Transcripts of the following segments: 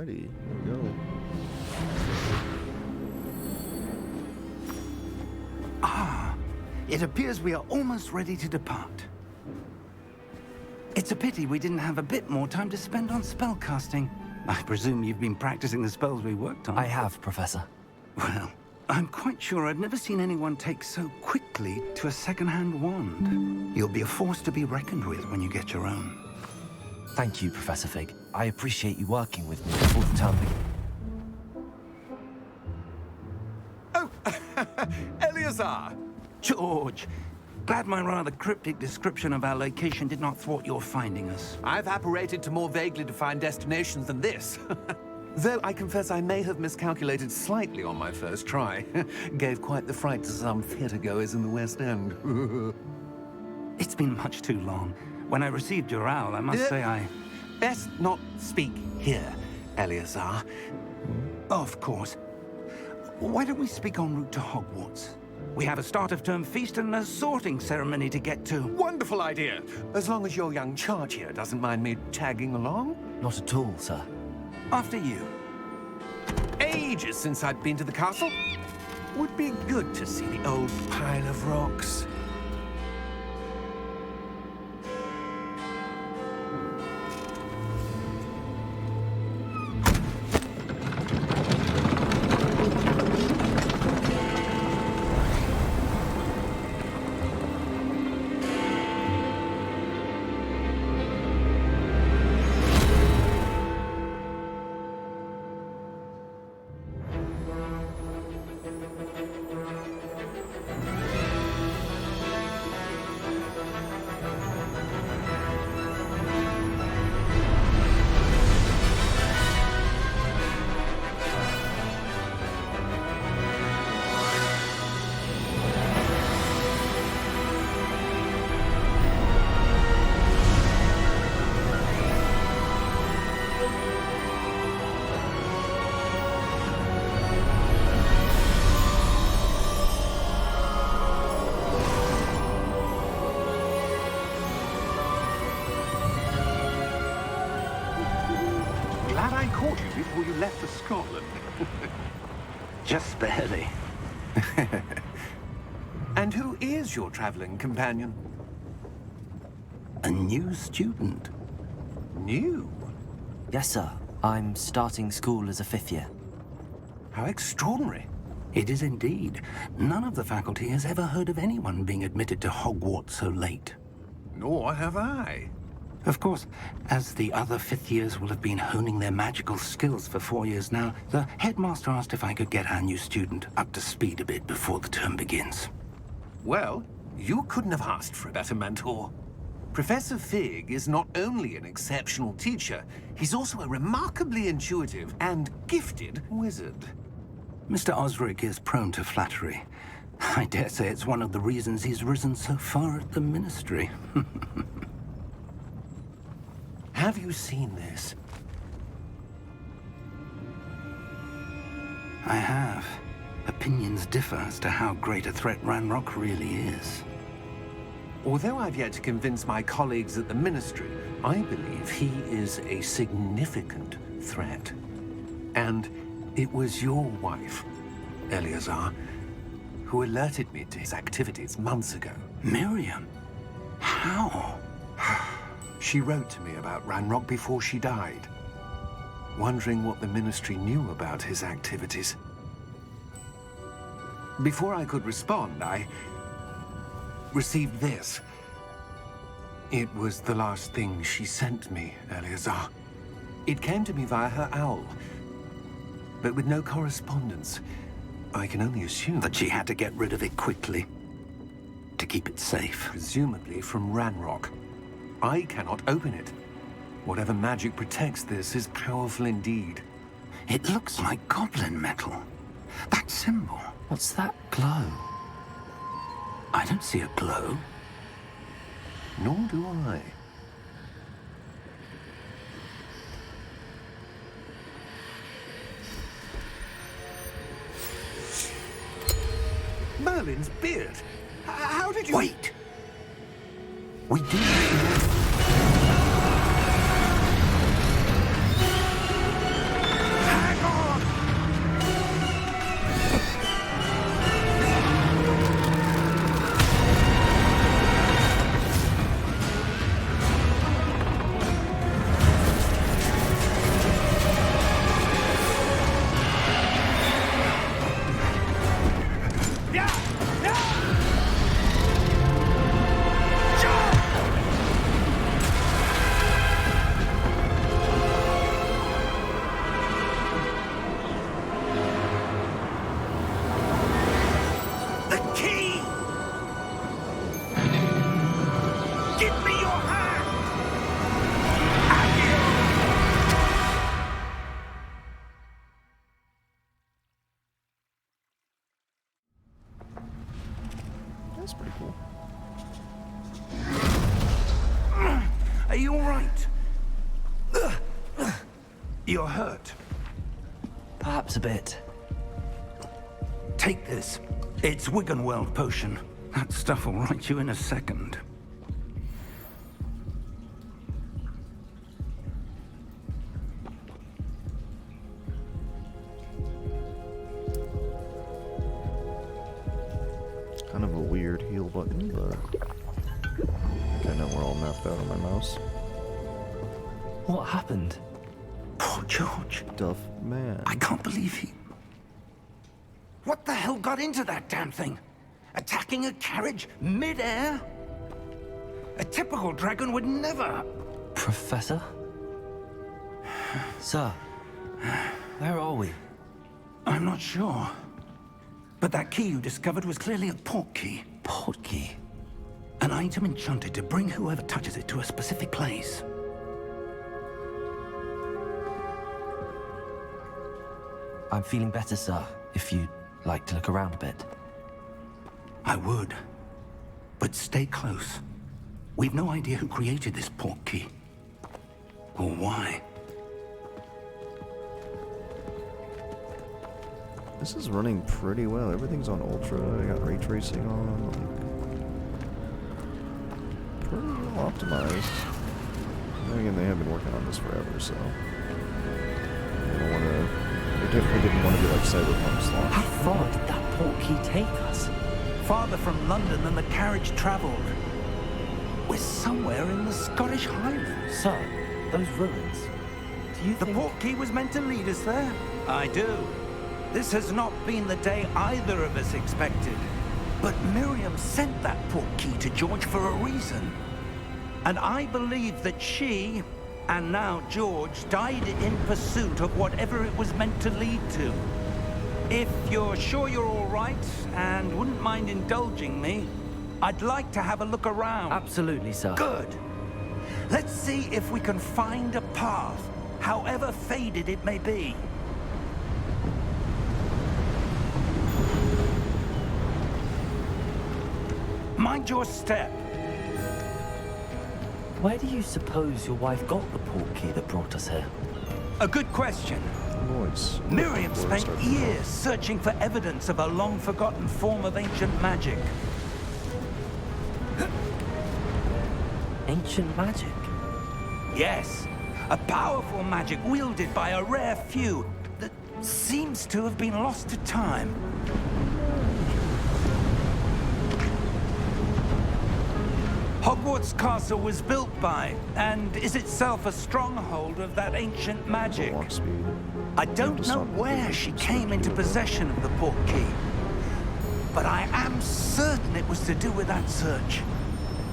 Alrighty, here we go. Ah, it appears we are almost ready to depart. It's a pity we didn't have a bit more time to spend on spellcasting. I presume you've been practicing the spells we worked on. I have, Professor. Well, I'm quite sure I've never seen anyone take so quickly to a second-hand wand. You'll be a force to be reckoned with when you get your own. Thank you, Professor Fig. I appreciate you working with me before the term begins. Oh, Eleazar! George, glad my rather cryptic description of our location did not thwart your finding us. I've apparated to more vaguely defined destinations than this. Though I confess I may have miscalculated slightly on my first try. Gave quite the fright to some theatre-goers in the West End. It's been much too long. When I received your owl, I must say I... Best not speak here, Eleazar. Of course. Why don't we speak en route to Hogwarts? We have a start-of-term feast and a sorting ceremony to get to. Wonderful idea! As long as your young charge here doesn't mind me tagging along. Not at all, sir. After you. Ages since I'd been to the castle. Would be good to see the old pile of rocks. Glad I caught you before you left for Scotland. Just barely. And who is your traveling companion? A new student. New? Yes, sir. I'm starting school as a 5th year. How extraordinary. It is indeed. None of the faculty has ever heard of anyone being admitted to Hogwarts so late. Nor have I. Of course, as the other 5th years will have been honing their magical skills for 4 years now, the headmaster asked if I could get our new student up to speed a bit before the term begins. Well, you couldn't have asked for a better mentor. Professor Fig is not only an exceptional teacher, he's also a remarkably intuitive and gifted wizard. Mr. Osric is prone to flattery. I dare say it's one of the reasons he's risen so far at the Ministry. Have you seen this? I have. Opinions differ as to how great a threat Ranrock really is. Although I've yet to convince my colleagues at the Ministry, I believe he is a significant threat. And it was your wife, Eleazar, who alerted me to his activities months ago. Miriam? How? She wrote to me about Ranrock before she died, wondering what the Ministry knew about his activities. Before I could respond, I received this. It was the last thing she sent me, Eleazar. It came to me via her owl, but with no correspondence. I can only assume That she had to get rid of it quickly, to keep it safe. presumably from Ranrock. I cannot open it. Whatever magic protects this is powerful indeed. It looks like goblin metal. That symbol. What's that glow? I don't see a glow. Nor do I. Merlin's beard. How did you... Wait! We do. You're hurt. Perhaps a bit. Take this. It's Wiggenweld potion. That stuff will right you in a second. Kind of a weird heal button, but I think I know we're all mapped out on my mouse. What happened? Poor George. Duff man. I can't believe he... What the hell got into that damn thing? Attacking a carriage mid-air? A typical dragon would never... Professor? Sir, where are we? I'm not sure. But that key you discovered was clearly a port key. Port key? An item enchanted to bring whoever touches it to a specific place. I'm feeling better, sir, if you'd like to look around a bit. I would. But stay close. We've no idea who created this port key. Or why. This is running pretty well. Everything's on ultra. I got ray tracing on. Like, pretty well optimized. Then again, they have been working on this forever, so they don't want to. They definitely didn't want to be like Cyberpunk's launch. How far did that port key take us? Farther from London than the carriage traveled. We're somewhere in the Scottish Highlands. Sir, those ruins. Do you The think... port key was meant to lead us there? I do. This has not been the day either of us expected. But Miriam sent that port key to George for a reason. And I believe that she, and now George, died in pursuit of whatever it was meant to lead to. If you're sure you're all right, and wouldn't mind indulging me, I'd like to have a look around. Absolutely, sir. Good. Let's see if we can find a path, however faded it may be. Mind your step. Where do you suppose your wife got the port key that brought us here? A good question. Noise. Miriam Before I spent start to years talk. searching for evidence of a long-forgotten form of ancient magic. Ancient magic? Yes, a powerful magic wielded by a rare few that seems to have been lost to time. Hogwarts Castle was built by, and is itself a stronghold of that ancient magic. Warp speed. I don't Just know not where really she just came like into you. possession of the port key, but I am certain it was to do with that search.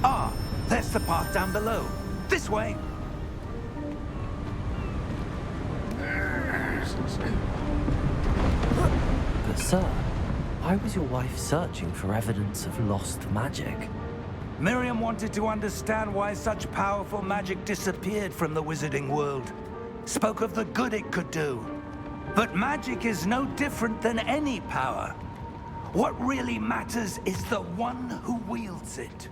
Ah, there's the path down below. This way. But sir, why was your wife searching for evidence of lost magic? Miriam wanted to understand why such powerful magic disappeared from the wizarding world. Spoke of the good it could do. But magic is no different than any power. What really matters is the one who wields it.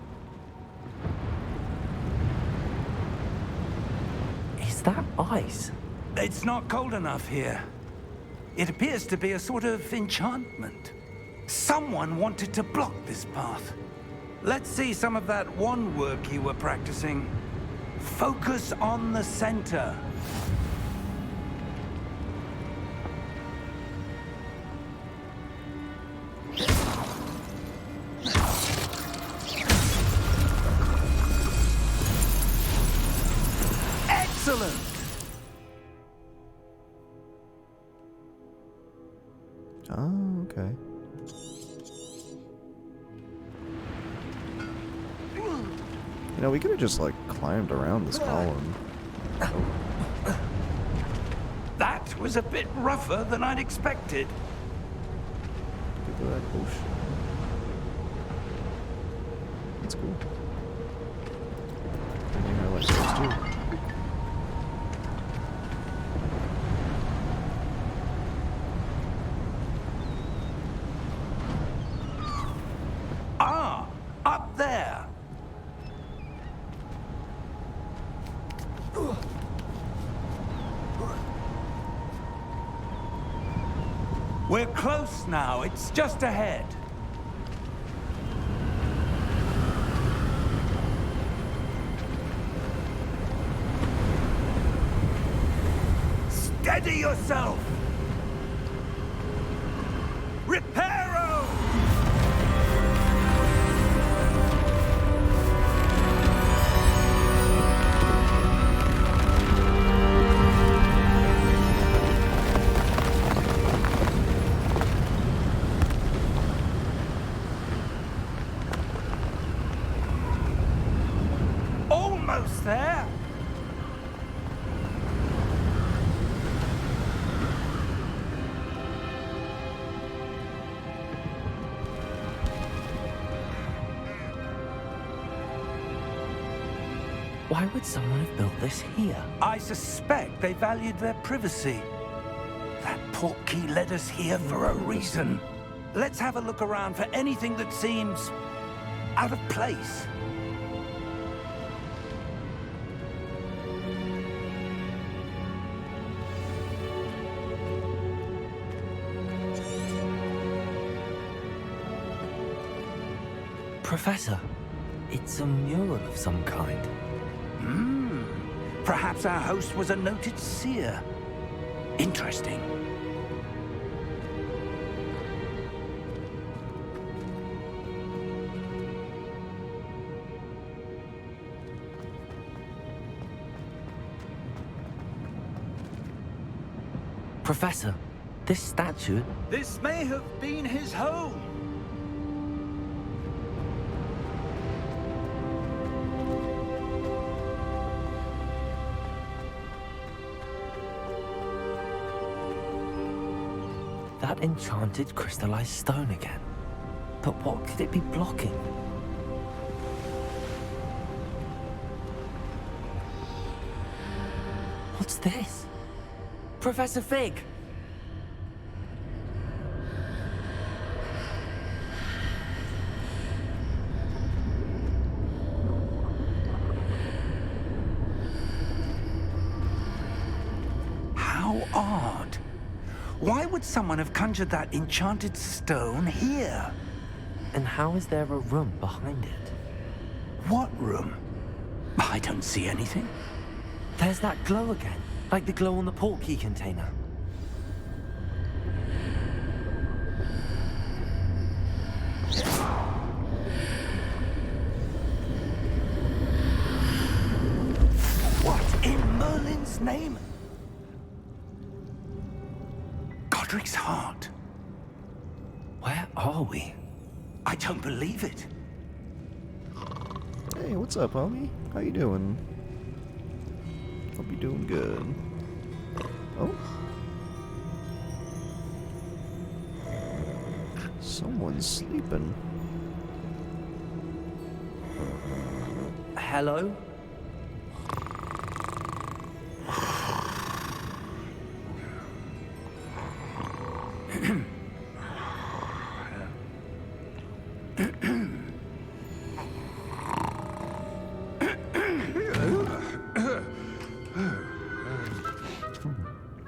Is that ice? It's not cold enough here. It appears to be a sort of enchantment. Someone wanted to block this path. Let's see some of that wand work you were practicing. Focus on the center. Excellent! Oh, okay. You know, we could have just, like, climbed around this column. That was a bit rougher than I'd expected. Look at that. Oh, shit. That's cool. I think I like those too. Ah, up there. We're close now. It's just ahead. Steady yourself! Reparo! Almost there! Why would someone have built this here? I suspect they valued their privacy. That portkey led us here for a reason. Let's have a look around for anything that seems out of place. Professor, it's a mural of some kind. Perhaps our host was a noted seer. Interesting. Professor, this statue... This may have been his home. That enchanted crystallized stone again. But what could it be blocking? What's this? Professor Fig! How odd. Why would someone have conjured that enchanted stone here? And how is there a room behind it? What room? I don't see anything. There's that glow again, like the glow on the portkey container. What in Merlin's name? Godric's heart. Where are we? I don't believe it. Hey, what's up, homie? How you doing? Hope you're doing good. Oh. Someone's sleeping. Hello?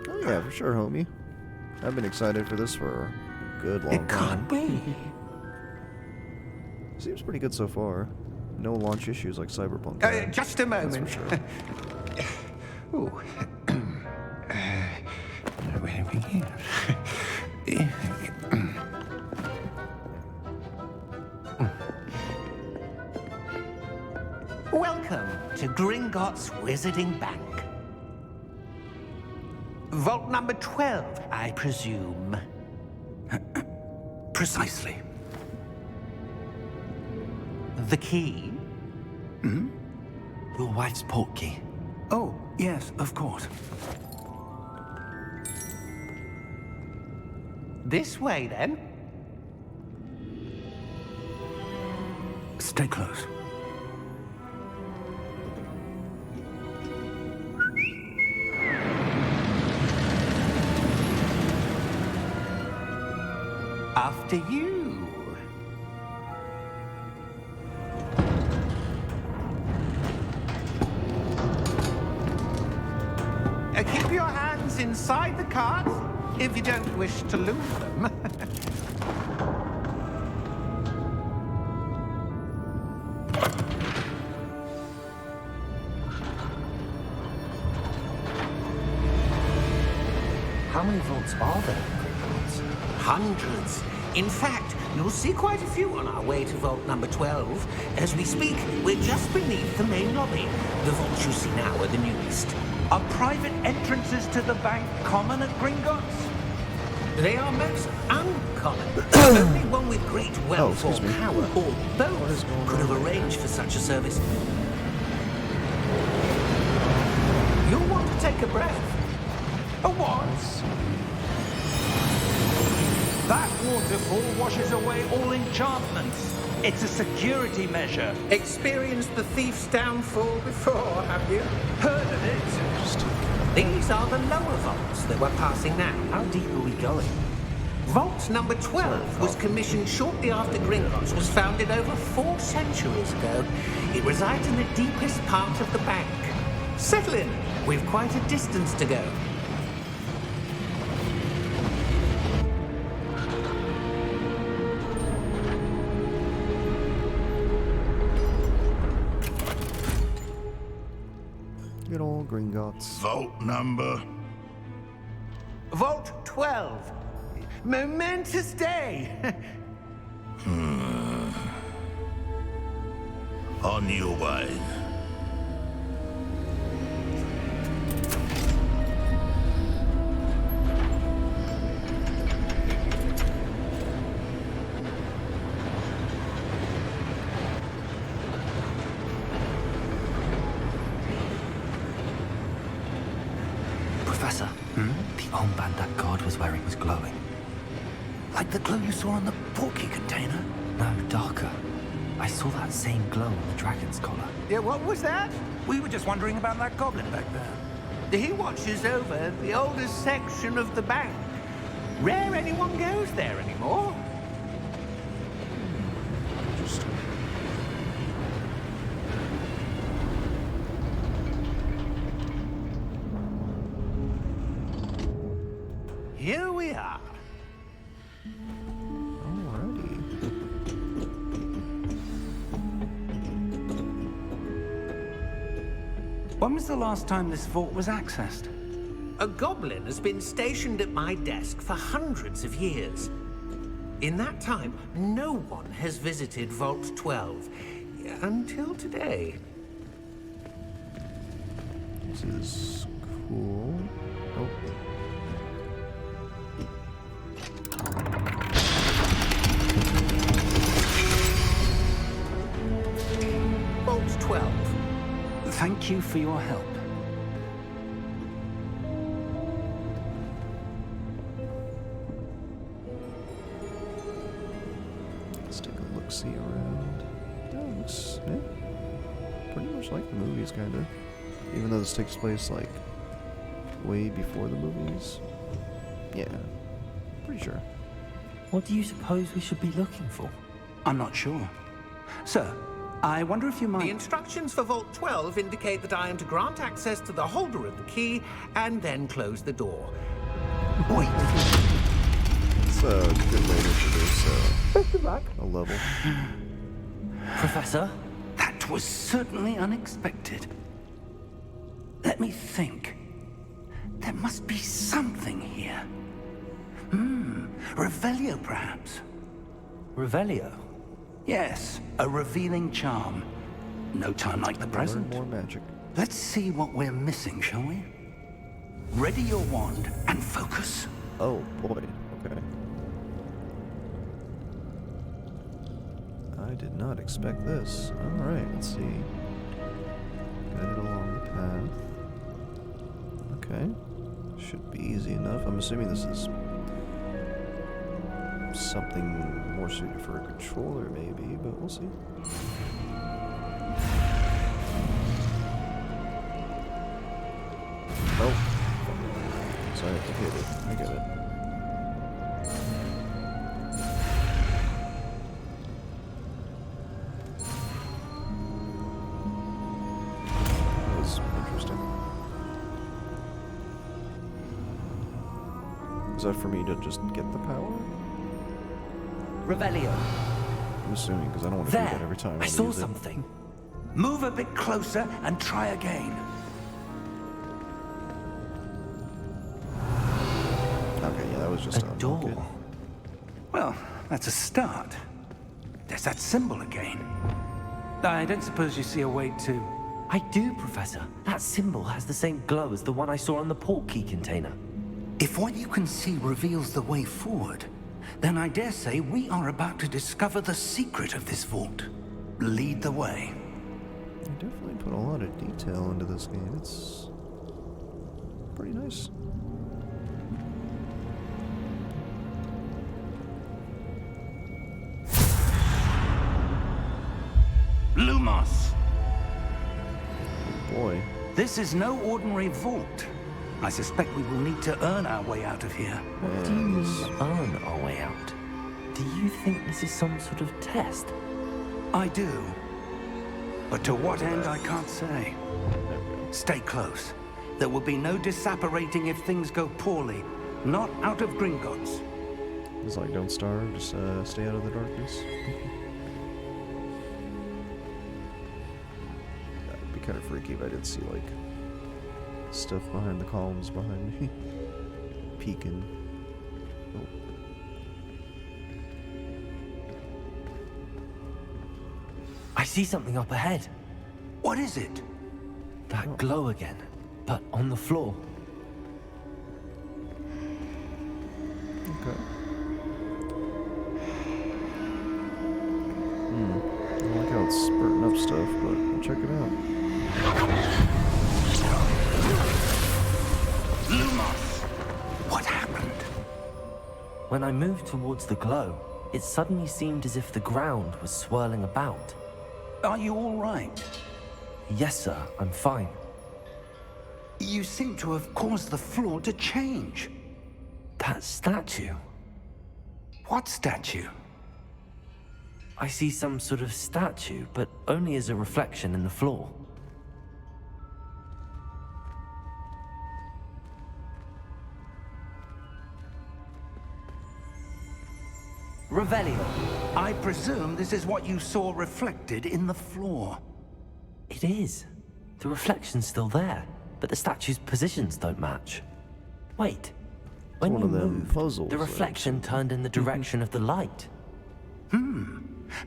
Oh yeah, for sure, homie. I've been excited for this for a good long time. Can't be. Seems pretty good so far. No launch issues like Cyberpunk. had. Just a That's moment. for sure. Ooh. Where are we here? Welcome to Gringotts Wizarding Bank. Vault number 12, I presume. Precisely. The key? Your wife's portkey. Oh, yes, of course. This way, then. Stay close. After you. Keep your hands in inside the cart, if you don't wish to lose them. How many vaults are there in Gringotts? Hundreds. In fact, you'll see quite a few on our way to vault number 12. As we speak, we're just beneath the main lobby. The vaults you see now are the newest. Are private entrances to the bank common at Gringotts? They are most uncommon. Only one with great wealth or excuse me. power, or What is both, going could on? have arranged for such a service. You'll want to take a breath. A what? That waterfall washes away all enchantments. It's a security measure. Experienced the thief's downfall before, have you? Heard of it? These are the lower vaults that we're passing now. How deep are we going? Vault number 12 was commissioned shortly after Gringotts was founded over 4 centuries ago. It resides in the deepest part of the bank. Settle in. We've quite a distance to go. Good old Gringotts. Vault number. Vault 12. Momentous day. On your way. Professor, the armband that guard was wearing was glowing. Like the glow you saw on the porky container? No, darker. I saw that same glow on the dragon's collar. Yeah, what was that? We were just wondering about that goblin back there. He watches over the oldest section of the bank. Rare anyone goes there anymore. Interesting. Here we are. Alrighty. When was the last time this vault was accessed? A goblin has been stationed at my desk for hundreds of years. In that time, no one has visited Vault 12. Until today. This is cool. Oh. Vault 12. Thank you for your help. Let's take a look-see around. That looks pretty much like the movies, kind of. Even though this takes place, like, way before the movies. Yeah, pretty sure. What do you suppose we should be looking for? I'm not sure. Sir, I wonder if you The might... instructions for Vault 12 indicate that I am to grant access to the holder of the key and then close the door. Wait. It's a good way to introduce a level. Professor? That was certainly unexpected. Let me think. There must be something here. Revelio, perhaps. Revelio? Yes, a revealing charm. No time like the Learn present. more magic. Let's see what we're missing, shall we? Ready your wand and focus. Oh, boy. Okay. I did not expect this. Alright, let's see. Guided along the path. Okay. Should be easy enough. I'm assuming this is something more suited for a controller, maybe, but we'll see. Oh. Sorry, I hit it. I get it. That was interesting. Is that for me to just get the power? Revelio. I'm assuming, because I don't want to do There. that every time I use saw it. something. Move a bit closer and try again. Okay, yeah, that was just A unlock door. it. Well, that's a start. There's that symbol again. I don't suppose you see a way to... I do, Professor. That symbol has the same glow as the one I saw on the port key container. If what you can see reveals the way forward, then I dare say we are about to discover the secret of this vault. Lead the way. They definitely put a lot of detail into this game. It's pretty nice. Lumos! Boy. This is no ordinary vault. I suspect we will need to earn our way out of here. What do you mean, earn our way out? Do you think this is some sort of test? I do. But to what end, I can't say. Stay close. There will be no disapparating if things go poorly. Not out of Gringotts. It's like, don't starve, just stay out of the darkness. That'd be kind of freaky if I did see, like, stuff behind the columns behind me. Peeking. Oh. I see something up ahead. What is it? That glow again, but on the floor. Okay. I don't like how it's spurting up stuff, but we'll check it out. Lumos! What happened? When I moved towards the glow, it suddenly seemed as if the ground was swirling about. Are you all right? Yes, sir, I'm fine. You seem to have caused the floor to change. That statue. What statue? I see some sort of statue, but only as a reflection in the floor. Revelio. I presume this is what you saw reflected in the floor. It is. The reflection's still there, but the statue's positions don't match. Wait. When one you of them moved, puzzles, the like. reflection turned in the direction of the light.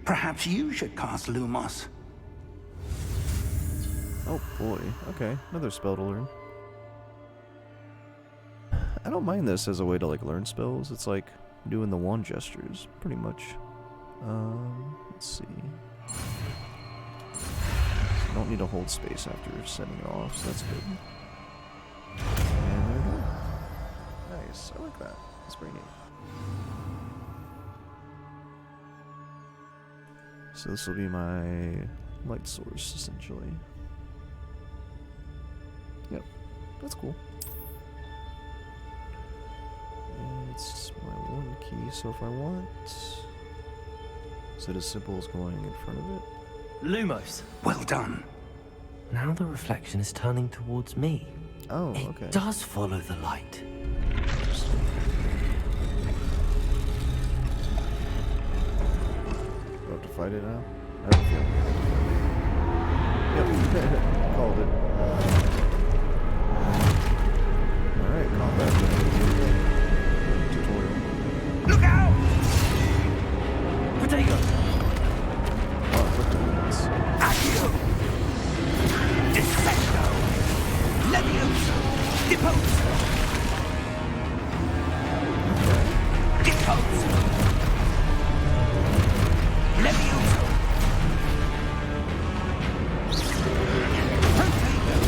Perhaps you should cast Lumos. Oh boy. Okay, another spell to learn. I don't mind this as a way to like learn spells. It's like doing the wand gestures, pretty much. Let's see. You don't need to hold space after setting it off, so that's good. And there we go. Nice, I like that. That's pretty neat. So this will be my light source, essentially. Yep, that's cool. And it's my one key, so if I want... Is it as simple as going in front of it? Lumos. Well done. Now the reflection is turning towards me. Oh, It okay. does follow the light. Do I have to fight it now? I have a feeling. Yep, called it. Alright, combat tutorial. Look out! Potato! Oh, look at this. Accio! Descendo! Levioso! Depose! Depose! Levioso! Potato!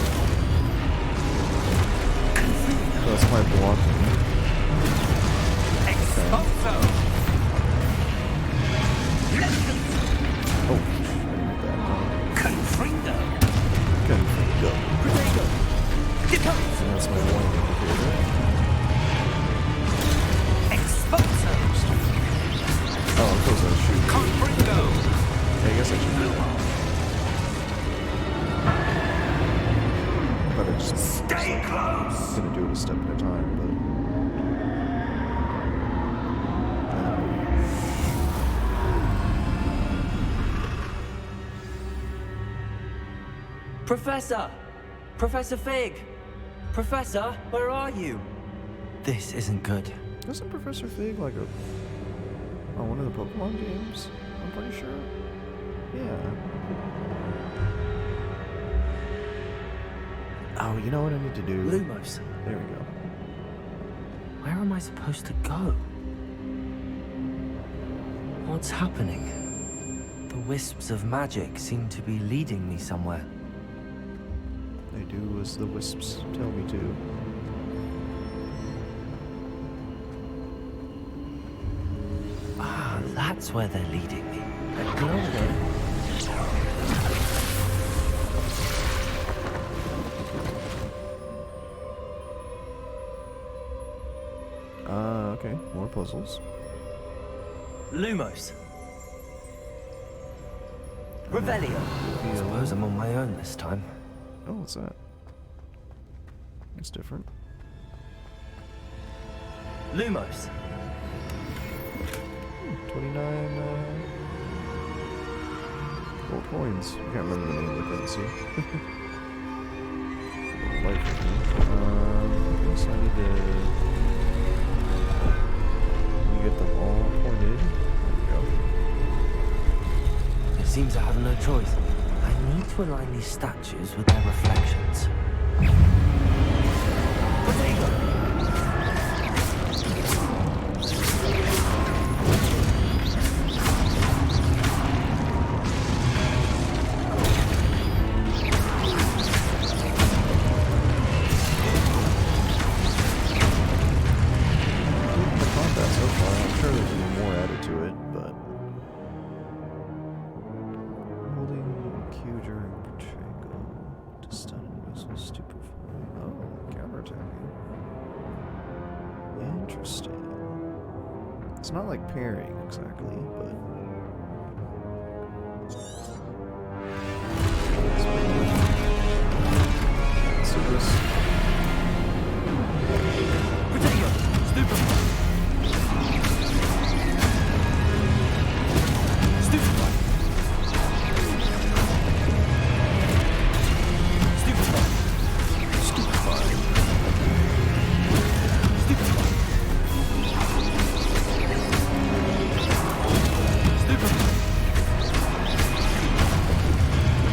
So that's my blocking. Expulso! Levioso! Oh, I didn't make that. Confrindo! Okay, go. Potato! Depose! And that's my one indicator. Expulso! Oh, I'm supposed to shoot. Confrindo! Yeah, I guess I should do that. But I just Stay close! gonna do it a step at a time, Professor! Professor Fig! Professor, where are you? This isn't good. Isn't Professor Fig like on one of the Pokemon games? I'm pretty sure. Yeah. Oh, you know what I need to do? Lumos, There we go. where am I supposed to go? What's happening? The wisps of magic seem to be leading me somewhere. They do as the wisps tell me to. Ah, that's where they're leading me. Go there. Okay, more puzzles. Lumos. Revelio. I suppose I'm on my own this time. Oh, what's that? It's different. Lumos. 29 gold coins. I can't remember the name of the currency. Light for me. I guess I need to get them all pointed. There we go. It seems I have no choice. I need to align these statues with their reflections. Potato! The combat so far, I'm sure there's gonna be more added to it, but holding Q during triangle to stun and whistle stupefy. Oh, counterattacking. Interesting. It's not like parrying exactly, but let's do this. Potato! Stupefy! Stupefy! Stupefy! Stupefy. Stupefy! Stupefy!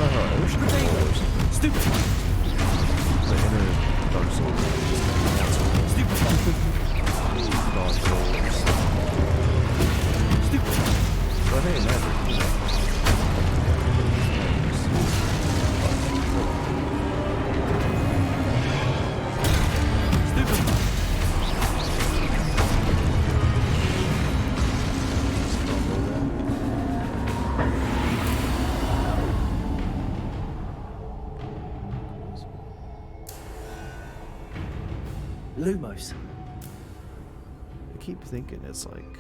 I wish I could Potato! Stupefy! the inner Dark Souls. Stupefy! Dark Souls. Stupefy! But hey, magic. Stupefy! Lumos. I keep thinking it's like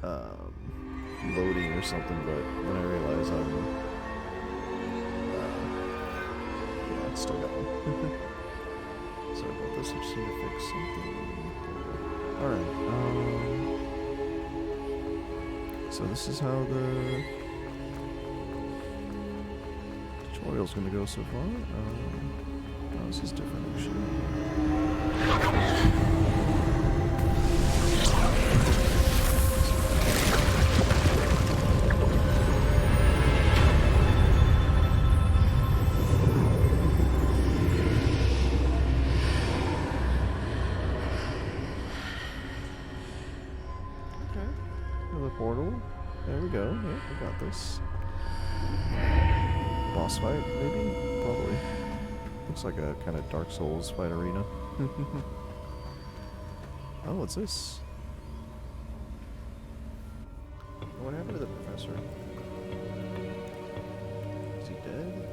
loading or something, but then I realize yeah, it's still going. Sorry about this. I just need to fix something. All right. So this is how the tutorial's gonna go so far. Oh, this is different actually. Another portal. There we go. Yeah, we got this. Boss fight, maybe? Probably. Looks like a kind of Dark Souls fight arena. Oh, what's this? What happened to the professor? Is he dead?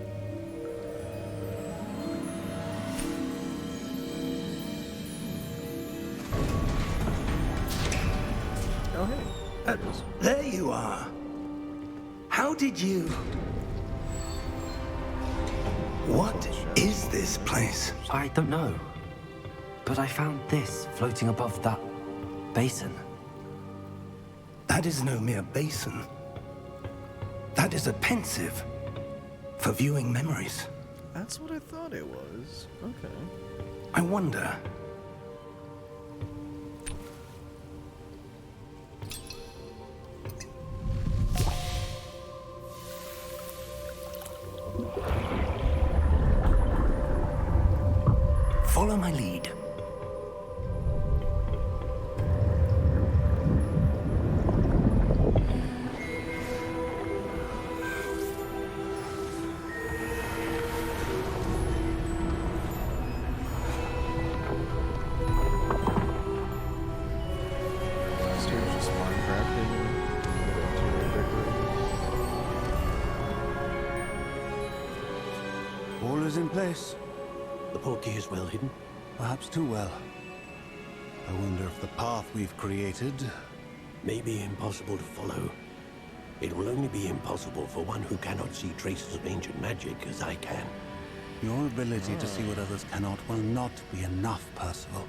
Oh, hey. There it is. There you are. How did you... What is this place? I don't know. But I found this floating above that basin. That is no mere basin. That is a pensive. For viewing memories. That's what I thought it was. Okay. I wonder. Follow my lead. Stairs just Minecrafting. Interior decorating. All is in place. The portkey is well hidden. Perhaps too well. I wonder if the path we've created... May be impossible to follow. It will only be impossible for one who cannot see traces of ancient magic as I can. Your ability to see what others cannot will not be enough, Percival.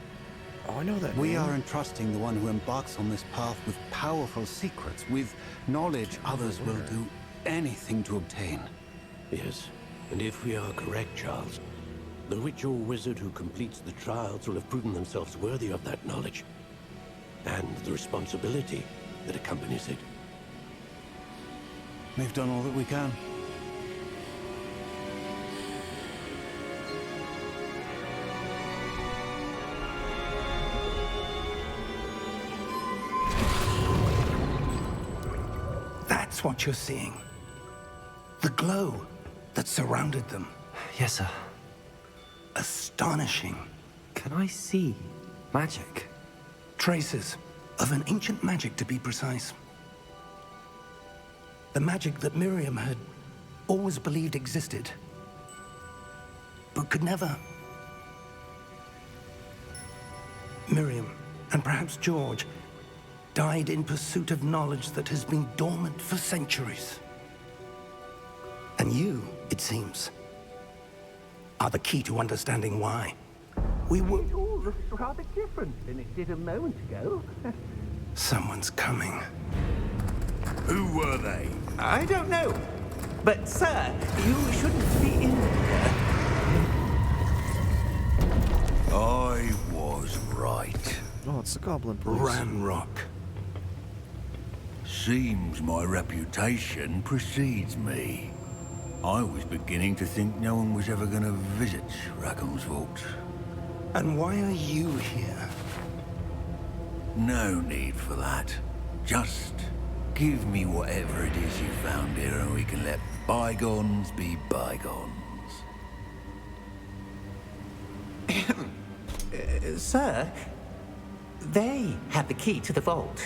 Oh, I know that. We name. are entrusting the one who embarks on this path with powerful secrets, with knowledge others will do anything to obtain. Yes, and if we are correct, Charles, the witch or wizard who completes the trials will have proven themselves worthy of that knowledge, and the responsibility that accompanies it. We've done all that we can. That's what you're seeing. The glow that surrounded them. Yes, sir. Astonishing. Can I see magic? Traces of an ancient magic, to be precise. The magic that Miriam had always believed existed, but could never. Miriam, and perhaps George, died in pursuit of knowledge that has been dormant for centuries. And you, it seems, are the key to understanding why. We were... It all looks rather different than it did a moment ago. Someone's coming. Who were they? I don't know. But, sir, you shouldn't be in here. I was right. Oh, it's the Goblin Police. Ramrock. Seems my reputation precedes me. I was beginning to think no one was ever going to visit Rackham's vault. And why are you here? No need for that. Just give me whatever it is you found here and we can let bygones be bygones. Sir, they have the key to the vault.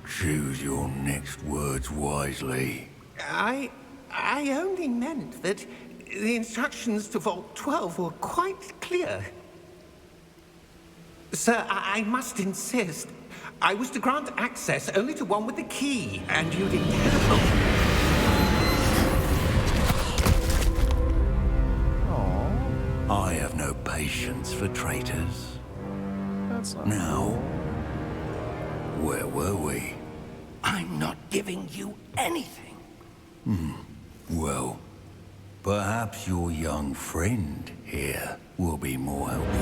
Choose your next words wisely. I only meant that the instructions to Vault 12 were quite clear. Sir, I must insist. I was to grant access only to one with the key, and you didn't have Aww, I have no patience for traitors. that's not Now, where were we? I'm not giving you anything. Well, perhaps your young friend here will be more helpful.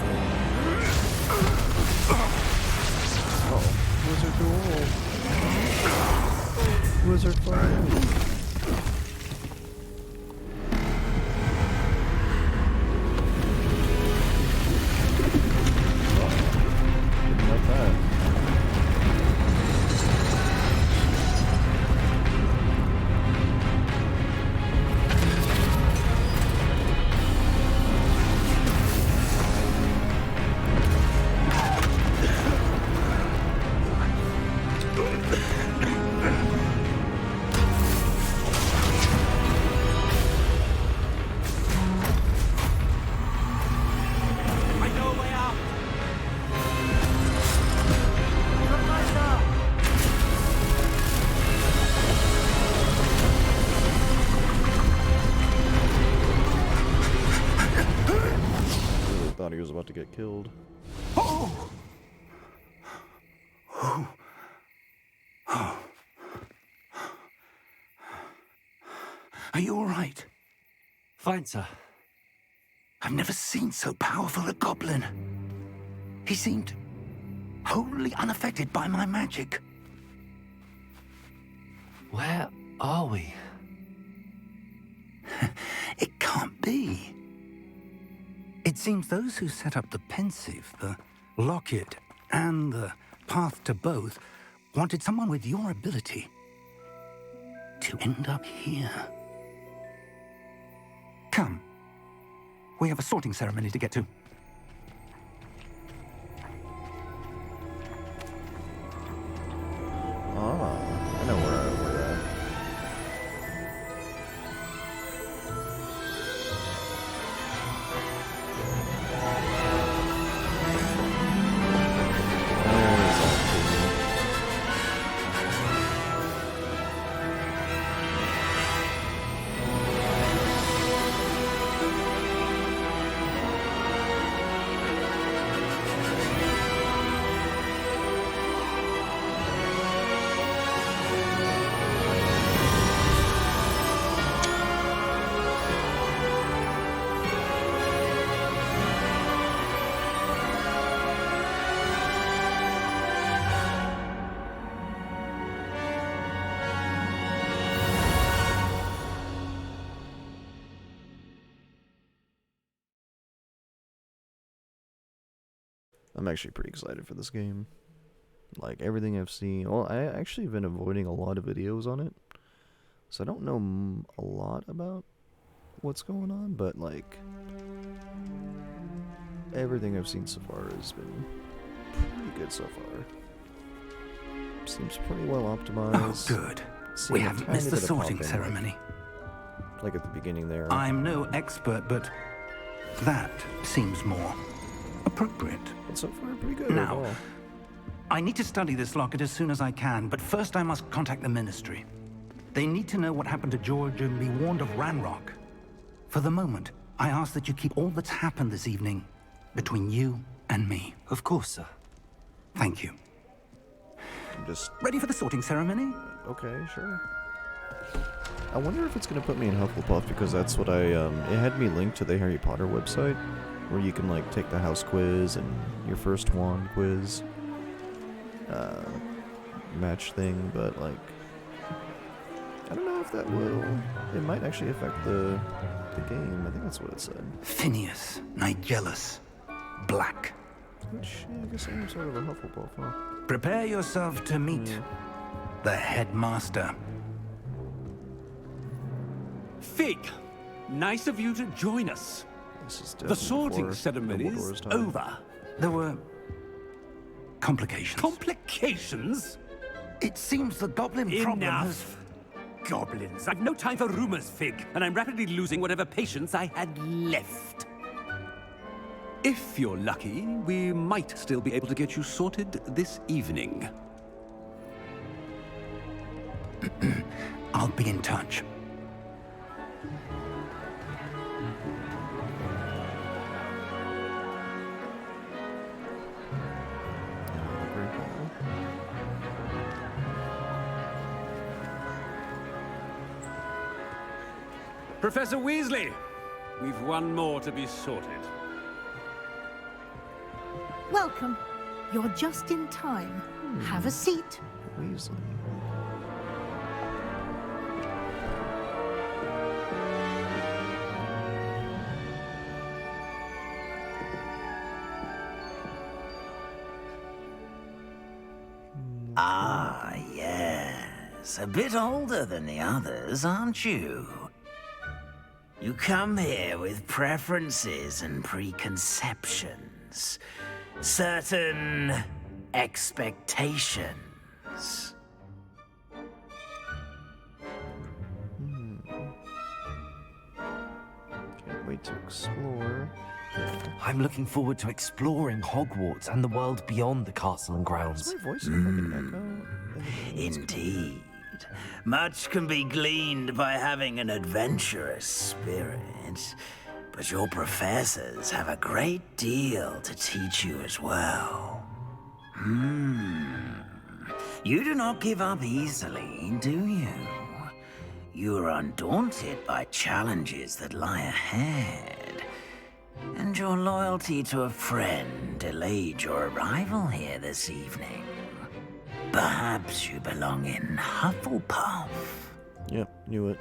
Wizard duel. Wizard fight. Didn't like that. Thought he was about to get killed. Are you all right? Fine, sir. I've never seen so powerful a goblin. He seemed wholly unaffected by my magic. Where are we? It can't be. It seems those who set up the pensive, the locket, and the path to both wanted someone with your ability to end up here. Come. We have a sorting ceremony to get to. Oh, I know where we're at. There's that too. I'm actually pretty excited for this game. Like, everything I've seen... Well, I actually have been avoiding a lot of videos on it. So I don't know a lot about what's going on, but, like... everything I've seen so far has been pretty good so far. Seems pretty well optimized. Oh, good. Seen We a haven't tiny missed the bit of sorting pop in, ceremony. like at the beginning there. I'm no expert, but that seems more appropriate. But so far, pretty good Now, overall. I need to study this locket as soon as I can, but first I must contact the Ministry. They need to know what happened to George and be warned of Ranrock. For the moment, I ask that you keep all that's happened this evening between you and me. Of course, sir. Thank you. I'm just... Ready for the sorting ceremony? Okay, sure. I wonder if it's gonna put me in Hufflepuff, because that's what it had me linked to the Harry Potter website, where you can, like, take the house quiz and your first wand quiz, match thing, but, like, I don't know if that will... It might actually affect the game. I think that's what it said. Phineas, Nigellus, Black. Which, yeah, I guess I'm sort of a Hufflepuff, huh? Prepare yourself to meet the headmaster. Fig, nice of you to join us. This is The sorting before ceremony is Dumbledore's time. over. There were complications. Complications? It seems the goblin problem has... Enough. Goblins. I've no time for rumors, Fig, and I'm rapidly losing whatever patience I had left. If you're lucky, we might still be able to get you sorted this evening. I'll be in touch. Professor Weasley, we've one more to be sorted. Welcome. You're just in time. Have a seat. Weasley. Ah, yes. A bit older than the others, aren't you? You come here with preferences and preconceptions. Certain expectations. Can't wait to explore. I'm looking forward to exploring Hogwarts and the world beyond the castle and Is grounds. my voice like an echo? Indeed. Much can be gleaned by having an adventurous spirit, but your professors have a great deal to teach you as well. You do not give up easily, do you? you're undaunted by challenges that lie ahead. And your loyalty to a friend delayed your arrival here this evening. Perhaps you belong in Hufflepuff. Yep, knew it.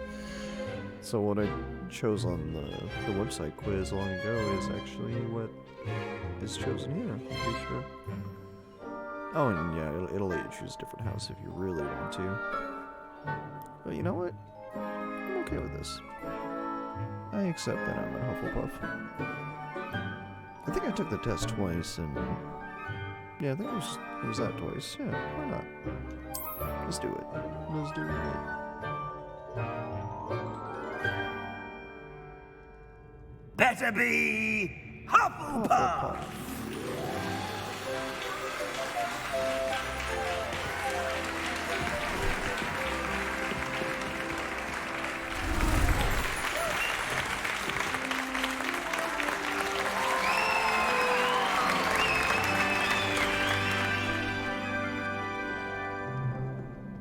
So what I chose on the website quiz long ago is actually what is chosen here, I'm pretty sure. Oh, and yeah, it'll let you choose a different house if you really want to. But you know what? I'm okay with this. I accept that I'm a Hufflepuff. I think I took the test twice, and yeah, I think it was that twice. Yeah, why not? Let's do it. Let's do it. Better be Hufflepuff!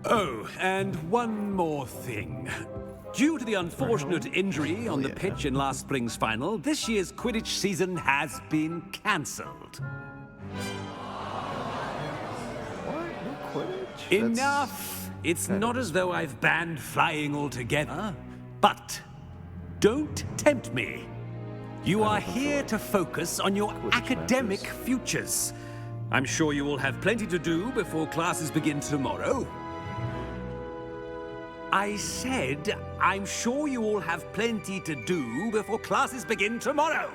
Oh, and one more thing. Due to the unfortunate injury on the pitch in last spring's final, this year's Quidditch season has been cancelled. What? No Quidditch? Enough! It's not as though I've banned flying altogether, but don't tempt me. You are here to focus on your academic futures. I'm sure you will have plenty to do before classes begin tomorrow. I said, I'm sure you all have plenty to do before classes begin tomorrow.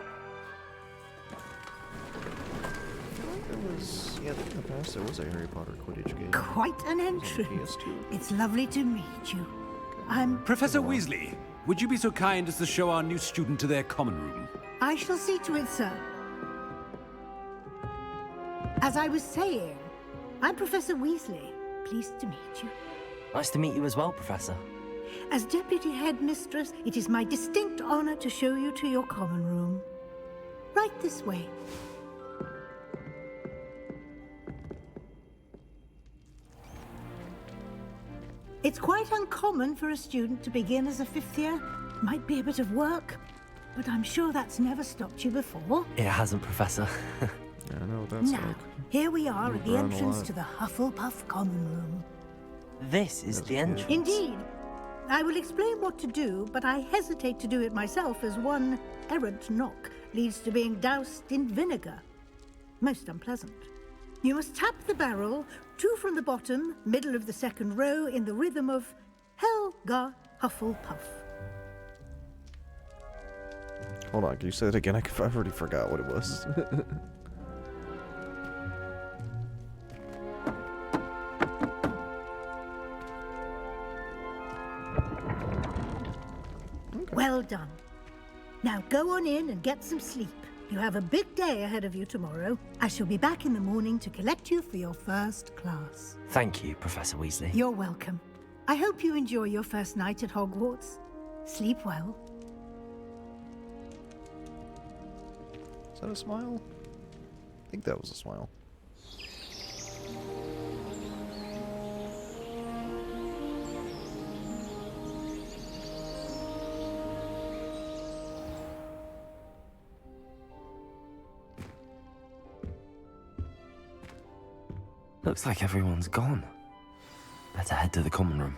Yeah, I think in the past there was a Harry Potter Quidditch game. Quite an entrance. It's lovely to meet you. I'm... Professor Weasley, would you be so kind as to show our new student to their common room? I shall see to it, sir. As I was saying, I'm Professor Weasley. Pleased to meet you. Nice to meet you as well, Professor. As Deputy Headmistress, it is my distinct honor to show you to your common room. Right this way. It's quite uncommon for a student to begin as a fifth year. Might be a bit of work, but I'm sure that's never stopped you before. It hasn't, Professor. Yeah, I know what that's Now, like. here we are at the around a entrance lot. to the Hufflepuff common room. This is the entrance. Indeed. I will explain what to do, but I hesitate to do it myself as one errant knock leads to being doused in vinegar. Most unpleasant. You must tap the barrel, 2 from the bottom, middle of the second row, in the rhythm of Helga Hufflepuff. Hold on, can you say that again? I already forgot what it was. Well done. Now go on in and get some sleep. You have a big day ahead of you tomorrow. I shall be back in the morning to collect you for your first class. Thank you, Professor Weasley. You're welcome. I hope you enjoy your first night at Hogwarts. Sleep well. Is that a smile? I think that was a smile. Looks like everyone's gone. Better head to the common room.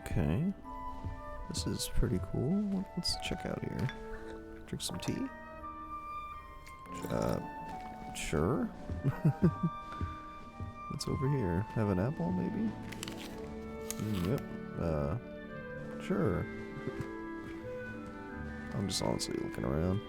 Okay. This is pretty cool. Let's check out here. Drink some tea? Sure. What's over here? Have an apple, maybe? Yep. Sure. I'm just honestly looking around.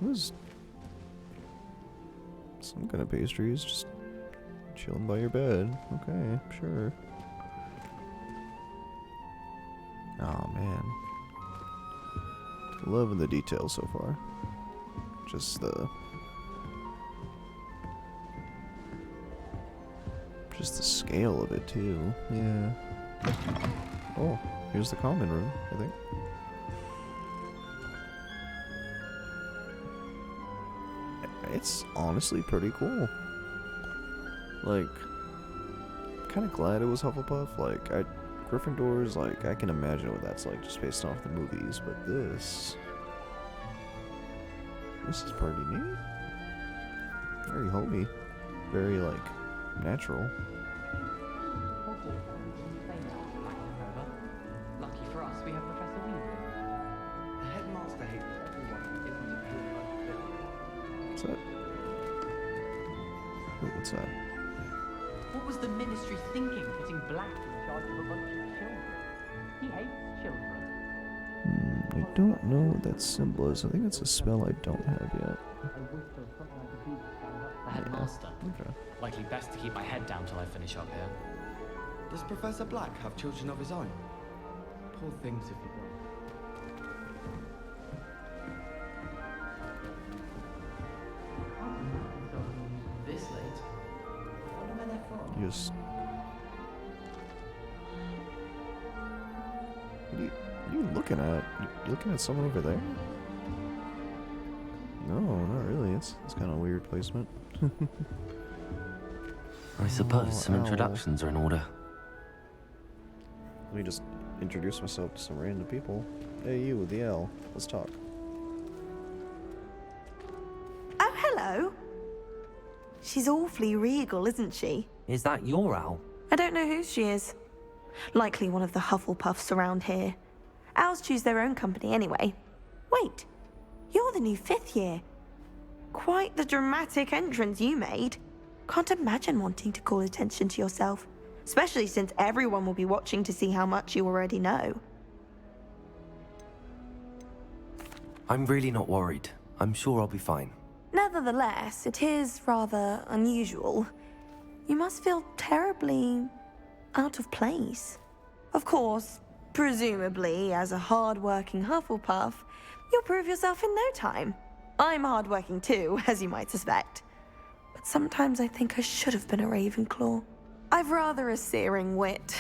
Who's some kind of pastries? Just chilling by your bed. Okay, sure. Oh man. Loving the details so far. Just the scale of it too. Yeah. Oh, here's the common room, I think. It's honestly pretty cool. Like, kind of glad it was Hufflepuff. Like, Gryffindor's, like, I can imagine what that's like just based off the movies, but this is pretty neat. Very homey. Very, like, natural. Lucky for us, we have Professor Weasley. The headmaster hates everyone who isn't approved by the film. What's that? Wait, what's that? What was the Ministry thinking, putting Black in charge of a bunch of children? He hates children. I don't know what that symbol is. I think it's a spell I don't have yet. I wish there was something I could do to stand up. The headmaster. Okay. Likely best to keep my head down till I finish up here. Does Professor Black have children of his own? Poor things if he does. This late? I wonder where they're from. You just... What are you looking at? You looking at someone over there? No, not really. It's kind of a weird placement. I suppose some ow. introductions are in order. Let me just introduce myself to some random people. Hey, you with the L. Let's talk. Oh, hello. She's awfully regal, isn't she? Is that your owl? I don't know who she is. Likely one of the Hufflepuffs around here. Owls choose their own company anyway. Wait, you're the new 5th year. Quite the dramatic entrance you made. Can't imagine wanting to call attention to yourself, especially since everyone will be watching to see how much you already know. I'm really not worried. I'm sure I'll be fine. Nevertheless, it is rather unusual. You must feel terribly out of place. Of course, presumably, as a hard-working Hufflepuff, you'll prove yourself in no time. I'm hard-working too, as you might suspect. But sometimes I think I should have been a Ravenclaw. I've rather a searing wit.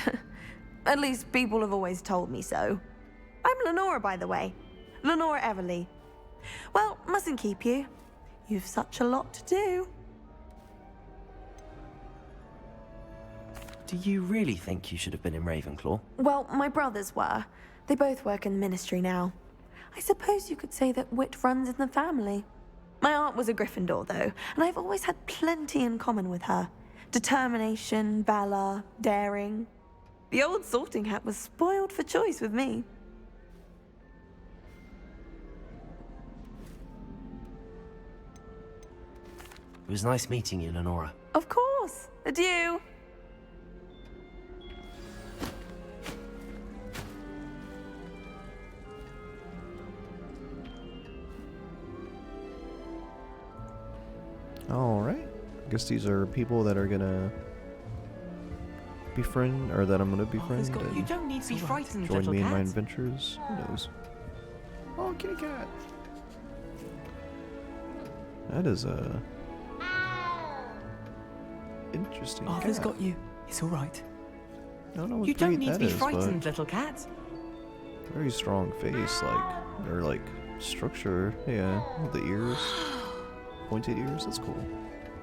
At least people have always told me so. I'm Lenora, by the way. Lenora Everly. Well, mustn't keep you. You've such a lot to do. Do you really think you should have been in Ravenclaw? Well, my brothers were. They both work in the Ministry now. I suppose you could say that wit runs in the family. My aunt was a Gryffindor, though, and I've always had plenty in common with her. Determination, valor, daring. The old sorting hat was spoiled for choice with me. It was nice meeting you, Lenora. Of course. Adieu. Alright. I guess these are people that are gonna befriend, or that I'm gonna befriend You don't need to be frightened, join little me in cat. my adventures. Who knows? Oh, kitty cat! That is a interesting Arthur's cat. got you. It's all right. I don't know what You don't breed need to that be is, but frightened, little cat. very strong face, like, or like structure. Yeah, with the ears, pointed ears. That's cool.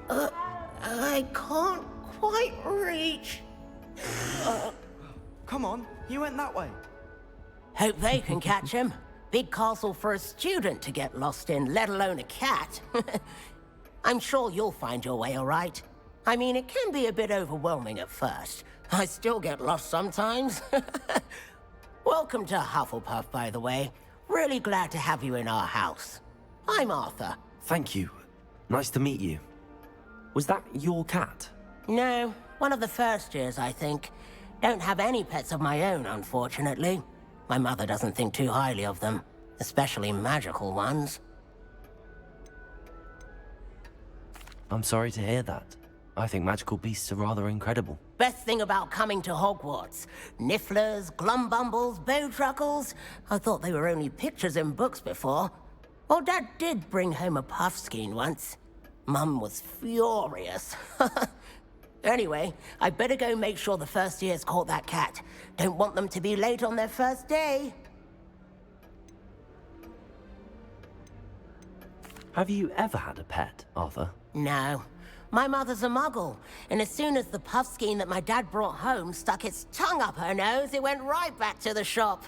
I can't quite reach. Come on, you went that way. Hope they can catch him. Big castle for a student to get lost in, let alone a cat. I'm sure you'll find your way all right. I mean, it can be a bit overwhelming at first. I still get lost sometimes. Welcome to Hufflepuff, by the way. Really glad to have you in our house. I'm Arthur. Thank you. Nice to meet you. Was that your cat? No, one of the first years, I think. Don't have any pets of my own, unfortunately. My mother doesn't think too highly of them, especially magical ones. I'm sorry to hear that. I think magical beasts are rather incredible. Best thing about coming to Hogwarts. Nifflers, glumbumbles, bowtruckles. I thought they were only pictures in books before. Well, Dad did bring home a puffskein once. Mum was furious. Anyway, I better go make sure the first year's caught that cat. Don't want them to be late on their first day. Have you ever had a pet, Arthur? No. My mother's a muggle, and as soon as the puffskein that my dad brought home stuck its tongue up her nose, it went right back to the shop.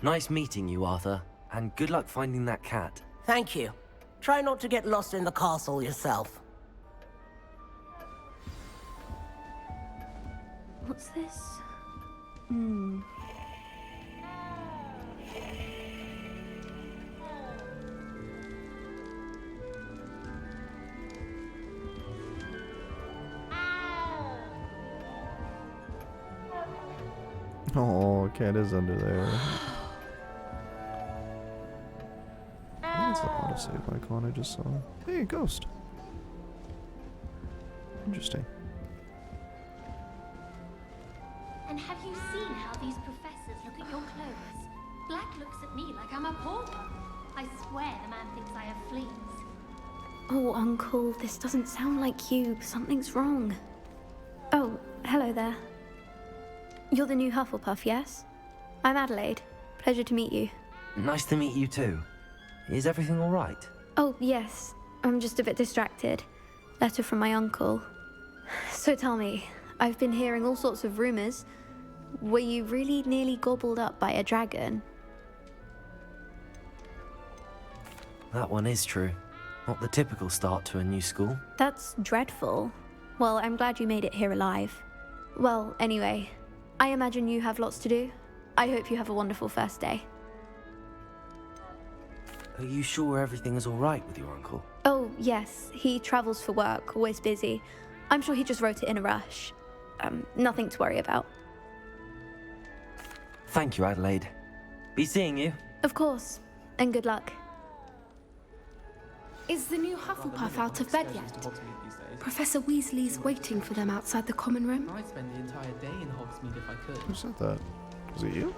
Nice meeting you, Arthur, and good luck finding that cat. Thank you. Try not to get lost in the castle yourself. What's this? Oh, cat is under there. I think it's the autosave icon I just saw. Hey, ghost. Interesting. And have you seen how these professors look at your clothes? Black looks at me like I'm a pauper. I swear the man thinks I have fleas. Oh, Uncle, this doesn't sound like you. Something's wrong. Oh, hello there. You're the new Hufflepuff, yes? I'm Adelaide. Pleasure to meet you. Nice to meet you too. Is everything all right? Oh, yes. I'm just a bit distracted. Letter from my uncle. So tell me, I've been hearing all sorts of rumors. Were you really nearly gobbled up by a dragon? That one is true. Not the typical start to a new school. That's dreadful. Well, I'm glad you made it here alive. Well, anyway, I imagine you have lots to do. I hope you have a wonderful first day. Are you sure everything is all right with your uncle? Oh, yes. He travels for work, always busy. I'm sure he just wrote it in a rush. Nothing to worry about. Thank you, Adelaide. Be seeing you. Of course. And good luck. Is the new Hufflepuff out of bed yet? Professor Weasley's waiting for them outside the common room. I'd spend the entire day in Hogsmeade if I could. Who said that? Was it you?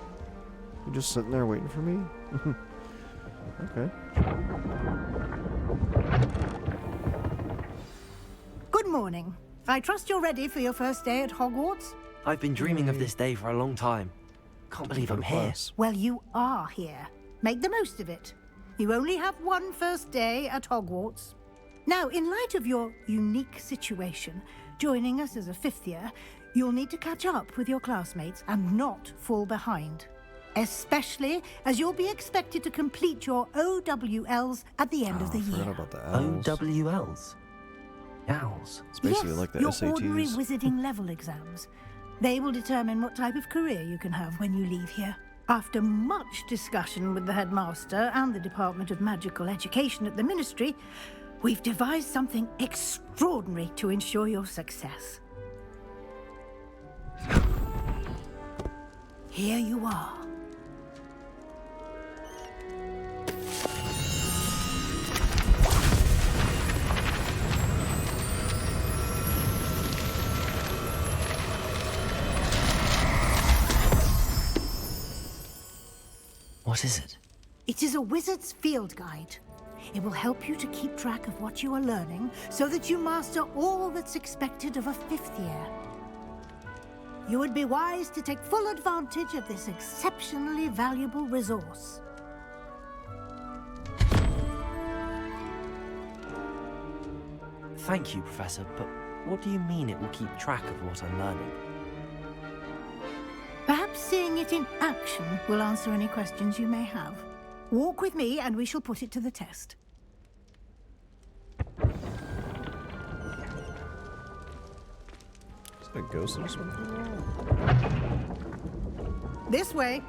You just sitting there waiting for me? Okay. Good morning. I trust you're ready for your first day at Hogwarts? I've been dreaming of this day for a long time. Can't believe I'm here. Well, you are here. Make the most of it. You only have one first day at Hogwarts. Now, in light of your unique situation, joining us as a fifth year, you'll need to catch up with your classmates and not fall behind. Especially as you'll be expected to complete your OWLs at the end of the year. About the owls. OWLs? Owls? It's basically yes, like the your SATs. ordinary wizarding level exams. They will determine what type of career you can have when you leave here. After much discussion with the headmaster and the Department of Magical Education at the Ministry, we've devised something extraordinary to ensure your success. Here you are. What is it? It is a wizard's field guide. It will help you to keep track of what you are learning so that you master all that's expected of a fifth year. You would be wise to take full advantage of this exceptionally valuable resource. Thank you, Professor, but what do you mean it will keep track of what I'm learning? Perhaps seeing it in action will answer any questions you may have. Walk with me and we shall put it to the test. Is that a ghost that just went through the wall? This way.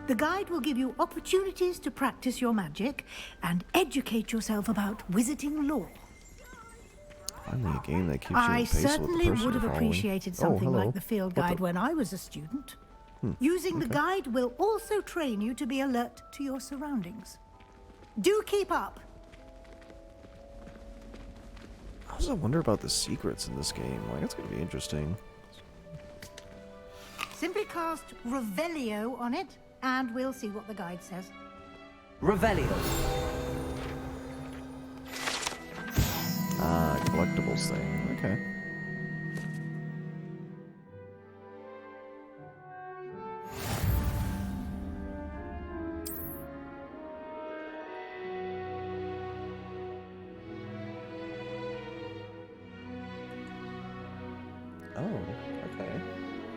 The guide will give you opportunities to practice your magic and educate yourself about wizarding lore. Finally a game that keeps you I in pace with the certainly person would have you're following. appreciated Oh, something hello. like the field What guide when I was a student. Using the okay. guide will also train you to be alert to your surroundings. Do keep up. I also wonder about the secrets in this game. Like, it's going to be interesting. Simply cast Revelio on it, and we'll see what the guide says. Revelio. collectibles thing. Okay. Oh, okay.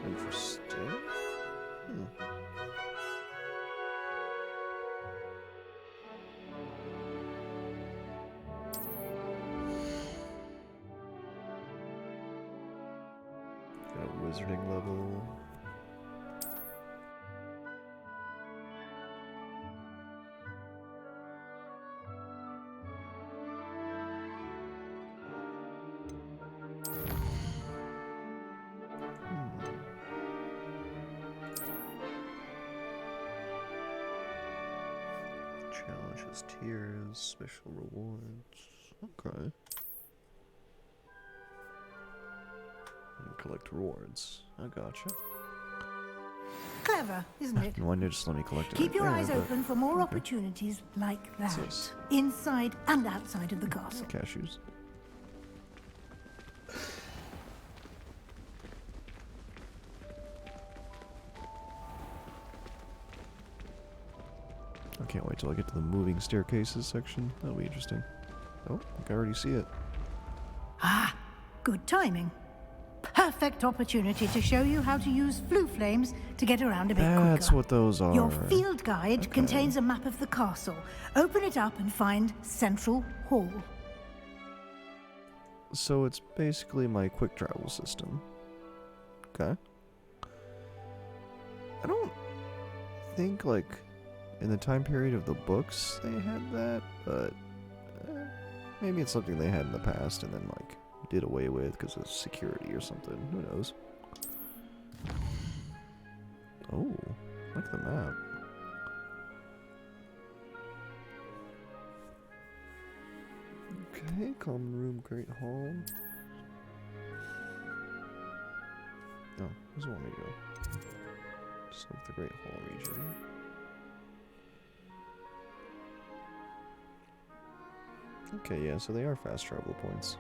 Interesting. Got a wizarding level. Challenges, tiers, special rewards. Okay. And collect rewards. I gotcha. Clever, isn't it? Why not just let me collect it? Keep your right eyes there, but- open for more opportunities like that, this? inside and outside of the castle. Cashews. I can't wait till I get to the moving staircases section. That'll be interesting. Oh, I can already see it. Ah, good timing. Perfect opportunity to show you how to use flue flames to get around a bit quicker. That's what those are. Your field guide contains a map of the castle. Open it up and find Central Hall. So it's basically my quick travel system. Okay. I don't think, like, in the time period of the books they had that, but maybe it's something they had in the past and then, like, did away with because of security or something. Who knows? Oh, like the map. Okay, common room, great hall. Oh, where's one to go? Just like the great hall region. Okay, yeah, so they are fast travel points.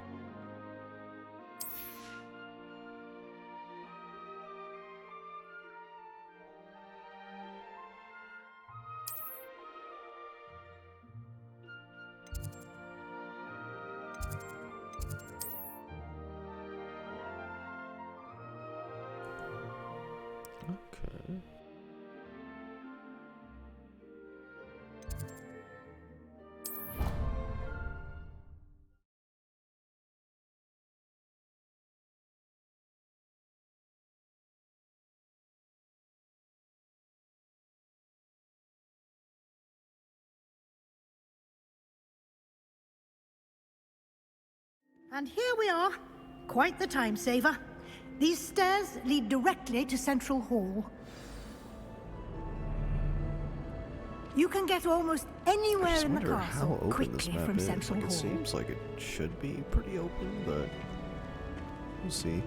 Okay. And here we are. Quite the time saver. These stairs lead directly to Central Hall. You can get almost anywhere in the how castle open this quickly map from is. Central Like, it Hall. seems like it should be pretty open, but we'll see.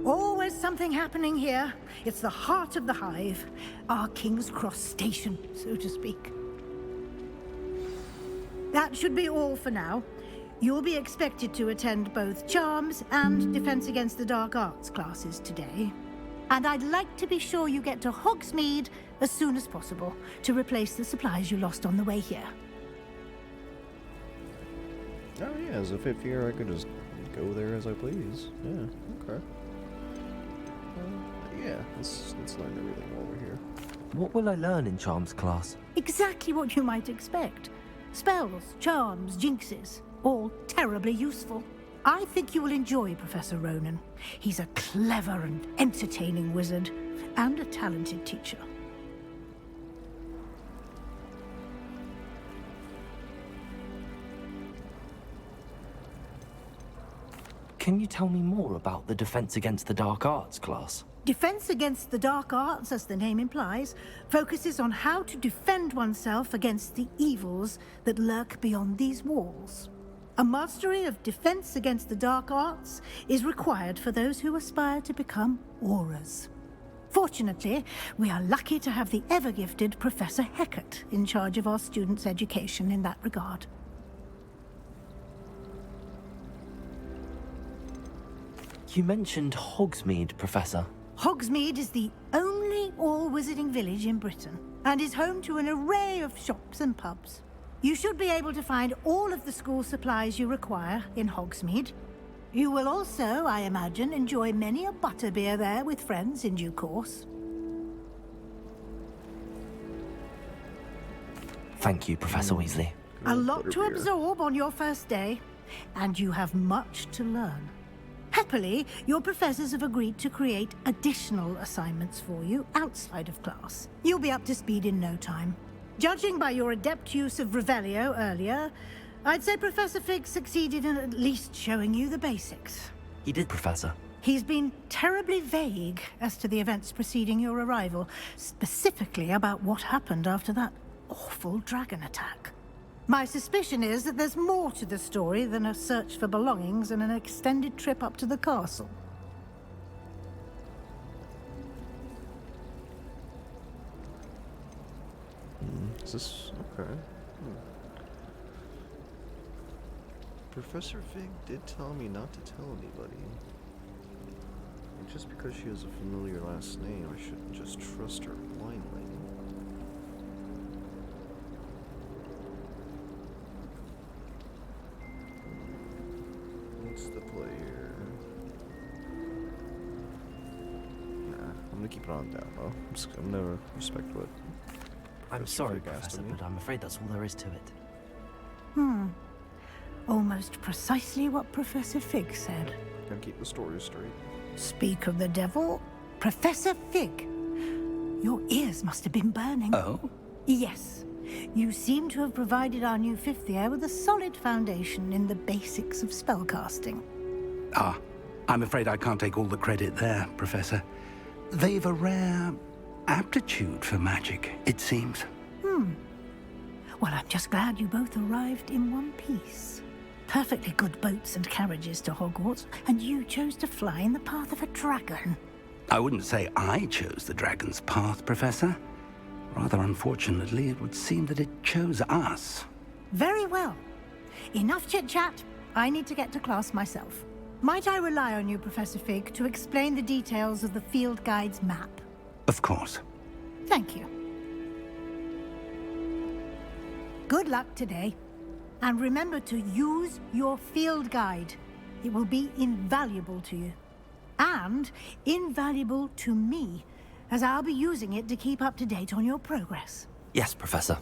Always something happening here. It's the heart of the hive, our King's Cross station, so to speak. That should be all for now. You'll be expected to attend both Charms and Defense Against the Dark Arts classes today. And I'd like to be sure you get to Hogsmeade as soon as possible to replace the supplies you lost on the way here. Oh yeah, as a fifth year I could just go there as I please. Yeah, okay. Yeah, let's learn everything while we're here. What will I learn in Charms class? Exactly what you might expect. Spells, charms, jinxes, all terribly useful. I think you will enjoy Professor Ronan. He's a clever and entertaining wizard, and a talented teacher. Can you tell me more about the Defense Against the Dark Arts class? Defense Against the Dark Arts, as the name implies, focuses on how to defend oneself against the evils that lurk beyond these walls. A mastery of Defense Against the Dark Arts is required for those who aspire to become Aurors. Fortunately, we are lucky to have the ever-gifted Professor Hecat in charge of our students' education in that regard. You mentioned Hogsmeade, Professor. Hogsmeade is the only all-wizarding village in Britain and is home to an array of shops and pubs. You should be able to find all of the school supplies you require in Hogsmeade. You will also, I imagine, enjoy many a butterbeer there with friends in due course. Thank you, Professor Weasley. A lot to absorb on your first day, and you have much to learn. Happily, your professors have agreed to create additional assignments for you outside of class. You'll be up to speed in no time. Judging by your adept use of Revelio earlier, I'd say Professor Fig succeeded in at least showing you the basics. He did, Professor. He's been terribly vague as to the events preceding your arrival, specifically about what happened after that awful dragon attack. My suspicion is that there's more to the story than a search for belongings and an extended trip up to the castle. Is this... okay. Professor Fig did tell me not to tell anybody. And just because she has a familiar last name, I shouldn't just trust her blindly. What's the play here? Nah, I'm gonna keep it on down low. I'm gonna respect what... I'm sorry, Professor, but I'm afraid that's all there is to it. Almost precisely what Professor Fig said. Gotta keep the story straight. Speak of the devil, Professor Fig. Your ears must have been burning. Oh? Yes. You seem to have provided our new fifth year with a solid foundation in the basics of spellcasting. Ah, I'm afraid I can't take all the credit there, Professor. They've a rare aptitude for magic, it seems. Well, I'm just glad you both arrived in one piece. Perfectly good boats and carriages to Hogwarts, and you chose to fly in the path of a dragon. I wouldn't say I chose the dragon's path, Professor. Rather unfortunately, it would seem that it chose us. Very well. Enough chit-chat. I need to get to class myself. Might I rely on you, Professor Fig, to explain the details of the field guide's map? Of course. Thank you. Good luck today. And remember to use your field guide. It will be invaluable to you. And invaluable to me, as I'll be using it to keep up to date on your progress. Yes, Professor.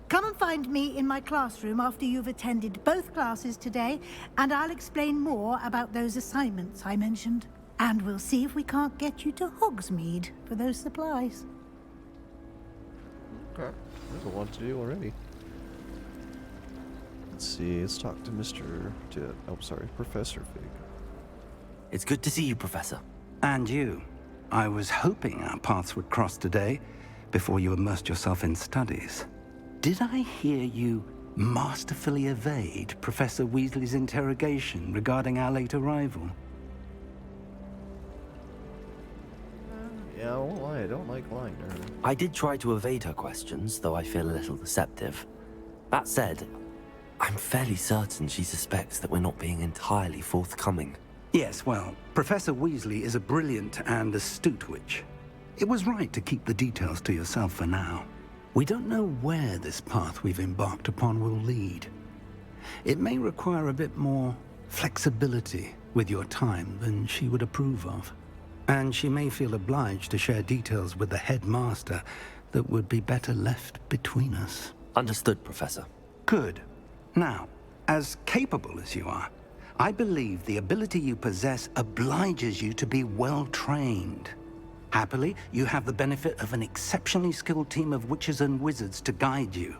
Come and find me in my classroom after you've attended both classes today, and I'll explain more about those assignments I mentioned. And we'll see if we can't get you to Hogsmeade for those supplies. Okay. There's a lot to do already. Let's see, let's talk to Professor Fig. It's good to see you, Professor. And you. I was hoping our paths would cross today, before you immersed yourself in studies. Did I hear you masterfully evade Professor Weasley's interrogation regarding our late arrival? Yeah, I won't lie, I don't like lying to her. I did try to evade her questions, though I feel a little deceptive. That said, I'm fairly certain she suspects that we're not being entirely forthcoming. Yes, well, Professor Weasley is a brilliant and astute witch. It was right to keep the details to yourself for now. We don't know where this path we've embarked upon will lead. It may require a bit more flexibility with your time than she would approve of. And she may feel obliged to share details with the headmaster that would be better left between us. Understood, Professor. Good. Now, as capable as you are, I believe the ability you possess obliges you to be well-trained. Happily, you have the benefit of an exceptionally skilled team of witches and wizards to guide you.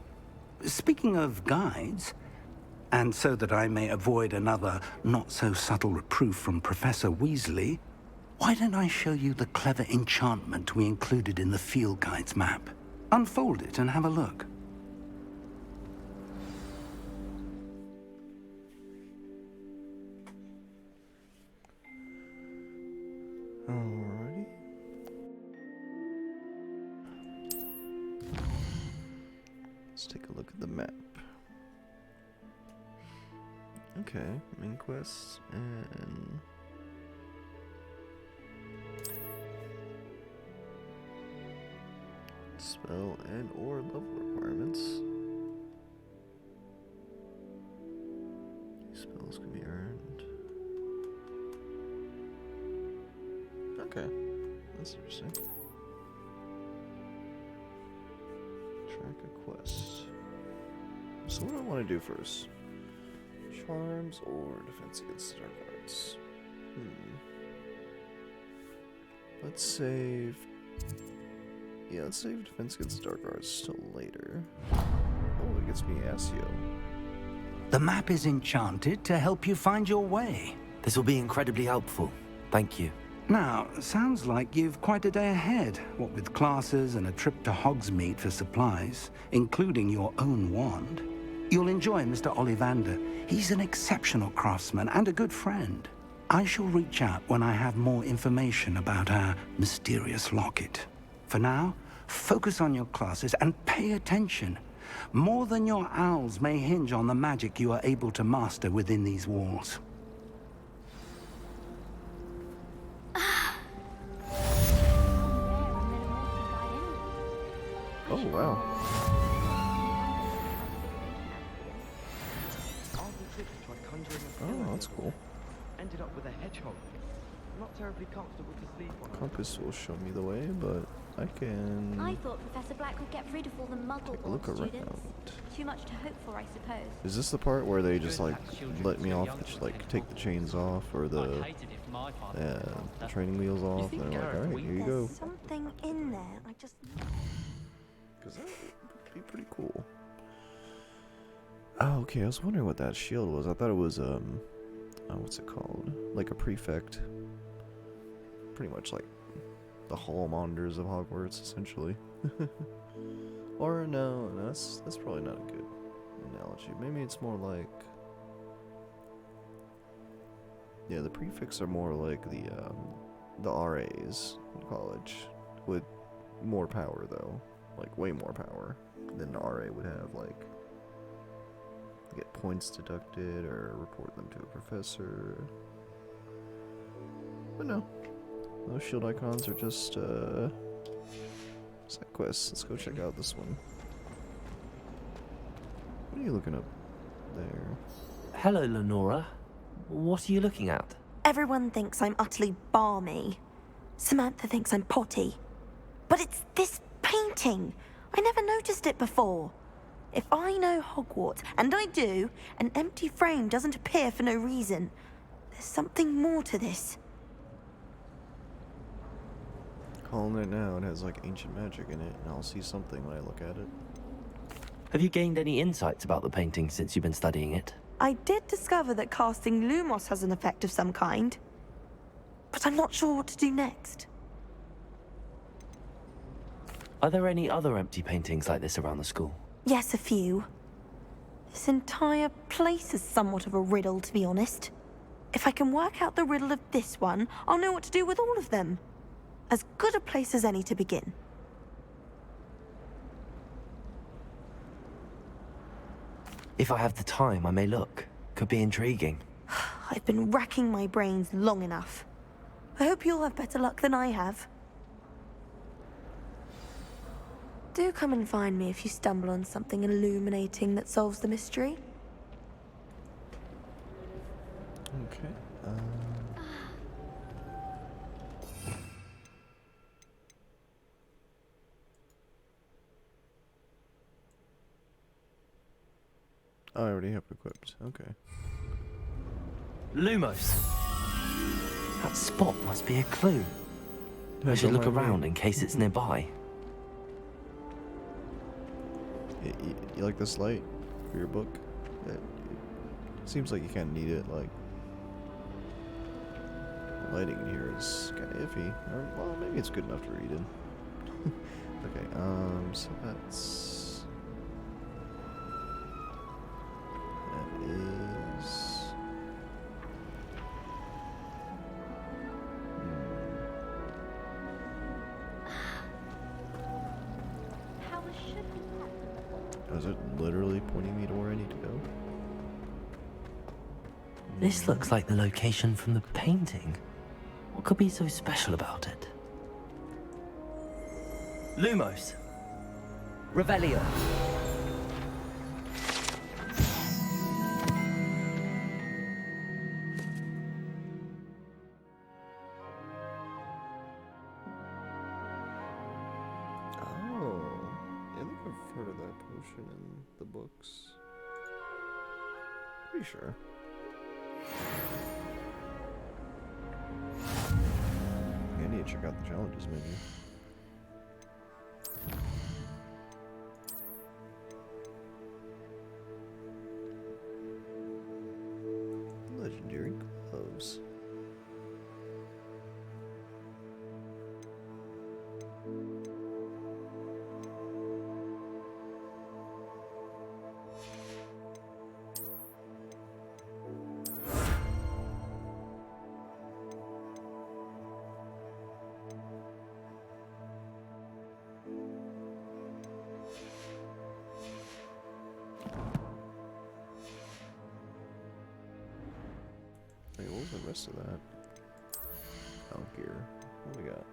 Speaking of guides, and so that I may avoid another not-so-subtle reproof from Professor Weasley, why don't I show you the clever enchantment we included in the field guide's map? Unfold it and have a look. Alrighty. Let's take a look at the map. Okay, main quests and spell and or level requirements. These spells can be earned. Okay, that's interesting. Track a quest. So what do I want to do first? Charms or defense against the dark arts? Let's save. Yeah, let's save defense against the dark arts till later. Oh, it gets me Asio. The map is enchanted to help you find your way. This will be incredibly helpful. Thank you. Now, sounds like you've quite a day ahead, what with classes and a trip to Hogsmeade for supplies, including your own wand. You'll enjoy Mr. Ollivander. He's an exceptional craftsman and a good friend. I shall reach out when I have more information about our mysterious locket. For now, focus on your classes and pay attention. More than your owls may hinge on the magic you are able to master within these walls. Oh, wow. Oh, that's cool. Ended up with a hedgehog. Not terribly comfortable to sleep on. Compass will show me the way, but I can I thought Professor Black would get rid of all the Muggle-born students. Too much to hope for, I suppose. Is this the part where they just like let me off, like take the chains off or the training wheels off? And they're like, all right, here you go. There's something in there. I just. Because that would be pretty cool. Oh, okay. I was wondering what that shield was. I thought it was what's it called? Like a prefect. Pretty much like the hall monitors of Hogwarts, essentially. Or no, that's probably not a good analogy. Maybe it's more like, yeah, the prefects are more like the RAs in college, with more power though, like way more power than an RA would have. Like, get points deducted or report them to a professor. But no. Those shield icons are just, side quests. Let's go check out this one. What are you looking up there? Hello, Lenora. What are you looking at? Everyone thinks I'm utterly balmy. Samantha thinks I'm potty. But it's this painting. I never noticed it before. If I know Hogwarts, and I do, an empty frame doesn't appear for no reason. There's something more to this. Calling it now, it has like ancient magic in it, and I'll see something when I look at it. Have you gained any insights about the painting since you've been studying it? I did discover that casting Lumos has an effect of some kind. But I'm not sure what to do next. Are there any other empty paintings like this around the school? Yes, a few. This entire place is somewhat of a riddle, to be honest. If I can work out the riddle of this one, I'll know what to do with all of them. As good a place as any to begin. If I have the time, I may look. Could be intriguing. I've been racking my brains long enough. I hope you'll have better luck than I have. Do come and find me if you stumble on something illuminating that solves the mystery. Okay. I already have equipped. Okay. Lumos! That spot must be a clue. I should look around in case it's nearby. You like this light for your book? It seems like you kind of need it. Like, the lighting in here is kind of iffy. Or, well, maybe it's good enough to read in. Okay, so that's... That is... Is it literally pointing me to where I need to go? This looks like the location from the painting. What could be so special about it? Lumos! Revelio. Oh, yeah, I think I've heard of that potion in the books. Pretty sure. I need to check out the challenges maybe. Legendary gloves. Wait, what was the rest of that? Oh, gear. What do we got?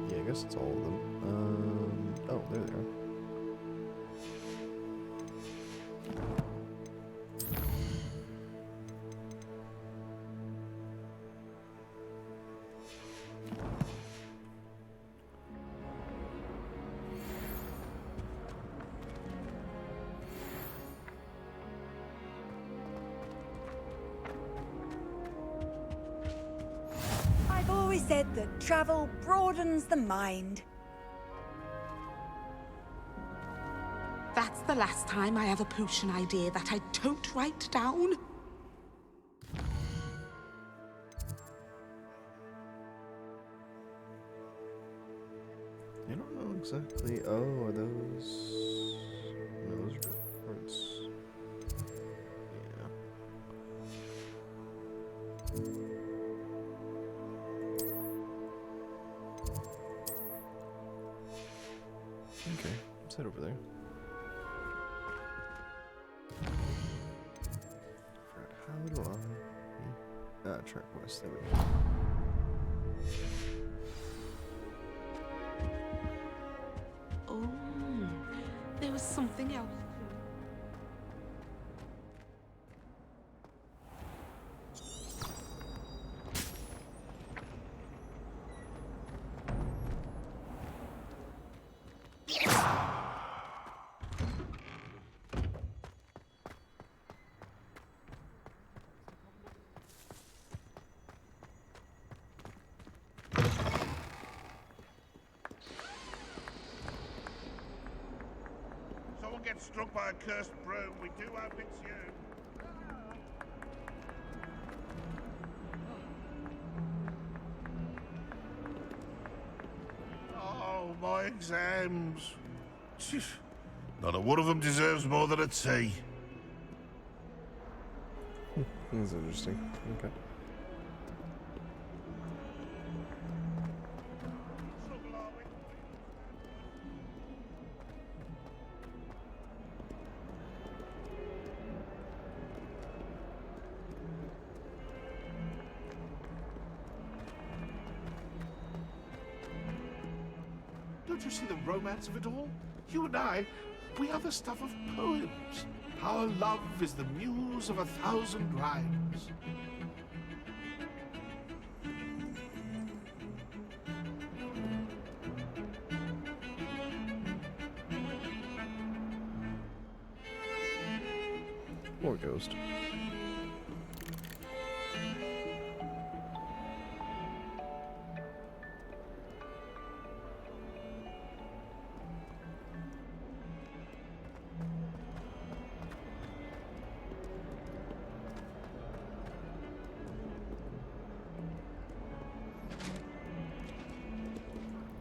I guess it's all of them. Oh, there they are. I've always said that travel broadens the mind. That's the last time I have a potion idea that I don't write down. I don't know exactly. Oh, are those? No, those are parts. Yeah. Okay, let's head over there. How do I? Track west. There we go. Oh, there was something else. Someone gets struck by a cursed broom, we do hope it's you. Oh, my exams. Not a one of them deserves more than a T. That's interesting. Okay. Don't you see the romance of it all? You and I, we are the stuff of poems. Our love is the muse of 1,000 rhymes. Poor ghost.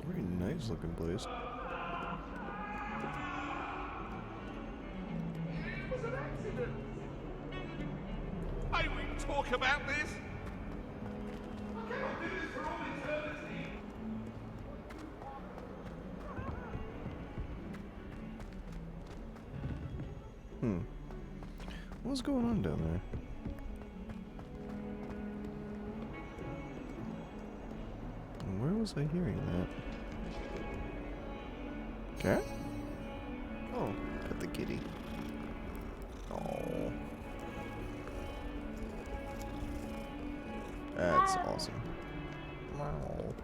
Very nice looking place. May we talk about this? I cannot do this for all eternity. What's going on down there? And where was I hearing that? Cat? Oh, pet the kitty. Oh. That's awesome. Wow.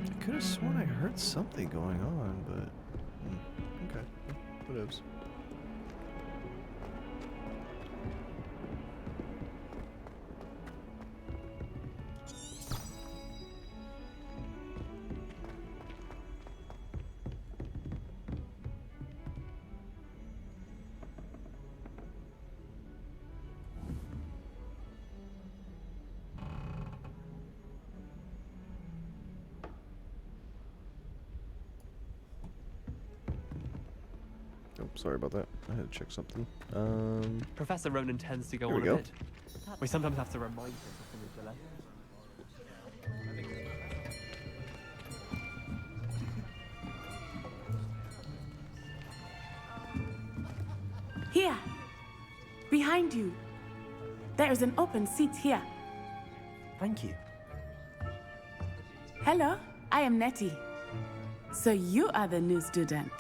I could have sworn I heard something going on, but okay, whatevs. Oh, sorry about that. I had to check something. Professor Ronan tends to go Here on we a go. bit. We sometimes have to remind him of the delay. Here! Behind you! There is an open seat here. Thank you. Hello, I am Nettie. So you are the new student.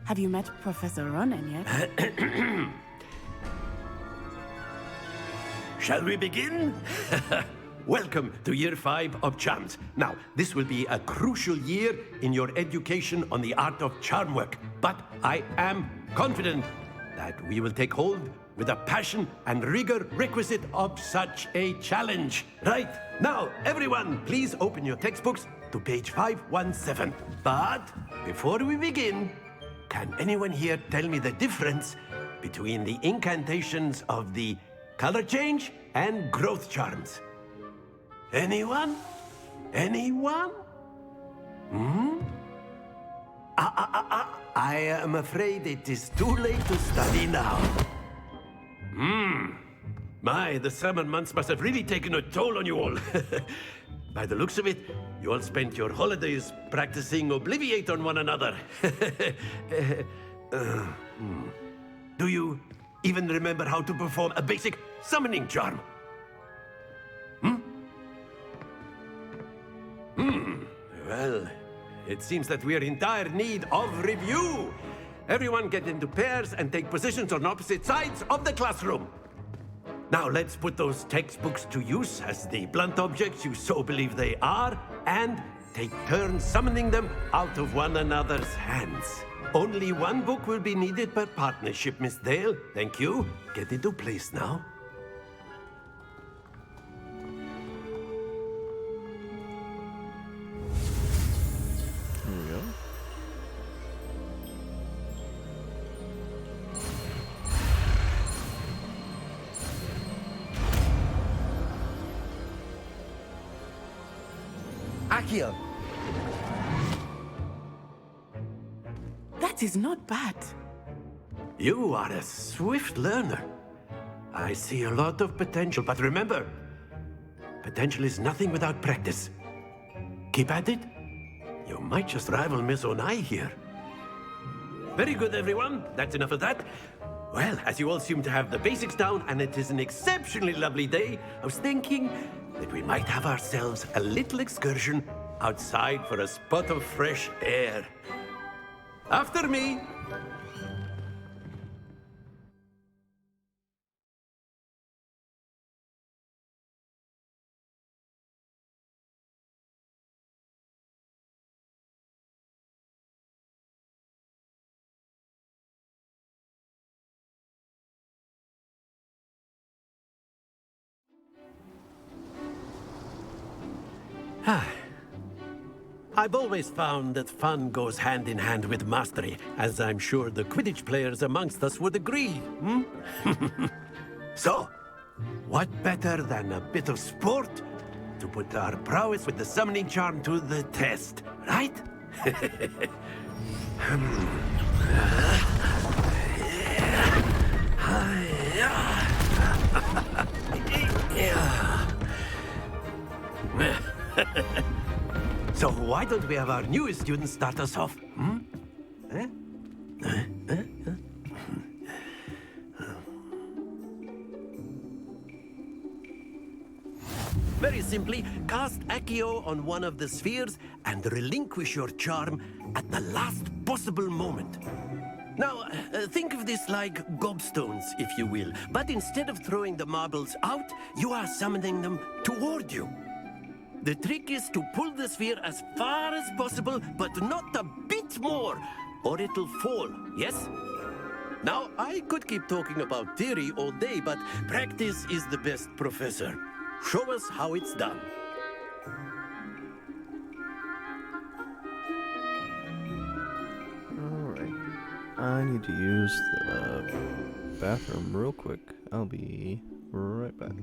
Have you met Professor Ronan yet? Shall we begin? Welcome to Year 5 of Charms. Now, this will be a crucial year in your education on the art of charm work, but I am confident that we will take hold with the passion and rigor requisite of such a challenge. Right, now, everyone, please open your textbooks to page 517. But before we begin, can anyone here tell me the difference between the incantations of the color change and growth charms? Anyone? Anyone? I am afraid it is too late to study now. My, the summer months must have really taken a toll on you all. By the looks of it, you all spent your holidays practicing Obliviate on one another. Do you even remember how to perform a basic summoning charm? Well, it seems that we are in dire need of review. Everyone get into pairs and take positions on opposite sides of the classroom. Now let's put those textbooks to use as the blunt objects you so believe they are, and take turns summoning them out of one another's hands. Only one book will be needed per partnership, Miss Dale. Thank you. Get into place now. Here we go. Accio! That is not bad. You are a swift learner. I see a lot of potential, but remember, potential is nothing without practice. Keep at it. You might just rival Miss Onai here. Very good, everyone. That's enough of that. Well, as you all seem to have the basics down, and it is an exceptionally lovely day, I was thinking that we might have ourselves a little excursion outside for a spot of fresh air. After me! I've always found that fun goes hand in hand with mastery, as I'm sure the Quidditch players amongst us would agree, hmm? So, what better than a bit of sport to put our prowess with the summoning charm to the test, right? So why don't we have our newest student start us off? Hmm? Eh? Very simply, cast Accio on one of the spheres and relinquish your charm at the last possible moment. Now, think of this like gobstones, if you will. But instead of throwing the marbles out, you are summoning them toward you. The trick is to pull the sphere as far as possible, but not a bit more, or it'll fall, yes? Now, I could keep talking about theory all day, but practice is the best professor. Show us how it's done. Alright. I need to use the bathroom real quick. I'll be right back.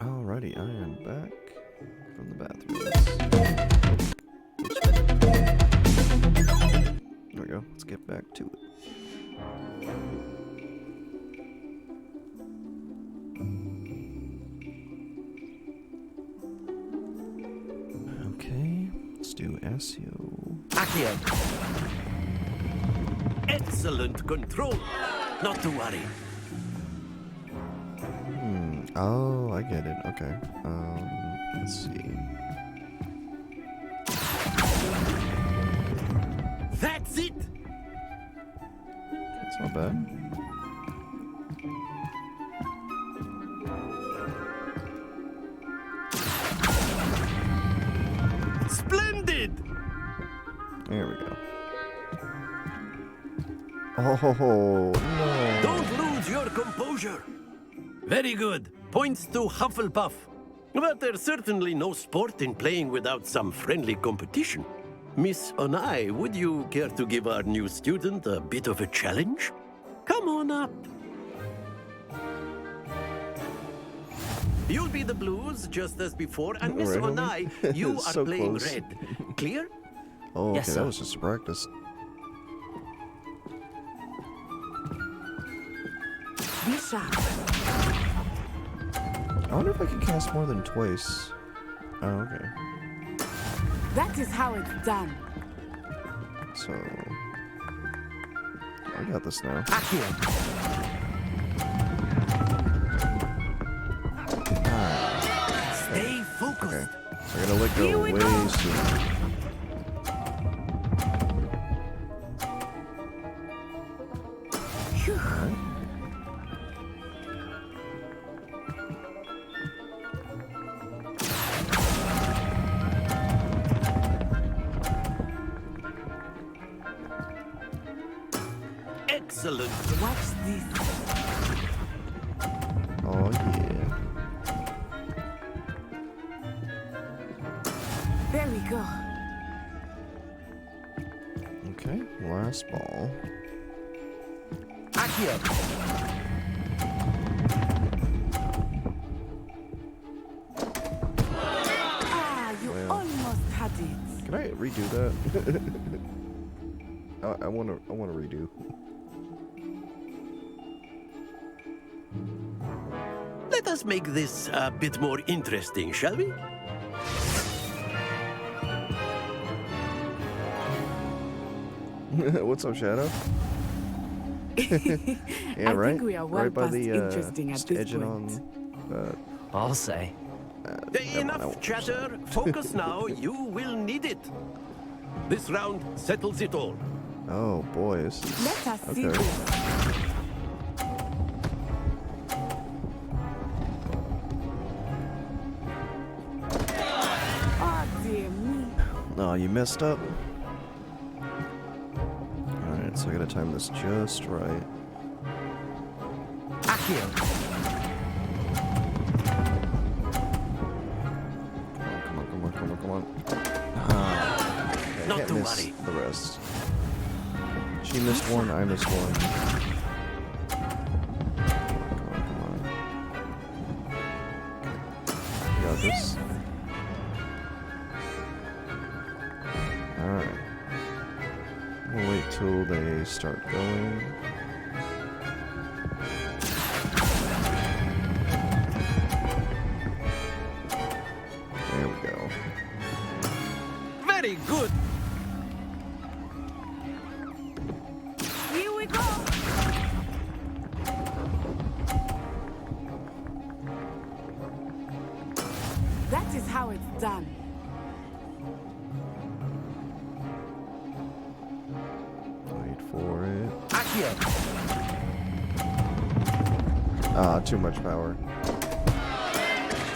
Alrighty, I am back from the bathroom. There we go. Let's get back to it. Okay, let's do Asio. Accio. Excellent control. Not to worry. Oh, I get it. Okay. Let's see. That's it. It's not bad. Splendid. There we go. Oh no! Don't lose your composure. Very good. Points to Hufflepuff. But there's certainly no sport in playing without some friendly competition. Miss Onai, would you care to give our new student a bit of a challenge? Come on up. You'll be the blues just as before, and Miss Right, Onai, homie? you are So playing close. red. Clear? Oh, okay, Yes, that sir. was just a practice. Be sharp. I wonder if I can cast more than twice. Oh, okay. That is how it's done. So I got this now. Stay focused. Okay. So I gotta let go way soon. Alright. Excellent. Watch this. Oh yeah. There we go. Okay, last ball. Ah, you Well. almost had it. Can I redo that? I wanna redo. Let us make this a bit more interesting, shall we? What's up, Shadow? Yeah, I right. think we are well right by past the interesting at just this edging point. on. I'll say. Enough chatter. Focus now. You will need it. This round settles it all. Oh boy, this is Let us see okay. this. Oh dear me. Oh, you messed up. Alright, so I gotta time this just right. Come on. Ah, okay, Not can't to miss worry. the rest. She missed one, I missed one. Come on. Got this. Alright. We'll wait till they start going. There we go. Very good. Here we go. That is how it's done. Wait for it. Ah, too much power.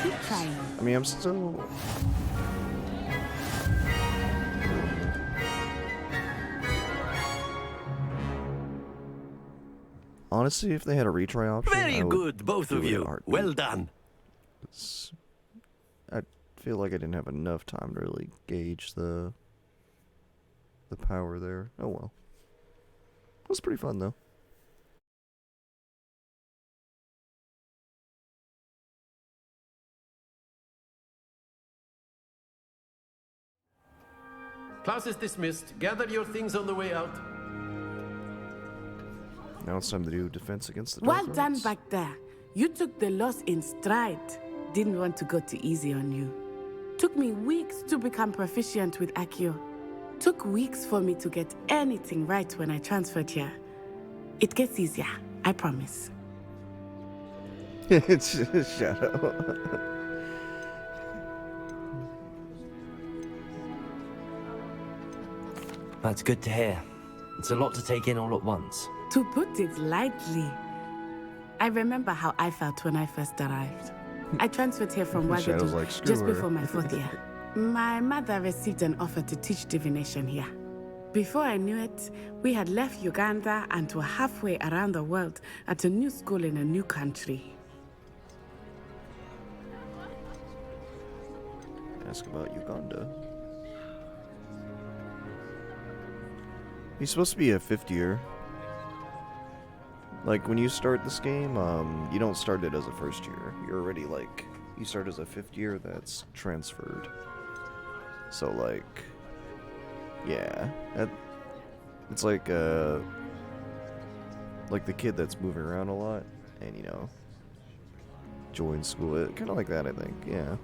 Keep trying. I mean, I'm still... Honestly, if they had a retry option, Very I would good, both do of it in a you. heartbeat. Well done. I feel like I didn't have enough time to really gauge the power there. Oh well. It was pretty fun though. Class is dismissed. Gather your things on the way out. Now it's time to do defense against the Well dark done arts. back there. You took the loss in stride. Didn't want to go too easy on you. Took me weeks to become proficient with Accio. Took weeks for me to get anything right when I transferred here. It gets easier, I promise. It's a shadow. That's good to hear. It's a lot to take in all at once. To put it lightly, I remember how I felt when I first arrived. I transferred here from Shadow's Wagadu like, "Screw just her." before my 4th year. My mother received an offer to teach divination here. Before I knew it, we had left Uganda and were halfway around the world at a new school in a new country. Ask about Uganda. He's supposed to be a 5th year. Like, when you start this game, you don't start it as a 1st year. You're already, like, you start as a 5th year that's transferred. So, like, yeah. It's like the kid that's moving around a lot and, you know, joins school. Kind of like that, I think, yeah.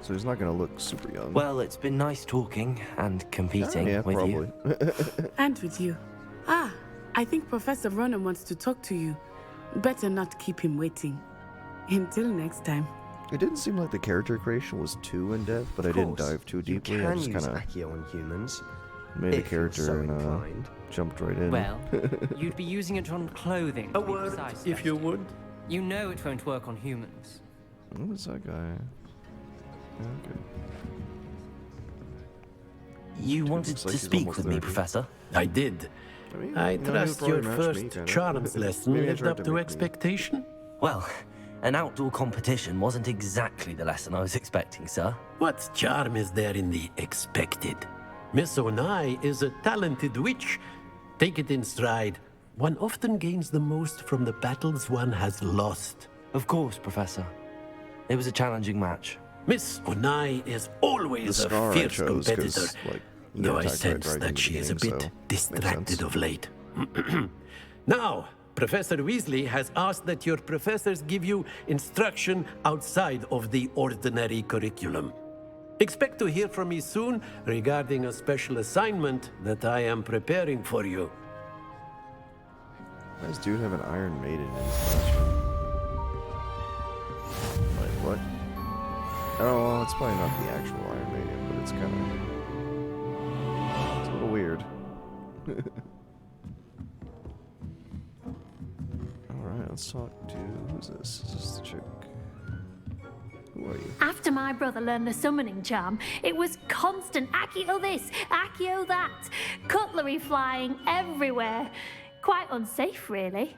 So he's not going to look super young. Well, it's been nice talking and competing with you. And with you. Ah, I think Professor Ronan wants to talk to you. Better not keep him waiting. Until next time. It didn't seem like the character creation was too in-depth, but I didn't dive too deeply. I just kind of on humans made a if you're character so and inclined. jumped right in. Well, you'd be using it on clothing. A word, if you would. You know it won't work on humans. What was that guy? Okay. You wanted looks like to he's speak almost with me, 30. Professor? I did. I trust your first charms lesson Maybe I lived tried up to to make me- expectation. Well, an outdoor competition wasn't exactly the lesson I was expecting, sir. What charm is there in the expected? Miss Onai is a talented witch. Take it in stride. One often gains the most from the battles one has lost. Of course, Professor. It was a challenging match. Miss Onai is always The a star I fierce chose 'cause, competitor, like, you though I attacked sense right in that the she is a beginning, bit so makes distracted sense. of late. Now, Professor Weasley has asked that your professors give you instruction outside of the ordinary curriculum. Expect to hear from me soon regarding a special assignment that I am preparing for you. Why does dude have an Iron Maiden in his costume? Like, what? Oh, well, it's probably not the actual Iron Maiden, but it's kind of... It's a little weird. Alright, let's talk to... Who's this? Is this the chick? Who are you? After my brother learned the summoning charm, it was constant Accio this, Accio that, cutlery flying everywhere. Quite unsafe, really.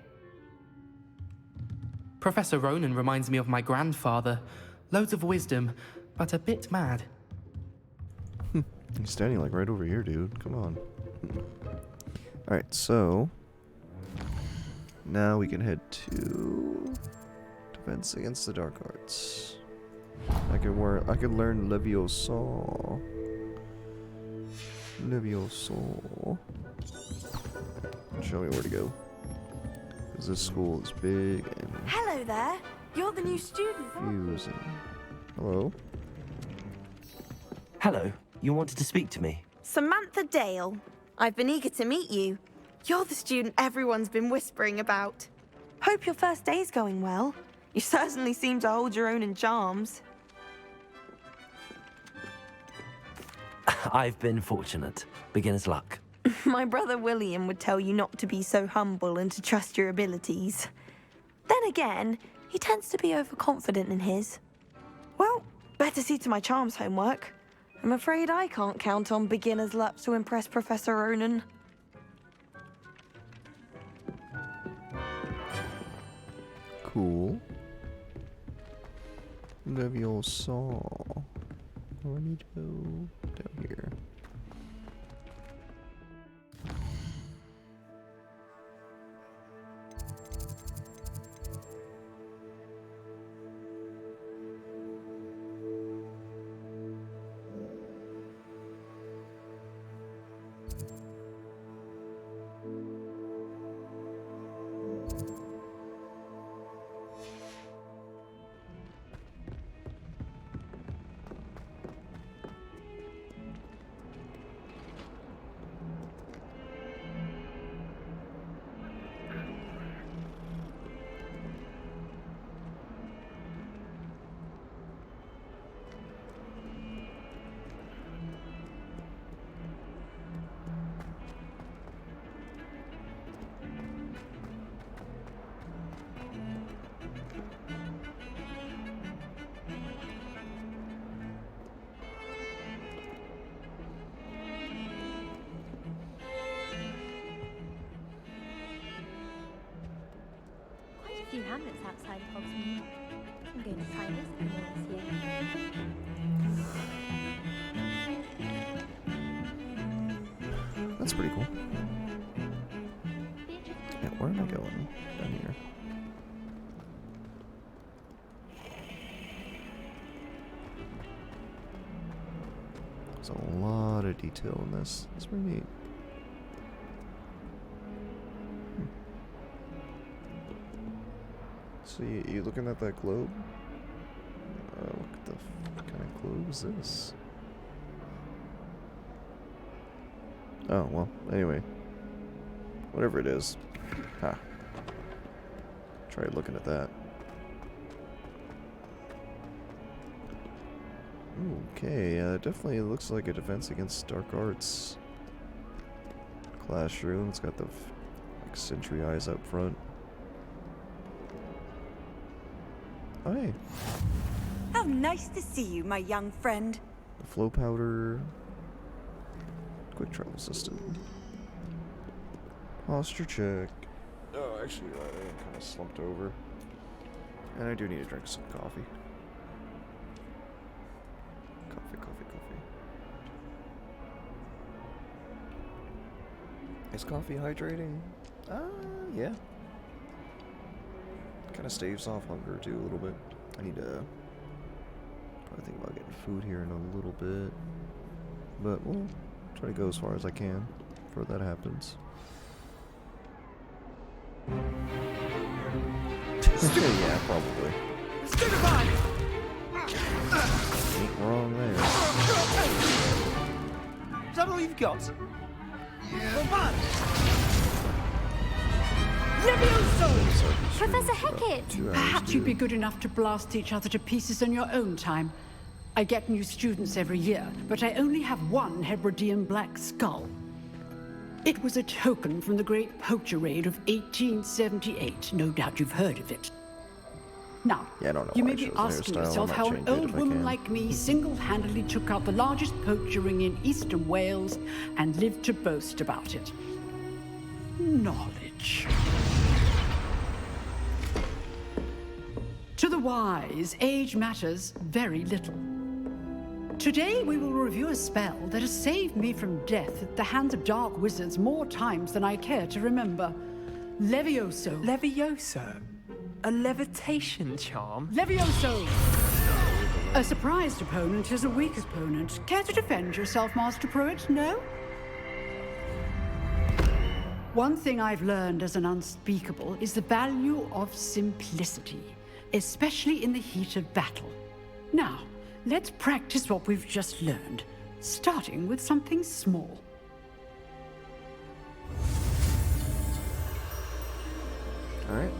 Professor Ronan reminds me of my grandfather. Loads of wisdom, but a bit mad. He's standing like right over here, dude. Come on. Alright, so... Now we can head to... Defense against the Dark Arts. I can learn Leviosa. Leviosa. Show me where to go. Because this school is big and Hello there. You're the new student. confusing. Hello? Hello. You wanted to speak to me? Samantha Dale. I've been eager to meet you. You're the student everyone's been whispering about. Hope your first day's going well. You certainly seem to hold your own in charms. I've been fortunate. Beginner's luck. My brother William would tell you not to be so humble and to trust your abilities. Then again, he tends to be overconfident in his. Well, better see to my charms homework. I'm afraid I can't count on beginner's luck to impress Professor Ronan. Cool. Leviosa. Let me go down here. few hamlets outside of Hogsmeade. I'm going to try and visit them all this year. That's pretty cool. Yeah, where am I going? Down here. There's a lot of detail in this. It's pretty neat. So you looking at that globe? What the kind of globe is this? Oh, well, anyway. Whatever it is. Ha. Try looking at that. Okay, definitely looks like a defense against dark arts classroom. It's got the like sentry eyes up front. Hi. How nice to see you, my young friend. The flow powder. Quick travel system. Posture check. Oh, actually, I am kind of slumped over. And I do need to drink some coffee. Coffee. Is coffee hydrating? Yeah. Kind of staves off hunger too a little bit. I need to probably think about getting food here in a little bit. But we'll try to go as far as I can before that happens. Yeah, probably. Ain't wrong there. Is that all you've got? Yeah. Levioso! Professor Hecat! Perhaps you'd be good enough to blast each other to pieces on your own time. I get new students every year, but I only have one Hebridean black skull. It was a token from the Great Poacher Raid of 1878. No doubt you've heard of it. Now, yeah, I don't know you why may it be shows asking hairstyle. yourself how an old woman like me single-handedly took out the largest poacher ring in eastern Wales and lived to boast about it. Knowledge. To the wise, age matters very little. Today we will review a spell that has saved me from death at the hands of dark wizards more times than I care to remember. Levioso. Levioso? A levitation charm? Levioso! A surprised opponent is a weak opponent. Care to defend yourself, Master Pruitt? No? One thing I've learned as an unspeakable is the value of simplicity, especially in the heat of battle. Now, let's practice what we've just learned, starting with something small. Alright,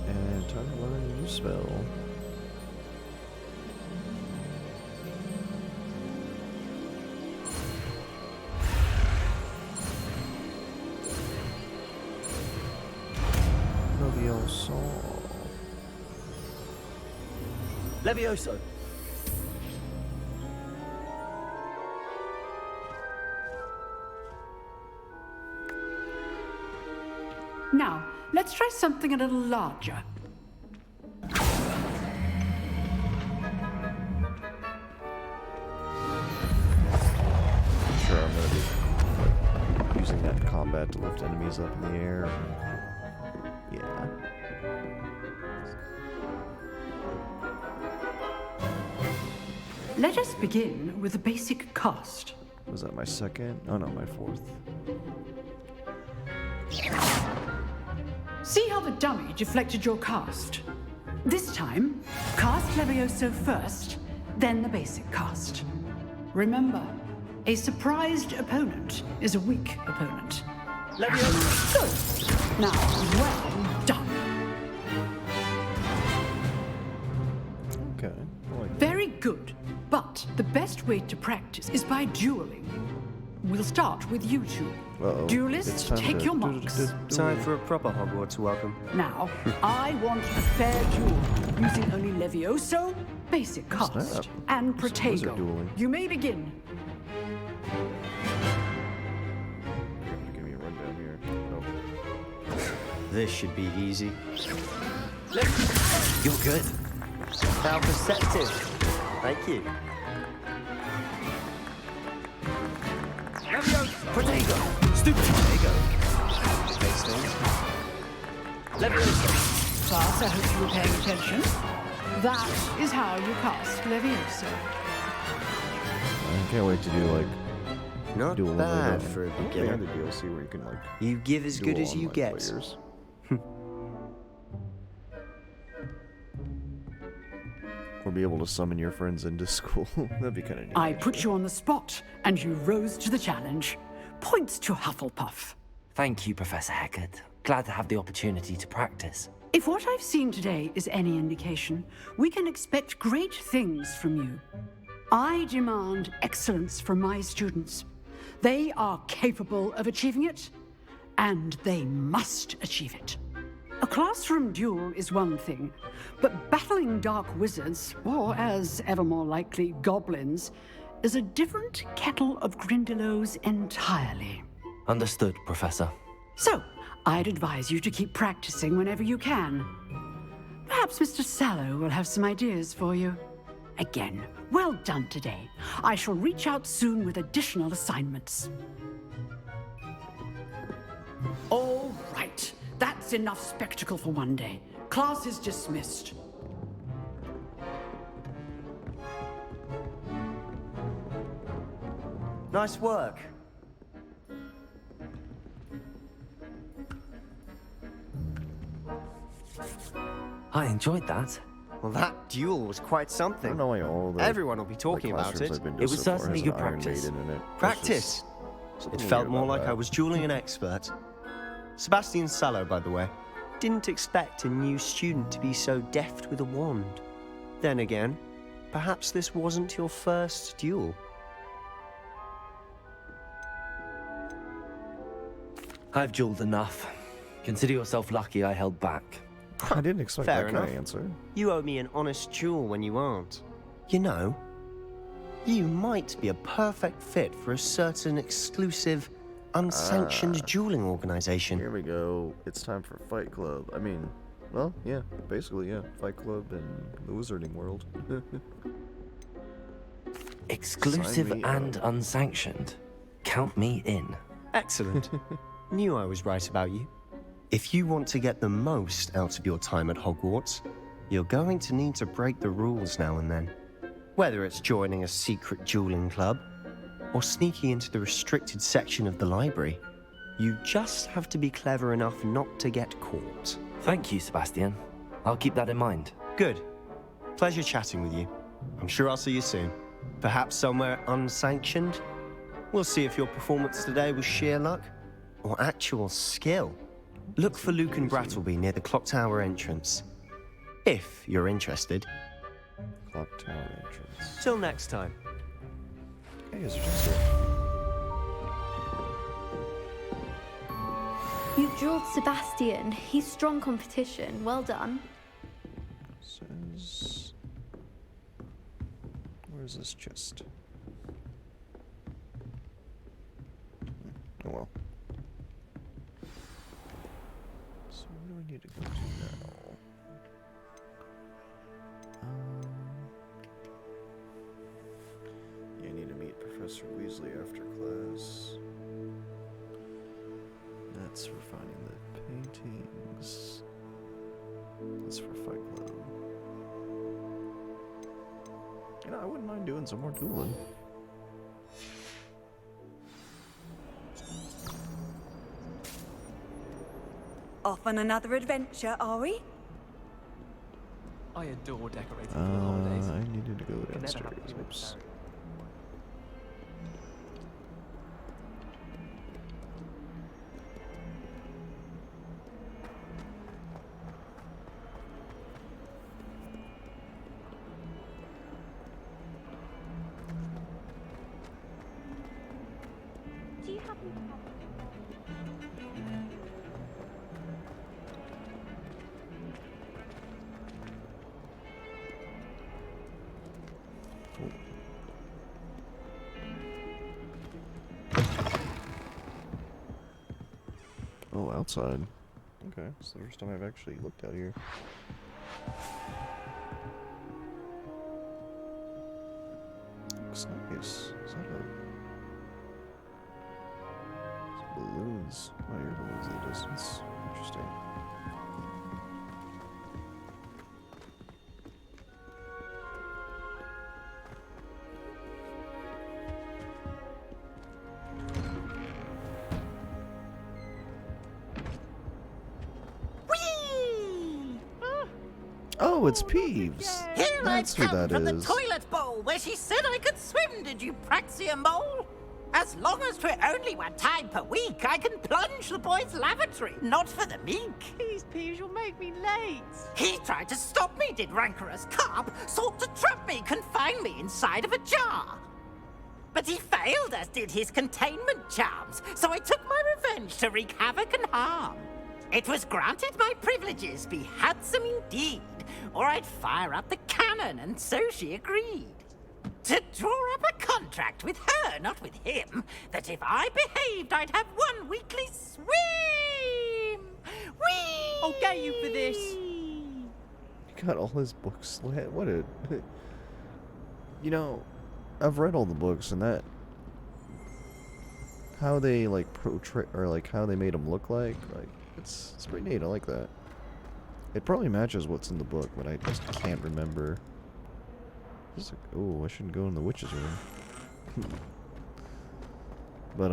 and time to learn a new spell. Levioso. Now, let's try something a little larger. Sure, I'm gonna be like, using that in combat to lift enemies up in the air. Yeah. Let us begin with the basic cast. Was that my second? Oh no, my fourth. See how the dummy deflected your cast? This time, cast Levioso first, then the basic cast. Remember, a surprised opponent is a weak opponent. Levioso! Good. Now, well done. Okay. Very good. But the best way to practice is by dueling. We'll start with you two. Duelists, take your marks. Time for a proper Hogwarts welcome. Now, I want a fair duel, using only Levioso, basic cast, and Protego. You may begin. You're gonna give me a rundown here. Nope. This should be easy. You're good. How perceptive. Thank you. Protego! Stupid Protego! Leviosa. Class, I hope you were paying attention. That is how you cast Leviosa. I can't wait to do like Not dual bad for a They beginner. had the DLC where you can like You give as good dual as you online get. players. Or be able to summon your friends into school. That'd be kind of neat. I put you on the spot, and you rose to the challenge. Points to Hufflepuff. Thank you, Professor Heckard. Glad to have the opportunity to practice. If what I've seen today is any indication, we can expect great things from you. I demand excellence from my students. They are capable of achieving it, and they must achieve it. A classroom duel is one thing, but battling dark wizards, or as ever more likely, goblins, is a different kettle of Grindylows entirely. Understood, Professor. So, I'd advise you to keep practicing whenever you can. Perhaps Mr. Sallow will have some ideas for you. Again, well done today. I shall reach out soon with additional assignments. All right. That's enough spectacle for one day. Class is dismissed. Nice work. I enjoyed that. Well, that duel was quite something. I don't know why all the Everyone will be talking about classrooms it. I've been to It was so far certainly has good an Iron practice. Maiden in it. It's Practice. just It something felt weird more about like I that. was dueling an expert. Sebastian Sallow, by the way. Didn't expect a new student to be so deft with a wand. Then again, perhaps this wasn't your first duel. I've dueled enough. Consider yourself lucky I held back. I didn't expect Fair that enough. kind of answer. You owe me an honest duel when you aren't. You know, you might be a perfect fit for a certain exclusive, unsanctioned dueling organization. Here we go. It's time for Fight Club. I mean, well, yeah, basically, yeah. Fight Club in the Wizarding world. Exclusive Sign me and up. unsanctioned. Count me in. Excellent. Knew I was right about you. If you want to get the most out of your time at Hogwarts, you're going to need to break the rules now and then. Whether it's joining a secret dueling club or sneaking into the restricted section of the library, you just have to be clever enough not to get caught. Thank you, Sebastian. I'll keep that in mind. Good. Pleasure chatting with you. I'm sure I'll see you soon. Perhaps somewhere unsanctioned? We'll see if your performance today was sheer luck or actual skill. Look for Luke and Brattleby near the clock tower entrance. If you're interested. Clock tower entrance. Till next time. Hey, is there just a... You dueled Sebastian. He's strong competition. Well done. Says... Where's this chest? Oh well. So where do we need to go to now? Yeah, I need to meet Professor Weasley after class. That's for finding the paintings. That's for Fight Club. You know, I wouldn't mind doing some more dueling. Off on another adventure, are we? I adore decorating for the holidays. I needed to go You can never downstairs. have too much Oops. Harry. Do you happen to have... Oh, outside. Okay, it's the first time I've actually looked out here. Looks nice. Is that some balloons? Oh, I hear balloons in the distance. Interesting. Oh, it's Peeves. Here That's I who come that from is. the toilet bowl where she said I could swim, did you praxia mole? As long as 'twere only one time per week, I can plunge the boys' lavatory, not for the meek. Please, Peeves, you'll make me late. He tried to stop me, did rancorous carp, sought to trap me, confine me inside of a jar. But he failed, as did his containment charms, so I took my revenge to wreak havoc and harm. It was granted my privileges be handsome indeed, or I'd fire up the cannon, and so she agreed. To draw up a contract with her, not with him, that if I behaved, I'd have one weekly swim! Whee! I'll get you for this. He got all his books. What a... You know, I've read all the books, and that... How they, like, portray... Or, like, how they made him look like it's pretty neat. I like that. It probably matches what's in the book, but I just can't remember. Just like, oh, I shouldn't go in the witch's room. But,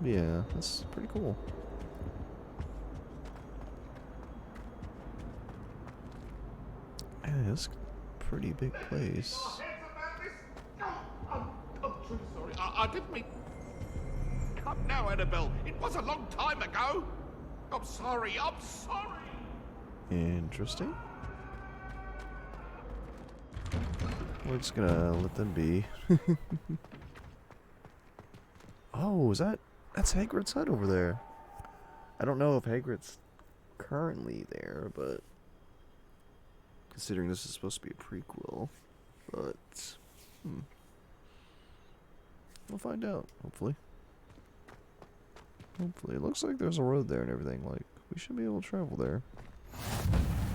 yeah, that's pretty cool. Yeah, it's a pretty big place. I'm truly sorry. I didn't mean... Come now, Annabelle. It was a long time ago. I'm sorry. I'm sorry. Interesting. We're just gonna let them be. Oh, that's Hagrid's hut over there. I don't know if Hagrid's currently there, but considering this is supposed to be a prequel, but we'll find out, hopefully. Hopefully. It looks like there's a road there and everything. Like, we should be able to travel there.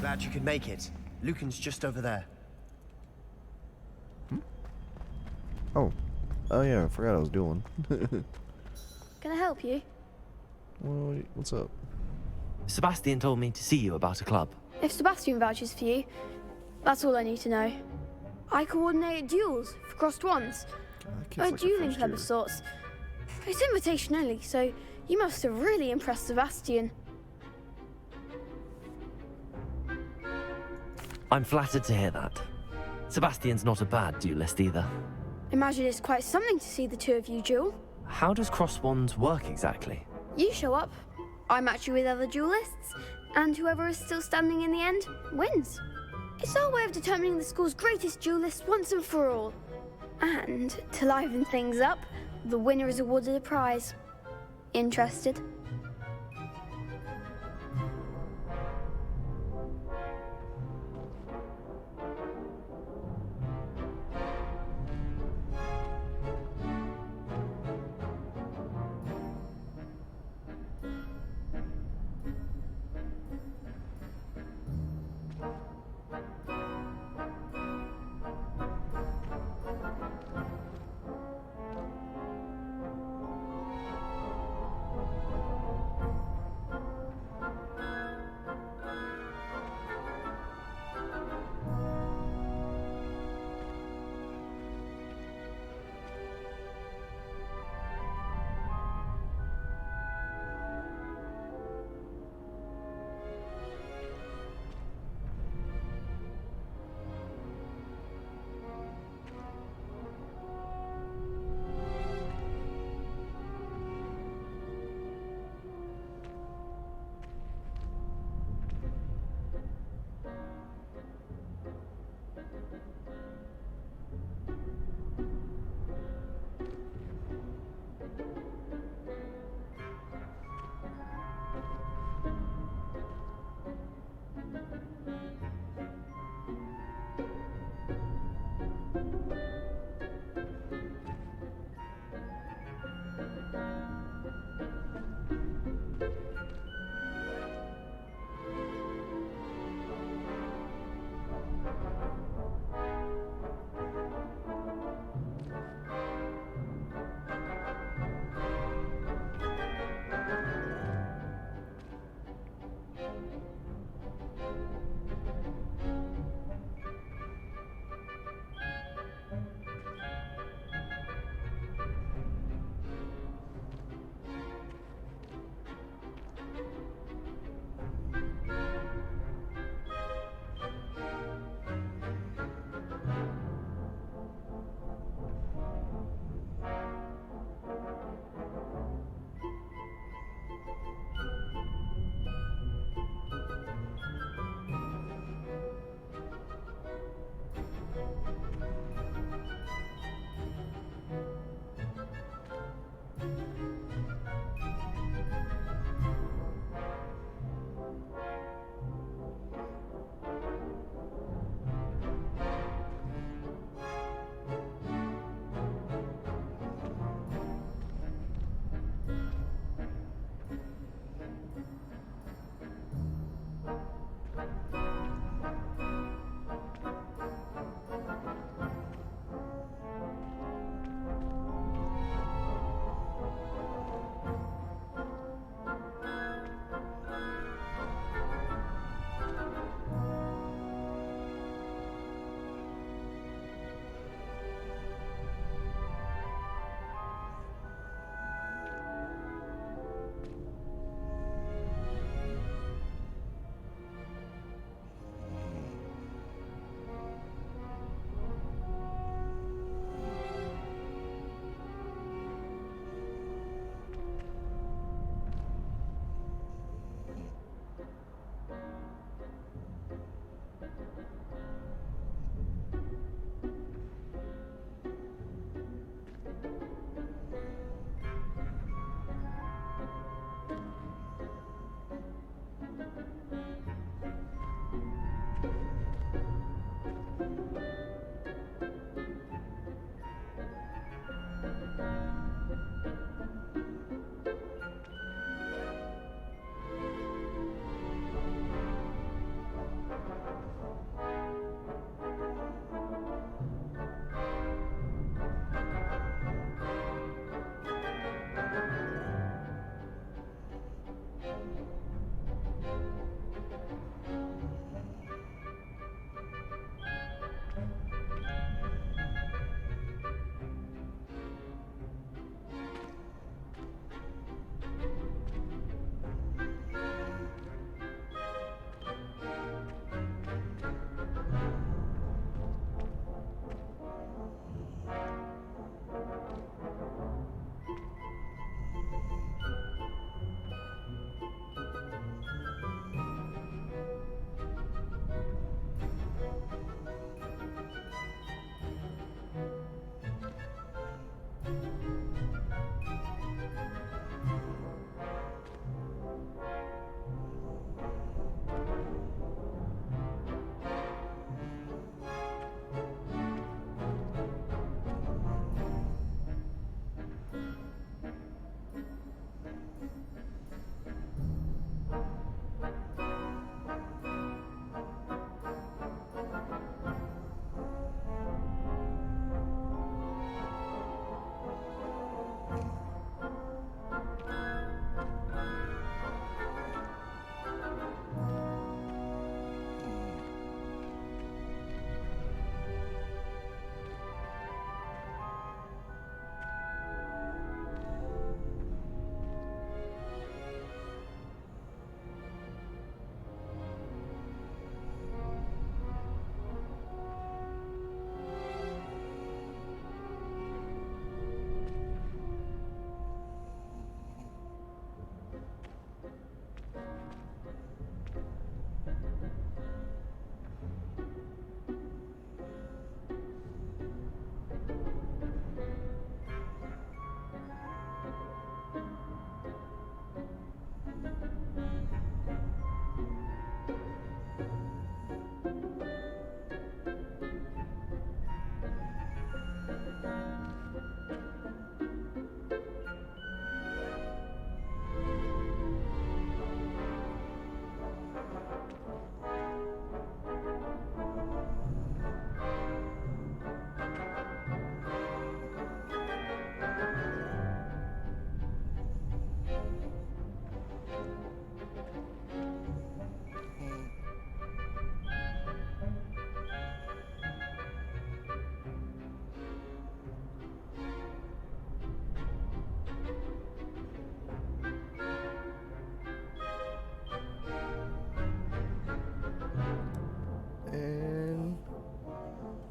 Glad you could make it. Lucan's just over there. Oh. Oh yeah, I forgot I was doing. Can I help you? Well, what's up? Sebastian told me to see you about a club. If Sebastian vouches for you, that's all I need to know. I coordinate duels for crossed wands. A dueling club of sorts. It's invitation only, so you must have really impressed Sebastian. I'm flattered to hear that. Sebastian's not a bad duelist either. Imagine it's quite something to see the two of you duel. How does cross wands work exactly? You show up, I match you with other duelists, and whoever is still standing in the end wins. It's our way of determining the school's greatest duelist once and for all. And to liven things up, the winner is awarded a prize. Interested?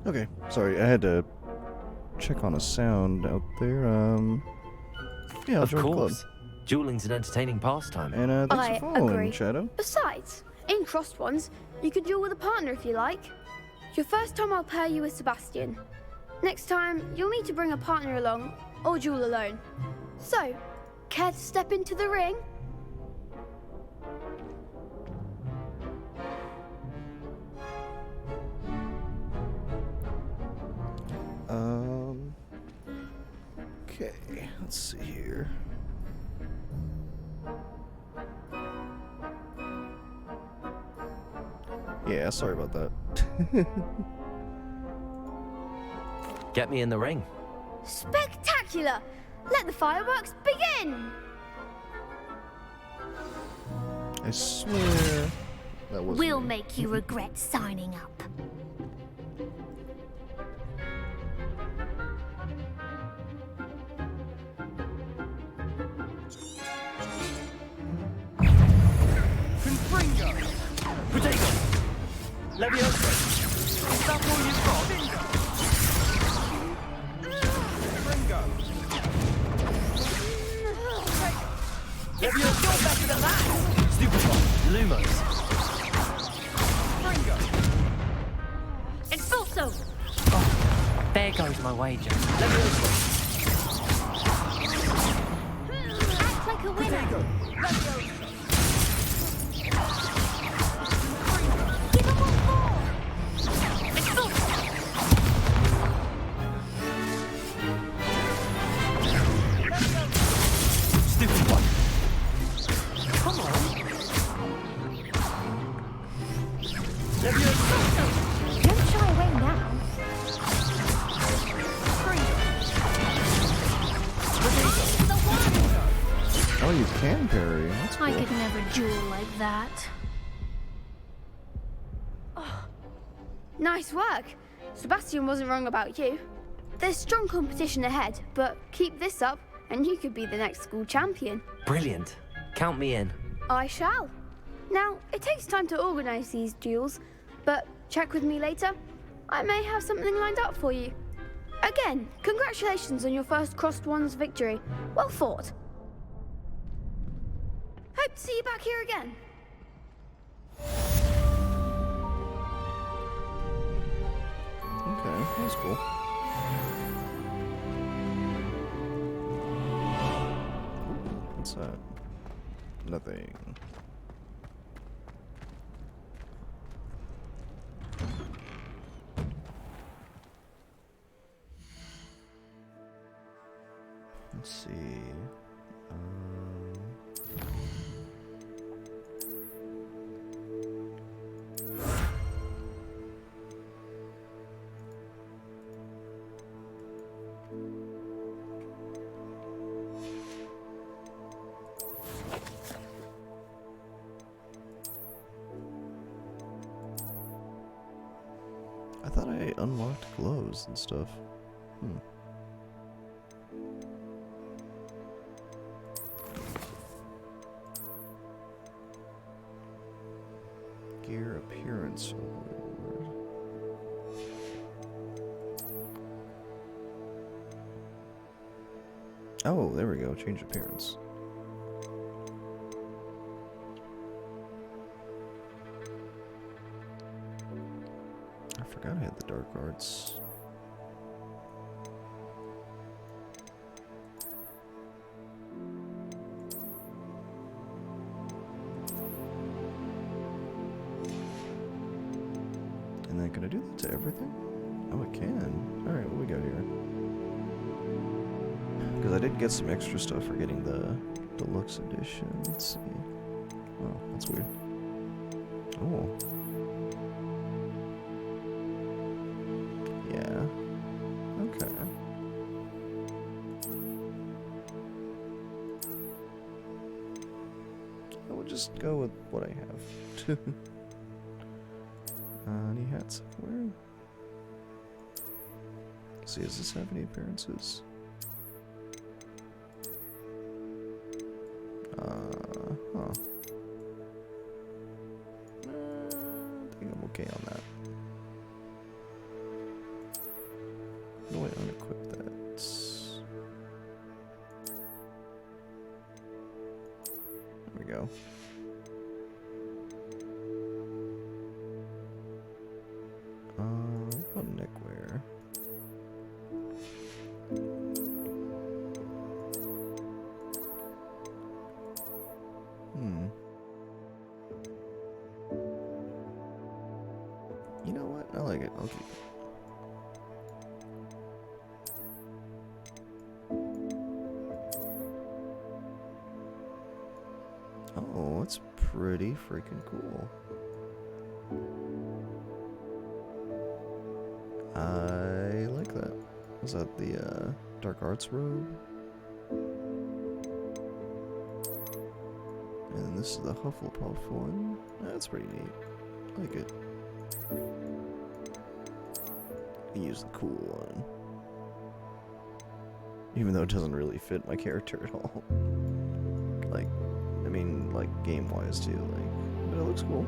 Okay, sorry, I had to check on a sound out there. Yeah, I'll Of join the club. course. Dueling's an entertaining pastime. And thanks I for following, agree. Shadow. Besides, in crossed ones, you could duel with a partner if you like. Your first time I'll pair you with Sebastian. Next time, you'll need to bring a partner along, or duel alone. So, care to step into the ring? Okay, let's see here. Yeah, sorry about that. Get me in the ring. Spectacular! Let the fireworks begin! I swear that was. We'll make you regret signing up. Confringo! Potato! Leviosa! Is that all you've got? Confringo! Leviosa! You're better than that! Stupid one. Lumos. Confringo! Expulso! There goes my wager. Leviosa! Act like a winner! Potato! Leviosa! Give him one more! Expulso! Stupid one. Come on. Leviosa! Don't shy away now. The one! Oh, you can parry. That's cool. I could never duel like that. Nice work. Sebastian wasn't wrong about you. There's strong competition ahead, but keep this up and you could be the next school champion. Brilliant. Count me in. I shall. Now, it takes time to organise these duels, but check with me later. I may have something lined up for you. Again, congratulations on your first Crossed Ones victory. Well fought. Hope to see you back here again. Okay, that's cool. Ooh, what's that? Nothing. Let's see. I thought I unlocked glows and stuff. Gear appearance award. Oh, there we go. Change appearance. I forgot I had the dark arts. And then can I do that to everything? Oh, I can. Alright, what we got here? Because I did get some extra stuff for getting the deluxe edition. Let's see. Oh, that's weird. Oh. Yeah. Okay. I will just go with what I have. Any hats I'm wearing? Let's see, does this have any appearances? Huh. I think I'm okay on that. go. What about neckwear? You know what? I like it. I'll keep it. Oh, that's pretty freaking cool. I like that. Was that the dark arts robe? And this is the Hufflepuff one. That's pretty neat. I like it. I use the cool one. Even though it doesn't really fit my character at all. Like, I mean, like, game-wise too, like, but it looks cool.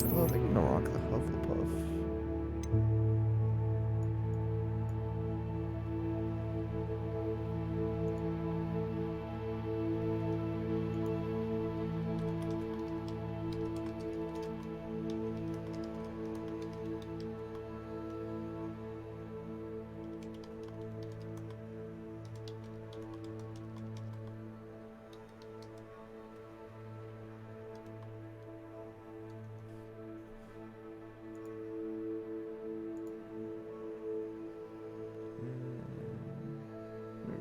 Although I think I'm gonna rock the Hufflepuff.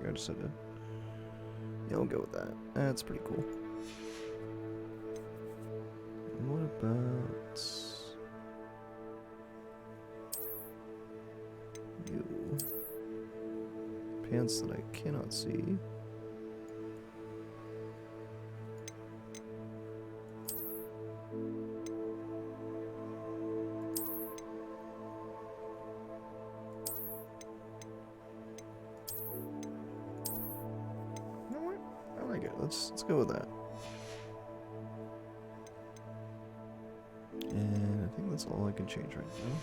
I just had to... Yeah, we'll go with that. That's pretty cool. And what about... you? Pants that I cannot see. Let's go with that. And I think that's all I can change right now.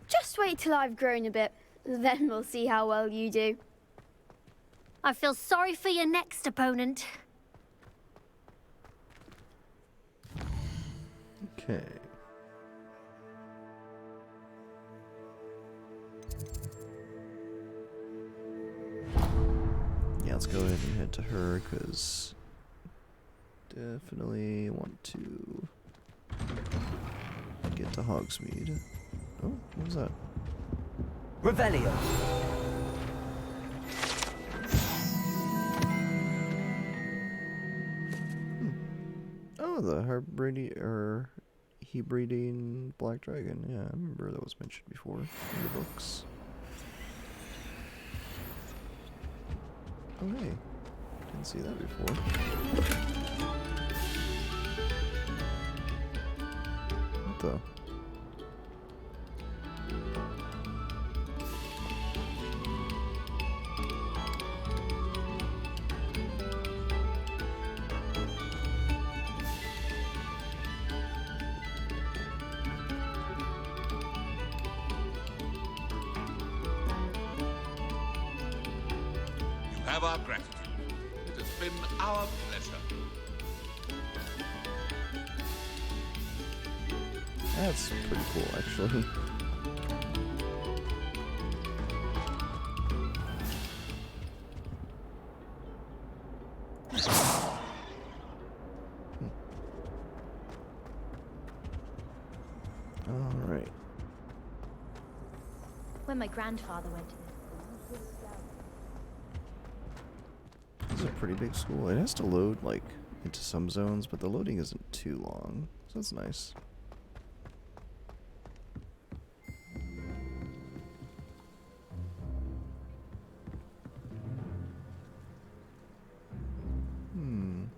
Just wait till I've grown a bit, then we'll see how well you do. I feel sorry for your next opponent. Okay. Yeah, let's go ahead and head to her, because definitely want to get to Hogsmeade. Oh, what was that? Revelio. Oh, the Hebridean Black Dragon. Yeah, I remember that was mentioned before in the books. Oh, hey. Didn't see that before. What the? Have our gratitude. It has been our pleasure. That's pretty cool, actually. All right. When my grandfather went to This is a pretty big school. It has to load, like, into some zones, but the loading isn't too long, so that's nice.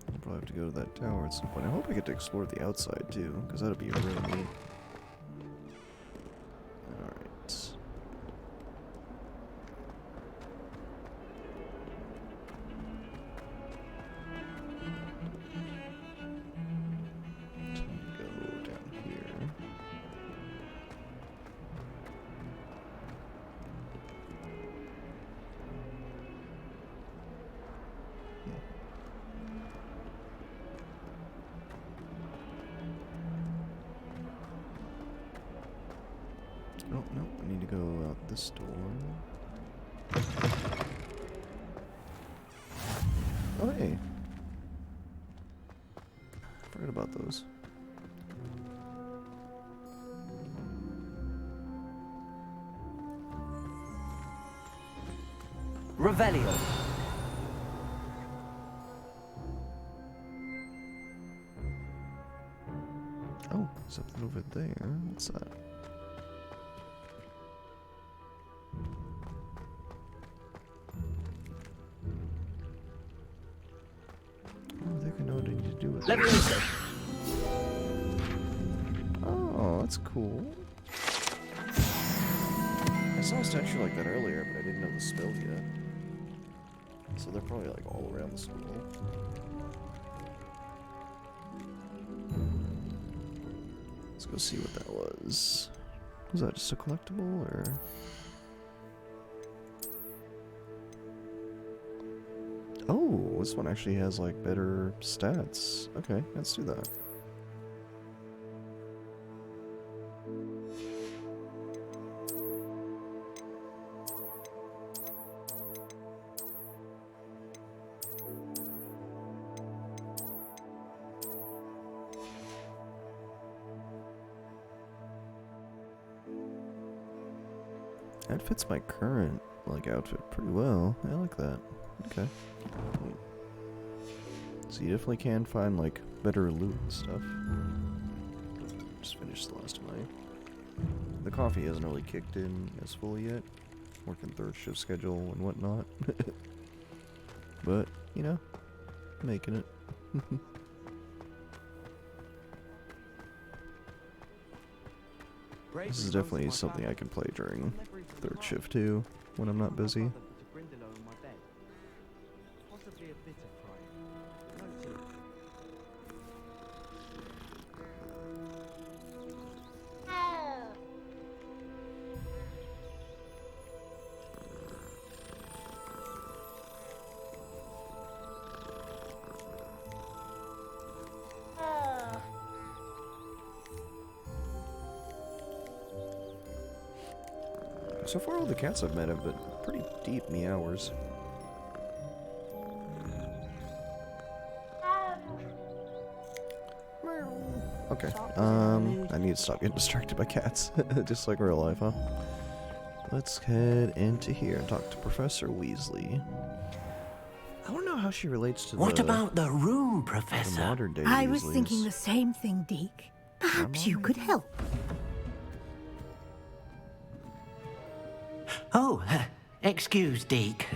I'll probably have to go to that tower at some point. I hope I get to explore the outside, too, because that'll be really neat. Alright. Oh, no, I need to go out this door. Oh, hey. Forgot about those. Revelio. Oh, something over there. What's that? Oh, I think I know what I need to do with this. Oh, that's cool. I saw a statue like that earlier, but I didn't know the spell yet. So they're probably like all around the school. Let's go see what that was. Was that just a collectible or? Oh, this one actually has like better stats. Okay, let's do that. That fits my current like outfit pretty well. I like that. Okay. So you definitely can find like better loot and stuff. Just finished the last of my. The coffee hasn't really kicked in as fully yet. Working third shift schedule and whatnot. But you know, making it. This is definitely something I can play during third shift too, when I'm not busy. So far all the cats I've met have been pretty deep meowers. Okay, I need to stop getting distracted by cats, just like real life, huh? Let's head into here and talk to Professor Weasley. I want to know how she relates to What about the room, Professor? The modern day I was Weasleys. thinking the same thing, Deke. Perhaps you could help. Oh, excuse, Deke.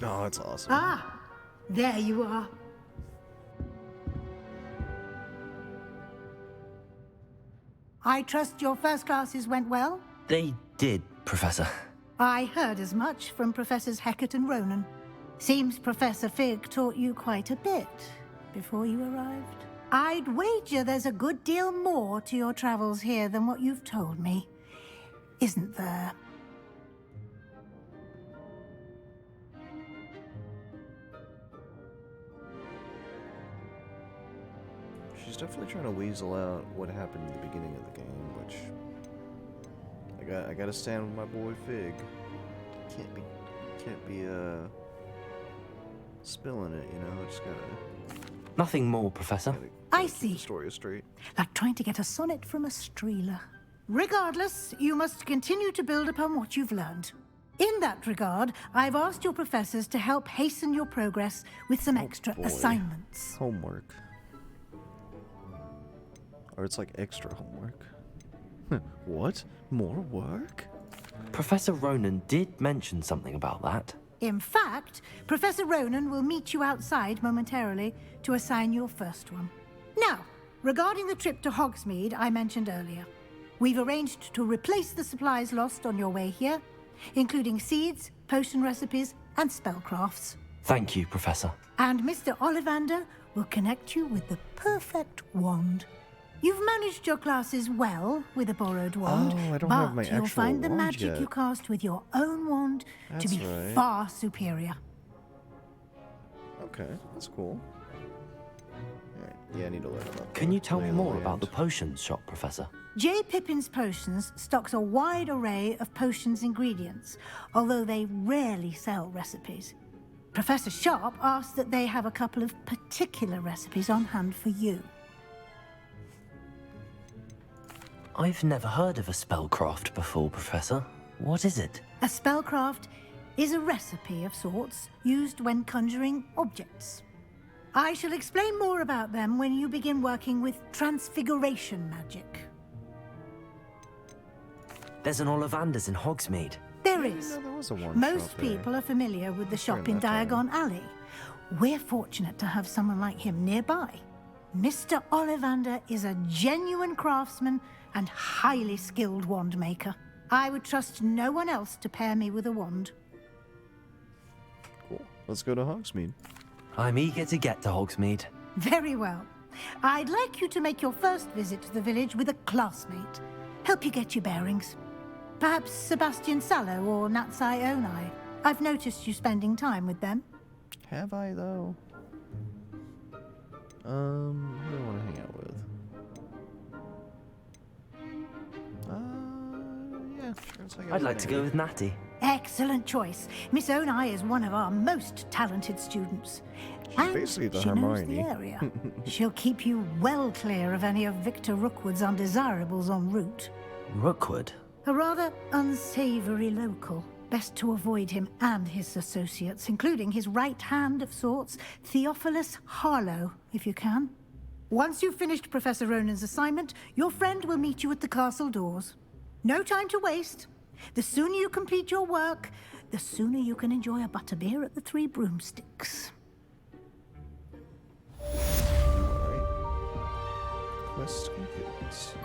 Oh, that's awesome. Ah, there you are. I trust your first classes went well? They did, Professor. I heard as much from Professors Hecat and Ronan. Seems Professor Fig taught you quite a bit before you arrived. I'd wager there's a good deal more to your travels here than what you've told me. Isn't there? She's definitely trying to weasel out what happened in the beginning of the game, which I gotta stand with my boy Fig. Can't be spilling it, you know. Just gotta. Nothing more, Professor. I see. The story is straight. Like trying to get a sonnet from a streeler. Regardless, you must continue to build upon what you've learned. In that regard, I've asked your professors to help hasten your progress with some extra assignments. Homework. Or it's like extra homework. What? More work? Professor Ronan did mention something about that. In fact, Professor Ronan will meet you outside momentarily to assign your first one. Now, regarding the trip to Hogsmeade I mentioned earlier, we've arranged to replace the supplies lost on your way here, including seeds, potion recipes, and spellcrafts. Thank you, Professor. And Mr. Ollivander will connect you with the perfect wand. You've managed your classes well with a borrowed wand, Oh, I don't but have my you'll actual find the wand magic yet. you cast with your own wand to That's be right. far superior. Okay, that's cool. Alright, Yeah, I need to learn about. Can you tell me lay of the more about land. the potions shop, Professor? J. Pippin's Potions stocks a wide array of potions ingredients, although they rarely sell recipes. Professor Sharp asked that they have a couple of particular recipes on hand for you. I've never heard of a spellcraft before, Professor. What is it? A spellcraft is a recipe of sorts used when conjuring objects. I shall explain more about them when you begin working with transfiguration magic. There's an Ollivanders in Hogsmeade. There is. There was a one Most shop there. people are familiar with the shop During in that time. Diagon Alley. We're fortunate to have someone like him nearby. Mr. Ollivander is a genuine craftsman and highly skilled wand maker. I would trust no one else to pair me with a wand. Cool. Let's go to Hogsmeade. I'm eager to get to Hogsmeade. Very well. I'd like you to make your first visit to the village with a classmate. Help you get your bearings. Perhaps Sebastian Sallow or Natsai Onai. I've noticed you spending time with them. Have I though? Who do I want to hang out with? Yeah, sure. Let's hang out I'd with like to go with Natty. Excellent choice. Miss Onai is one of our most talented students. And basically the she knows Hermione. the area. She'll keep you well clear of any of Victor Rookwood's undesirables en route. Rookwood? A rather unsavory local. Best to avoid him and his associates, including his right hand of sorts, Theophilus Harlow, if you can. Once you've finished Professor Ronan's assignment, your friend will meet you at the castle doors. No time to waste. The sooner you complete your work, the sooner you can enjoy a butterbeer at the Three Broomsticks. Alright. Quest complete.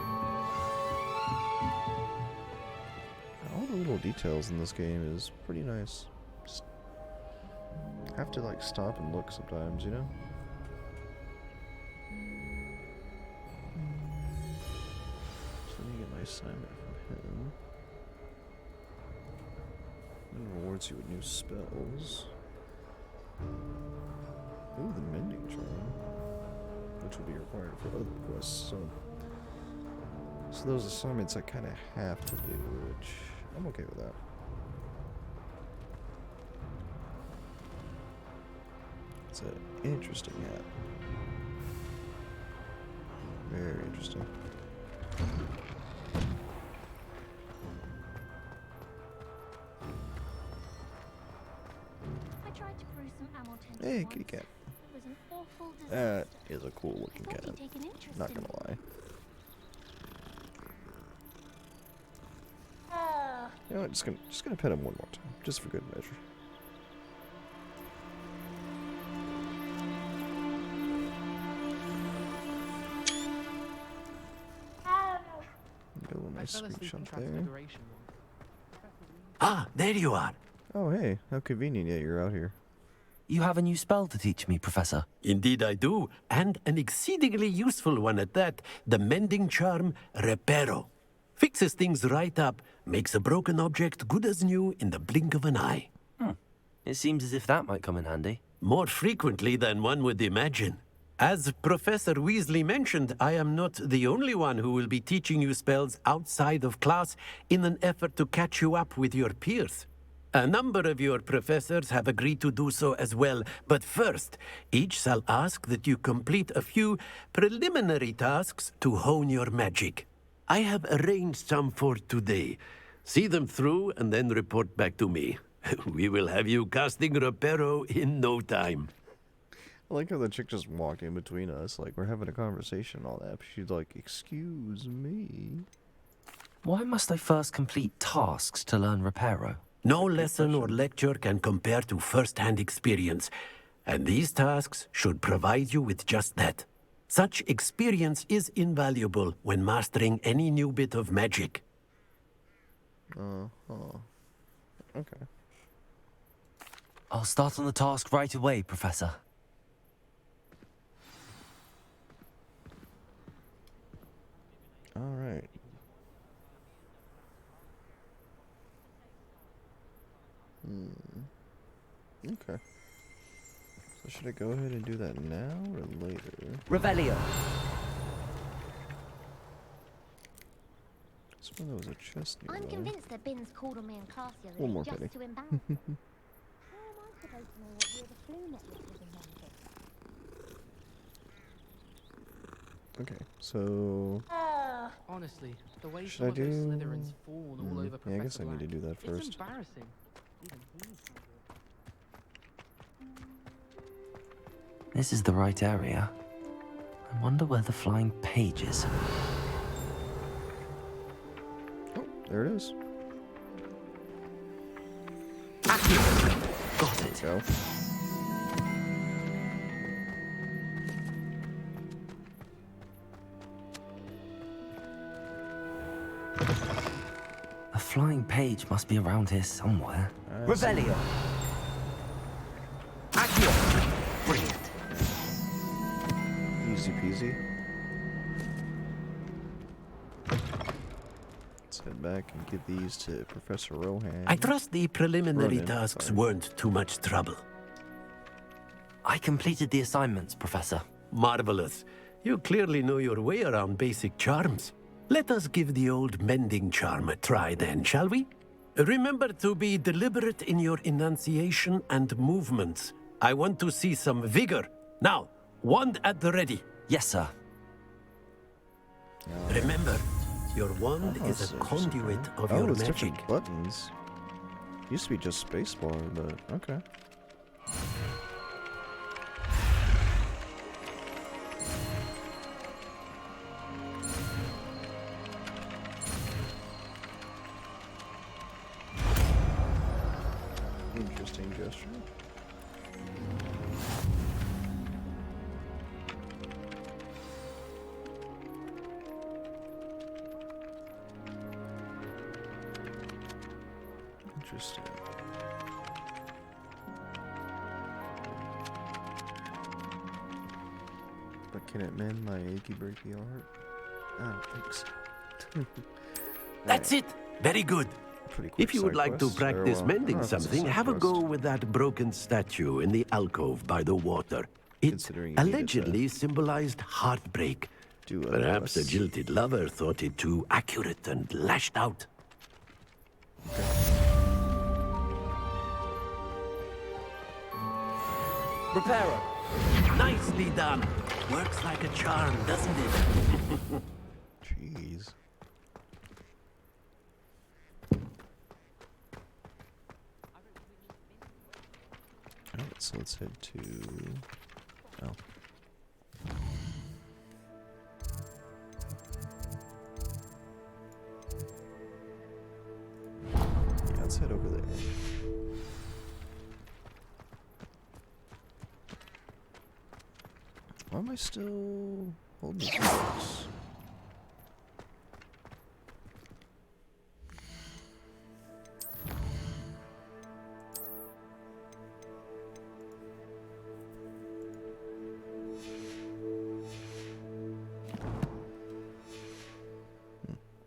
All the little details in this game is pretty nice. Just have to like stop and look sometimes, you know? So let me get my assignment from him. And rewards you with new spells. Ooh, the Mending Charm. Which will be required for other quests, so those assignments I kind of have to do, which I'm okay with that. It's an interesting hat. Very interesting. I tried to brew some ammo tents Hey, once. kitty cat. It was an awful That disaster. is a cool looking Thought cat. you'd take an interest Not in gonna it. lie. You know what, just gonna pet him one more time, just for good measure. Got a nice screenshot there. Ah, there you are. Oh hey, how convenient that you're out here. You have a new spell to teach me, Professor. Indeed I do, and an exceedingly useful one at that, the Mending Charm Reparo. Fixes things right up, makes a broken object good as new in the blink of an eye. It seems as if that might come in handy. More frequently than one would imagine. As Professor Weasley mentioned, I am not the only one who will be teaching you spells outside of class in an effort to catch you up with your peers. A number of your professors have agreed to do so as well, but first, each shall ask that you complete a few preliminary tasks to hone your magic. I have arranged some for today. See them through and then report back to me. We will have you casting Reparo in no time. I like how the chick just walked in between us, like we're having a conversation and all that. But she's like, "Excuse me." Why must I first complete tasks to learn Reparo? No lesson or lecture can compare to first-hand experience, and these tasks should provide you with just that. Such experience is invaluable when mastering any new bit of magic. Okay. I'll start on the task right away, Professor. All right. Okay. So should I go ahead and do that now or later? Revelio. I swear there was a chest nearby. I'm convinced that Bin's called on me in class the other One day more just penny. to embarrass me. How am I supposed to know what year the flu network was invented? Okay, so Honestly, the way should some I of those do? Slytherins fawn all over Professor Yeah, I guess I need to Black. do that It's first. embarrassing. Even he's not good. This is the right area. I wonder where the flying page is. Oh, there it is. Got it. Go. A flying page must be around here somewhere. Revelio. Accio. Brilliant. Easy peasy. Let's head back and give these to Professor Rohan. I trust the preliminary Ronan, tasks sorry. weren't too much trouble. I completed the assignments, Professor. Marvelous. You clearly know your way around basic charms. Let us give the old mending charm a try then, shall we? Remember to be deliberate in your enunciation and movements. I want to see some vigor. Now, wand at the ready. Yes, sir. Remember, your wand Oh, is that's a conduit interesting. of Oh, your it's magic. different buttons. Used to be just spacebar, but okay. Interesting gesture. Interesting. But can it mend my achy breaky heart? I don't think so. That's it. Very good. Pretty quick If you would side like to quest, or, practice I don't know mending if it's a something, side have a quest. go with that broken statue in the alcove by the water. It Considering you needed allegedly symbolized heartbreak. Do Perhaps a quests. jilted lover thought it too accurate and lashed out. Reparo. Nicely done. Works like a charm, doesn't it? Jeez. Alright, so let's head to... Oh. Yeah, let's head over there. Why am I still holding this box?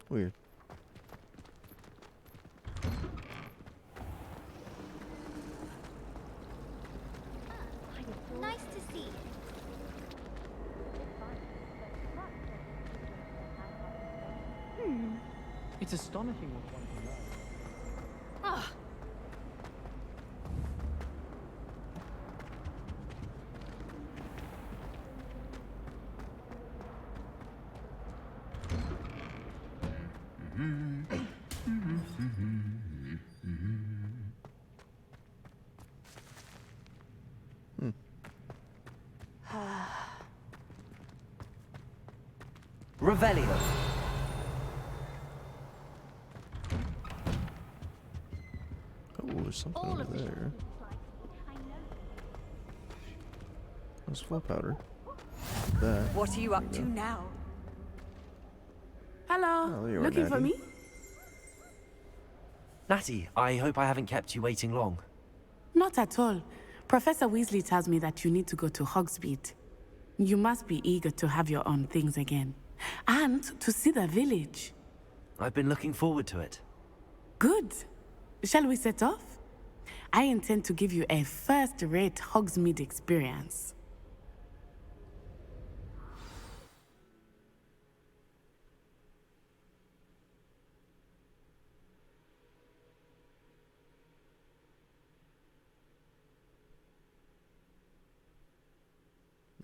Weird. Nice to see you. It's astonishing what one can learn. Ah, Revelio. Oh, there's something over there. There's full powder. That. What are you up to now? Hello. Oh, there you are, Looking for Natty. me? Natty, I hope I haven't kept you waiting long. Not at all. Professor Weasley tells me that you need to go to Hogsmeade. You must be eager to have your own things again. And to see the village. I've been looking forward to it. Good. Shall we set off? I intend to give you a first-rate Hogsmeade experience.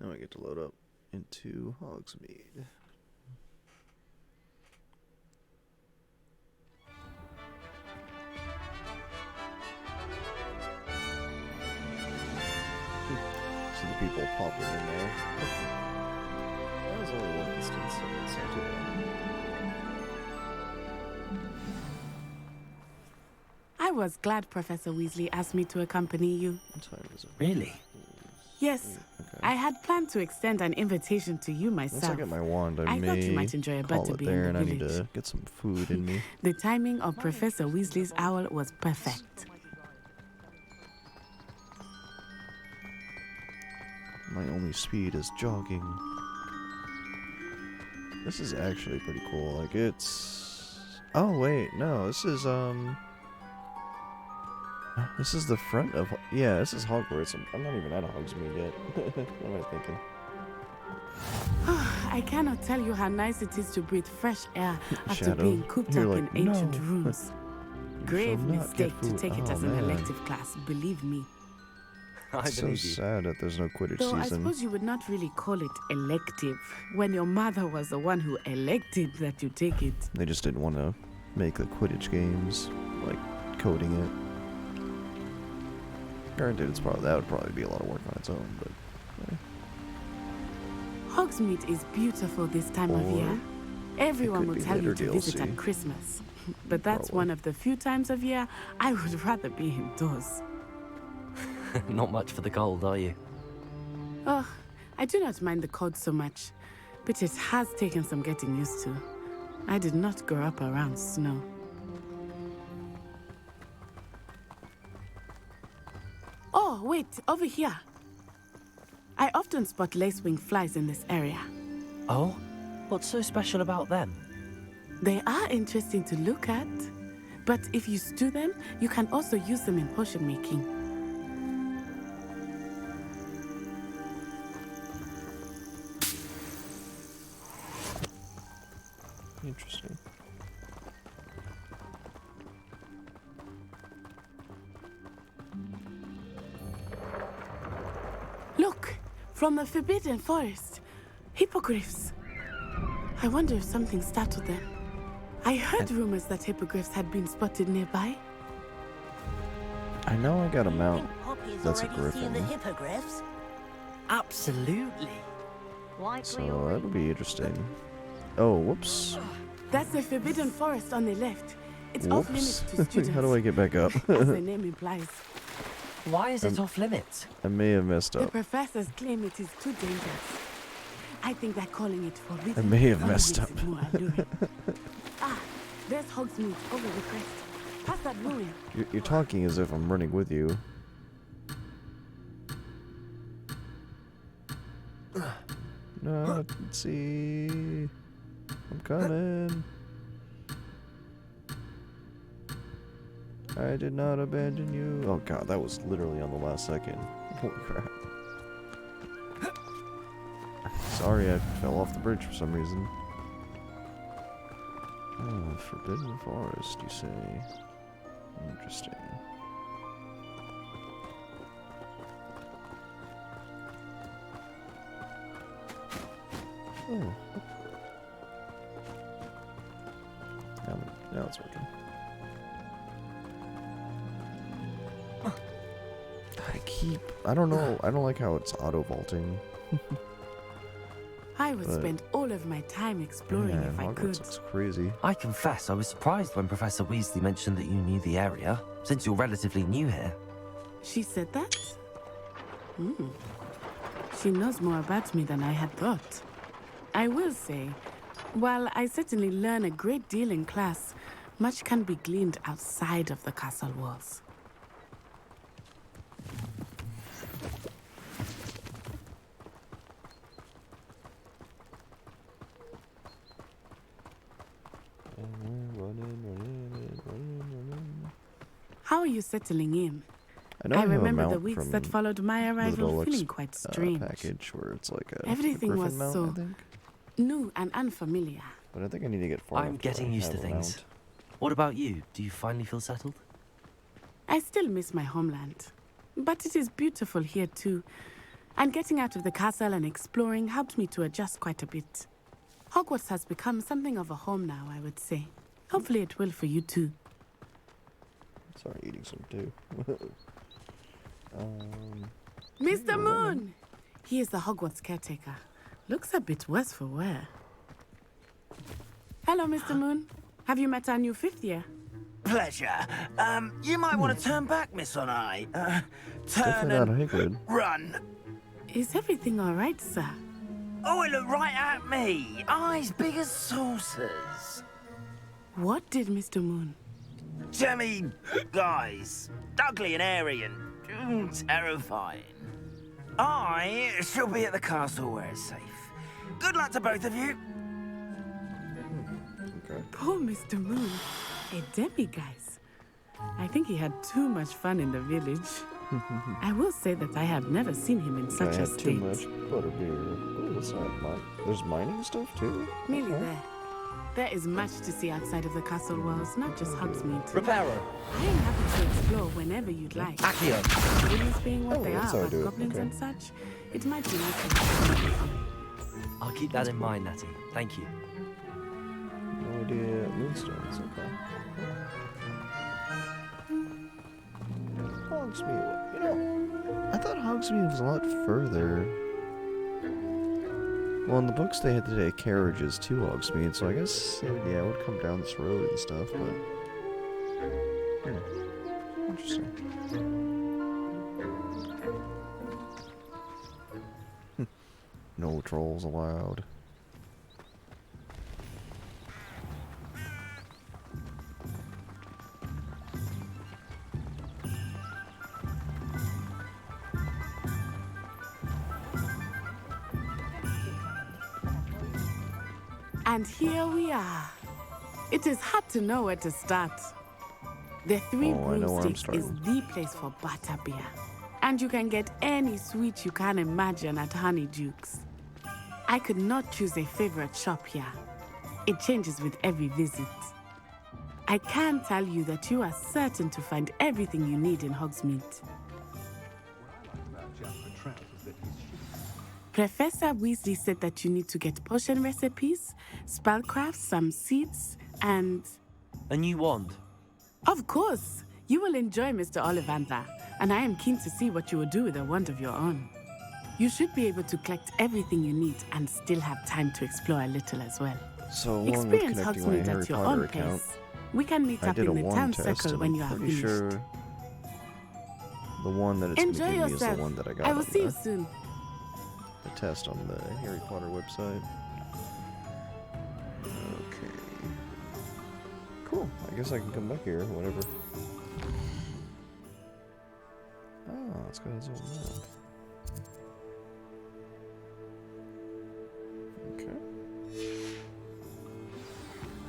Now I get to load up into Hogsmeade. See the people popping in there. That was only one instance, so it's not too bad. I was glad Professor Weasley asked me to accompany you. What time is it? Really? Yes. Okay. I had planned to extend an invitation to you myself. Once I get my wand, I thought you may might enjoy a call better it be there, in and the I need village. to get some food in me. The timing of Professor Weasley's owl was perfect. My only speed is jogging. This is actually pretty cool. Like, it's... Oh, wait. No, this is, This is the front of... Yeah, this is Hogwarts. I'm not even at Hogsmeade yet. What am I thinking? I cannot tell you how nice it is to breathe fresh air after Shadow, being cooped you're up like, in ancient "No, rooms. you Grave shall not mistake get to food." take it Oh, as an man. elective class, believe me. It's so sad that there's no Quidditch Though I season. suppose you would not really call it elective when your mother was the one who elected that you take it. They just didn't want to make the Quidditch games, like, coding it. Granted, that would probably be a lot of work on its own, but... Hogsmeade is beautiful this time of Or year. Everyone could will be tell you later to visit DLC. at Christmas. But that's Probably. one of the few times of year I would rather be indoors. Not much for the cold, are you? Oh, I do not mind the cold so much, but it has taken some getting used to. I did not grow up around snow. Oh, wait, over here. I often spot lacewing flies in this area. Oh? What's so special about them? They are interesting to look at, but if you stew them, you can also use them in potion making. Interesting. Look, from the Forbidden Forest, hippogriffs. I wonder if something startled them. I heard rumors that hippogriffs had been spotted nearby. I know I got a mount. Poppy's That's a already seen the griffin. hippogriffs. Absolutely. So that'll be interesting. Oh, whoops. That's the Forbidden Forest on the left. It's off limits Whoops. to students. How do I get back up? As the name implies. Why is it off limits? I may have messed The up. professors claim it is too dangerous. I think that calling it forbidden I may have only messed makes up. it more alluring. Ah, there's Hogsmeade over the crest. Past that ruin. You're talking as if I'm running with you. No, let's see. I'm coming. I did not abandon you. Oh god, that was literally on the last second. Holy crap. Sorry, I fell off the bridge for some reason. Oh, Forbidden Forest, you say? Interesting. Oh. Now it's working. I don't know, I don't like how it's auto-vaulting. I would But- spend all of my time exploring Man, if I Hogwarts could. looks crazy. I confess I was surprised when Professor Weasley mentioned that you knew the area, since you're relatively new here. She said that? Hmm. She knows more about me than I had thought. I will say, while I certainly learn a great deal in class, much can be gleaned outside of the castle walls. And we're running. How are you settling in? I know I have a remember the mount weeks from that followed my the arrival deluxe, feeling quite strange. package where it's like a Everything griffin was mount, so I think. new and unfamiliar. But I think I need to get far I'm enough getting used to have a things. mount. What about you? Do you finally feel settled? I still miss my homeland, but it is beautiful here too. And getting out of the castle and exploring helped me to adjust quite a bit. Hogwarts has become something of a home now, I would say. Hopefully it will for you too. Sorry, eating some too. Mr. Moon! He is the Hogwarts caretaker. Looks a bit worse for wear. Hello, Mr. Moon. Have you met our new 5th year? Pleasure. You might want to turn back, Miss Onai. Turn Definitely not and Hagrid. run. Is everything all right, sir? Oh, it looked right at me. Eyes big as saucers. What did Mr. Moon? Jemmy guys. Ugly and airy and terrifying. I shall be at the castle where it's safe. Good luck to both of you. Okay. Poor Mr. Moon. A demiguise. I think he had too much fun in the village. I will say that I have never seen him in such I a had state. too much butterbeer. Oh, what's that? There's mining stuff too? Nearly Okay. there. There is much to see outside of the castle walls, not just Hogsmeade. Reparo. I am happy to explore whenever you'd like. Accio. Goblins being what Oh, they that's are, how I but do it. goblins Okay. and such, it might be nice to have. I'll keep that in mind, Natty. Thank you. No idea. Moonstones, okay. Hogsmeade. You know, I thought Hogsmeade was a lot further. Well, in the books they had to take carriages to Hogsmeade, so I guess, yeah, it would come down this road and stuff, but... Interesting. No trolls allowed. And here we are. It is hard to know where to start. The Three Oh, I know where I'm Broomsticks is the place for butterbeer. And you can get any sweet you can imagine at Honeydukes. I could not choose a favorite shop here. It changes with every visit. I can tell you that you are certain to find everything you need in Hogsmeade. Professor Weasley said that you need to get potion recipes, spellcrafts, some seeds, and... A new wand. Of course! You will enjoy Mr. Ollivander, and I am keen to see what you will do with a wand of your own. You should be able to collect everything you need and still have time to explore a little as well. So along with Experience connecting my Hogsmeade Harry at your Potter own account, pace. We can meet I up did a in the wand town test, circle and when I'm you are pretty finished. sure the one that it's Enjoy going to give me is yourself. the one that I got I will on see you the, soon. the test on the Harry Potter website. Okay. Cool. I guess I can come back here, whatever. Oh, it's got its own map. Okay.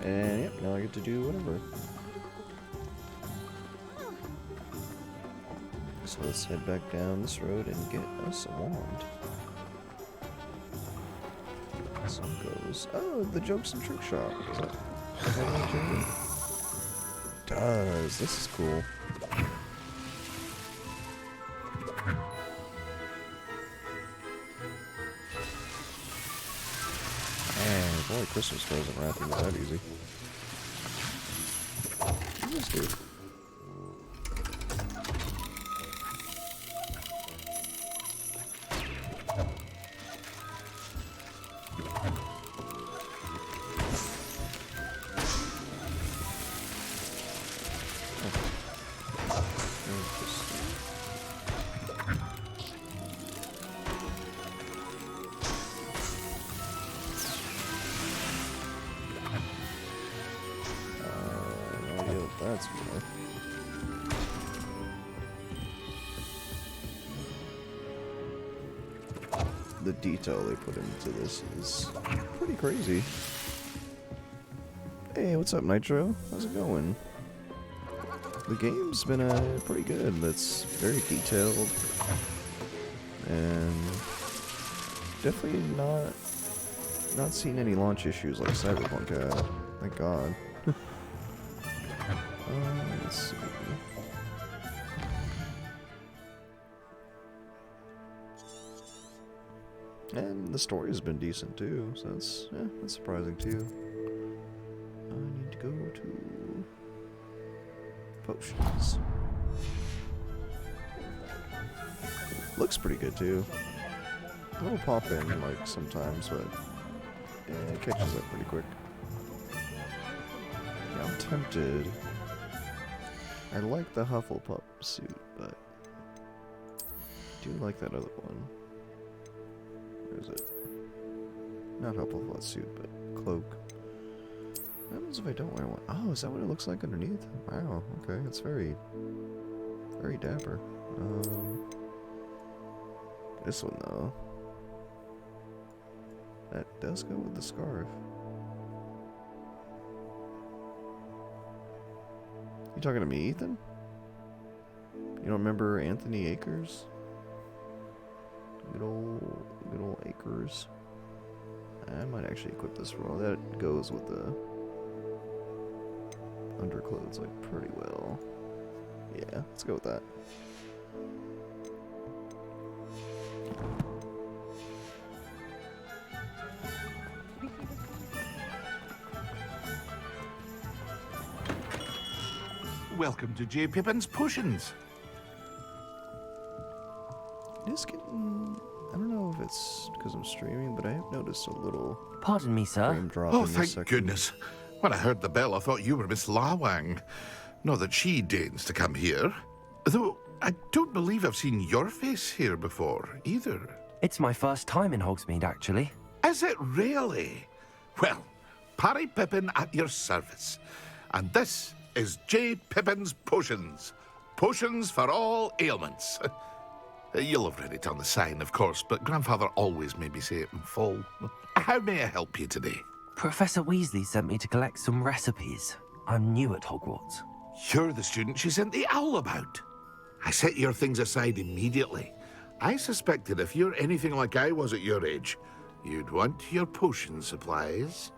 And yep, now I get to do whatever. So let's head back down this road and get us a wand. So it goes. Oh, the Jokes and Trick Shop. Is that what it does? This is cool. Man, boy, Christmas wasn't wrapping that easy. What does this do? No idea what that's for. The detail they put into this is pretty crazy. Hey, what's up, Nitro? How's it going? The game's been pretty good. It's very detailed. And definitely not seen any launch issues like Cyberpunk had. Thank God. Let's see. And the story's been decent too, so that's surprising too. I need to go to potions. Looks pretty good too. It'll pop in like sometimes, but yeah, it catches up pretty quick. Yeah, I'm tempted. I like the Hufflepuff suit, but I do like that other one. Where is it? Not Hufflepuff suit, but cloak. What happens if I don't wear one? Oh, is that what it looks like underneath? Wow, okay, it's very dapper. This one though. That does go with the scarf. You talking to me, Ethan? You don't remember Anthony Akers? Good old Akers. I might actually equip this role. That goes with the underclothes like pretty well. Yeah, let's go with that. Welcome to J. Pippin's Potions. It is getting... I don't know if it's because I'm streaming, but I have noticed a little... Pardon me, sir. Frame drop Oh, in this thank section. goodness. When I heard the bell, I thought you were Miss Lawang. Not that she deigns to come here. Though, I don't believe I've seen your face here before, either. It's my first time in Hogsmeade, actually. Is it really? Well, Parry Pippin at your service. And this is J. Pippin's Potions. Potions for all ailments. You'll have read it on the sign, of course, but Grandfather always made me say it in full. How may I help you today? Professor Weasley sent me to collect some recipes. I'm new at Hogwarts. You're the student she sent the owl about. I set your things aside immediately. I suspected if you're anything like I was at your age, you'd want your potion supplies.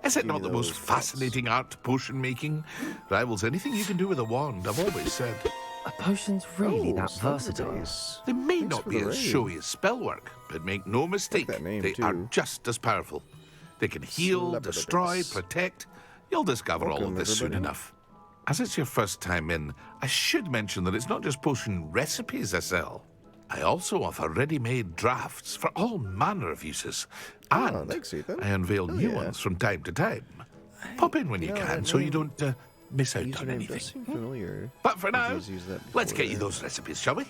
Is it not the most fascinating art, potion making? Rivals anything you can do with a wand, I've always said. Are potions really that versatile? They may not be as showy as spellwork, but make no mistake, they are just as powerful. They can heal, destroy, protect. You'll discover all of this soon enough. As it's your first time in, I should mention that it's not just potion recipes I sell. I also offer ready-made drafts for all manner of uses. And thanks, Ethan. I unveil new ones from time to time. Pop in when you can so you don't miss out on anything. Does seem familiar. But for now, Used that let's before get you there. those recipes, shall we?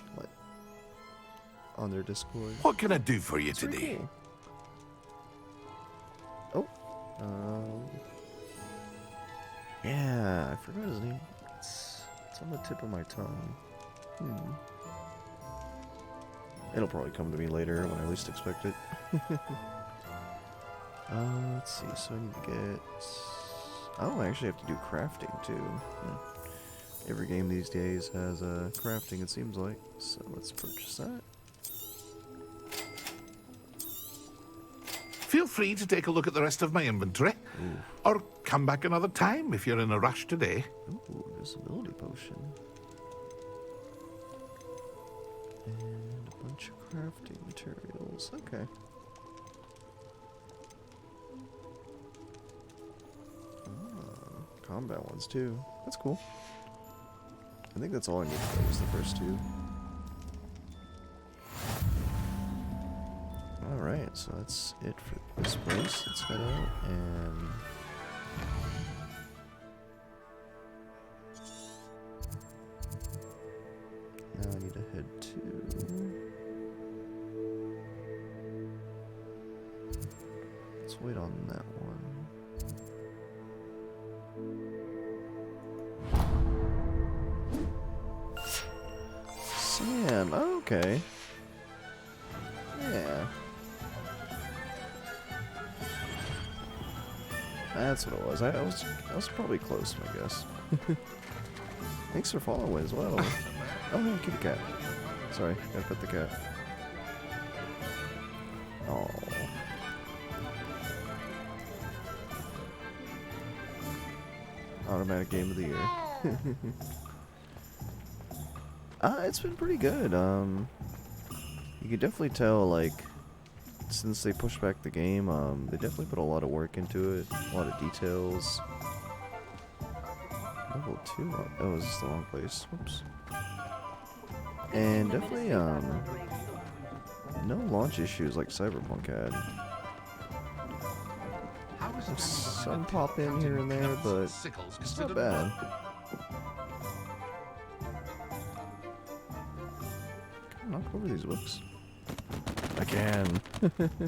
On their Discord. What can I do for you That's pretty today? cool. Yeah, I forgot his name. It's on the tip of my tongue. It'll probably come to me later when I least expect it. Let's see, so I need to get... Oh, I actually have to do crafting too. Every game these days has crafting, it seems like. So let's purchase that. Feel free to take a look at the rest of my inventory. Or come back another time if you're in a rush today. Ooh, invisibility potion. And a bunch of crafting materials. Okay. Combat ones too. That's cool. I think that's all I need to use the first two. Alright, so that's it for this place. Let's head out and... Now I need to head to... Let's wait on that one. Sam, okay. Yeah. That's what it was. I was probably close, I guess. Thanks for following as well. Oh no, kitty cat. Sorry, gotta pet the cat. Oh. Automatic game of the year. It's been pretty good. You can definitely tell, like, since they pushed back the game, they definitely put a lot of work into it, a lot of details. Level 2? Oh, this is the wrong place. Whoops. And definitely, no launch issues like Cyberpunk had. Some pop in here and there, but it's not bad. Can I knock over these books? I can.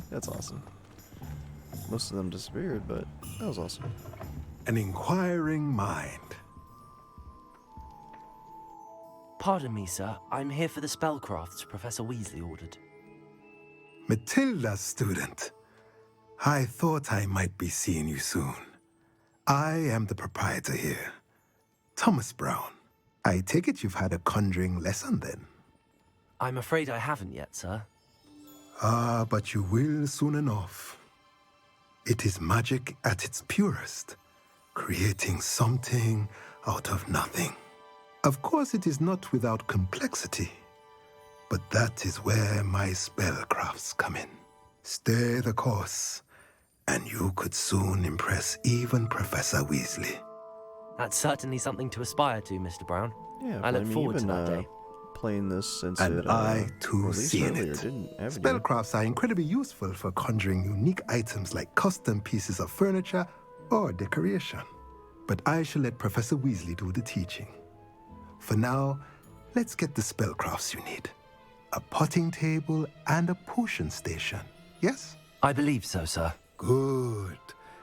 That's awesome. Most of them disappeared, but that was awesome. An inquiring mind. Pardon me, sir. I'm here for the spellcrafts Professor Weasley ordered. Matilda, student. I thought I might be seeing you soon. I am the proprietor here, Thomas Brown. I take it you've had a conjuring lesson then? I'm afraid I haven't yet, sir. Ah, but you will soon enough. It is magic at its purest, creating something out of nothing. Of course, it is not without complexity, but that is where my spellcrafts come in. Stay the course, and you could soon impress even Professor Weasley. That's certainly something to aspire to, Mr. Brown. Yeah, I look forward to that day. Playing this since And it I too released seen earlier, it. didn't have you? Spellcrafts are incredibly useful for conjuring unique items like custom pieces of furniture or decoration. But I shall let Professor Weasley do the teaching. For now, let's get the spellcrafts you need. A potting table and a potion station, yes? I believe so, sir. Good.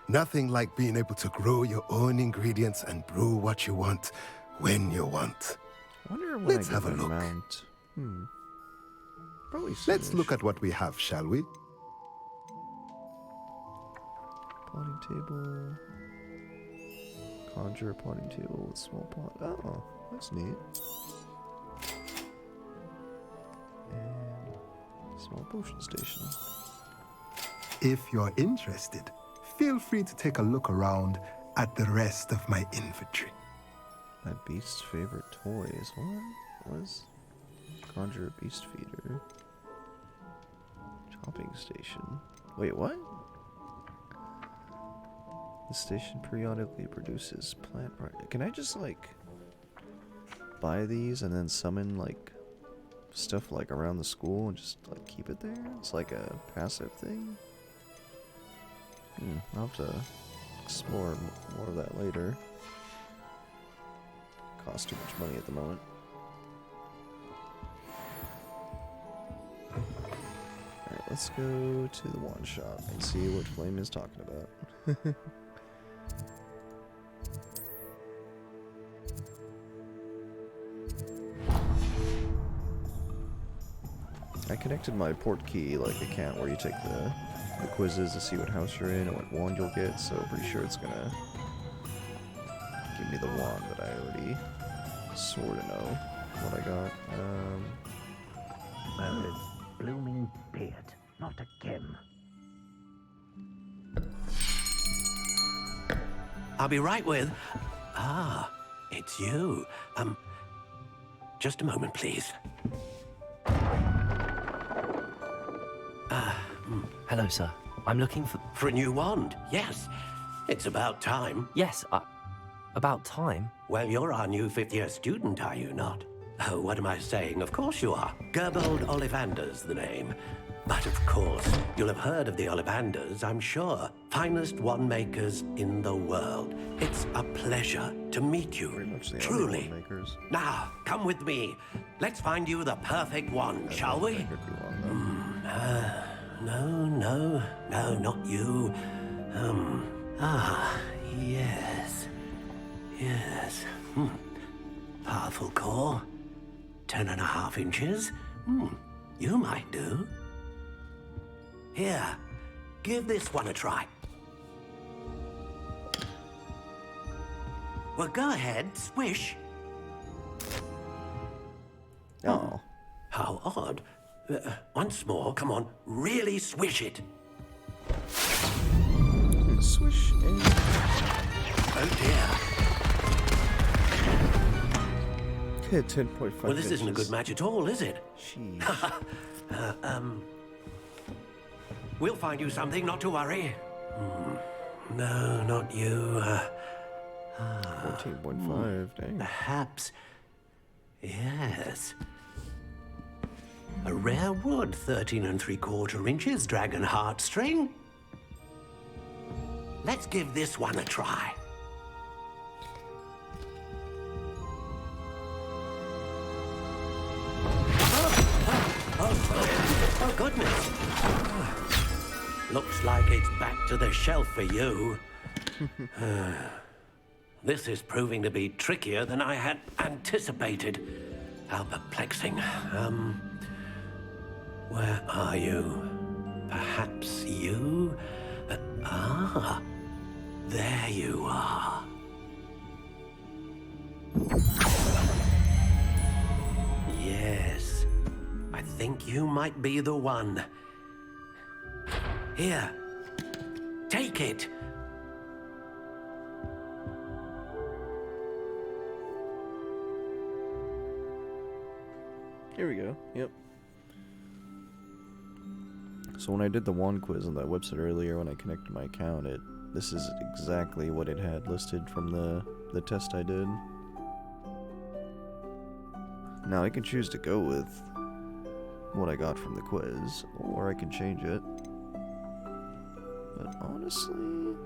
Nothing like being able to grow your own ingredients and brew what you want when you want. I wonder when Let's I have get a my look. mount. Probably Let's soonish. look at what we have, shall we? Potting table. Conjure a potting table with small pot. Oh, that's neat. And small potion station. If you're interested, feel free to take a look around at the rest of my inventory. My beast's favorite toys. What was? Conjure a beast feeder. Chopping station. Wait, what? The station periodically produces plant part. Can I just like buy these and then summon like stuff like around the school and just like keep it there? It's like a passive thing. I'll have to explore more of that later. Costs too much money at the moment. Alright, let's go to the wand shop and see what Flame is talking about. I connected my portkey like account where you take the quizzes to see what house you're in and what wand you'll get, so pretty sure it's gonna give me the wand that I already sort of know what I got. Well, it's blooming beard, not a Kim. I'll be right with... Ah, it's you. Just a moment, please. Hello, sir. I'm looking for a new wand, yes. It's about time. Yes, about time? Well, you're our new fifth-year student, are you not? Oh, what am I saying? Of course you are. Gerbold Ollivander's the name. But of course, you'll have heard of the Ollivanders, I'm sure. Finest wand makers in the world. It's a pleasure to meet you, truly. Now, come with me. Let's find you the perfect wand, shall we? No, not you. Yes. Powerful core. 10.5 inches. You might do. Here, give this one a try. Well, go ahead, swish. Oh. How odd. Once more, come on, really swish it. Swish and... Oh dear. Okay, 10.5 Well, this isn't a good match at all, is it? Sheesh. We'll find you something, not to worry. No, not you. 14.5, dang. Perhaps. Yes. A rare wood, 13 3/4 inches, dragon heartstring. Let's give this one a try. Oh, goodness. Looks like it's back to the shelf for you. This is proving to be trickier than I had anticipated. How perplexing. Where are you? Perhaps you? There you are. Yes, I think you might be the one. Here, take it. Here we go. Yep. So when I did the wand quiz on that website earlier, when I connected my account, this is exactly what it had listed from the test I did. Now I can choose to go with what I got from the quiz, or I can change it. But honestly,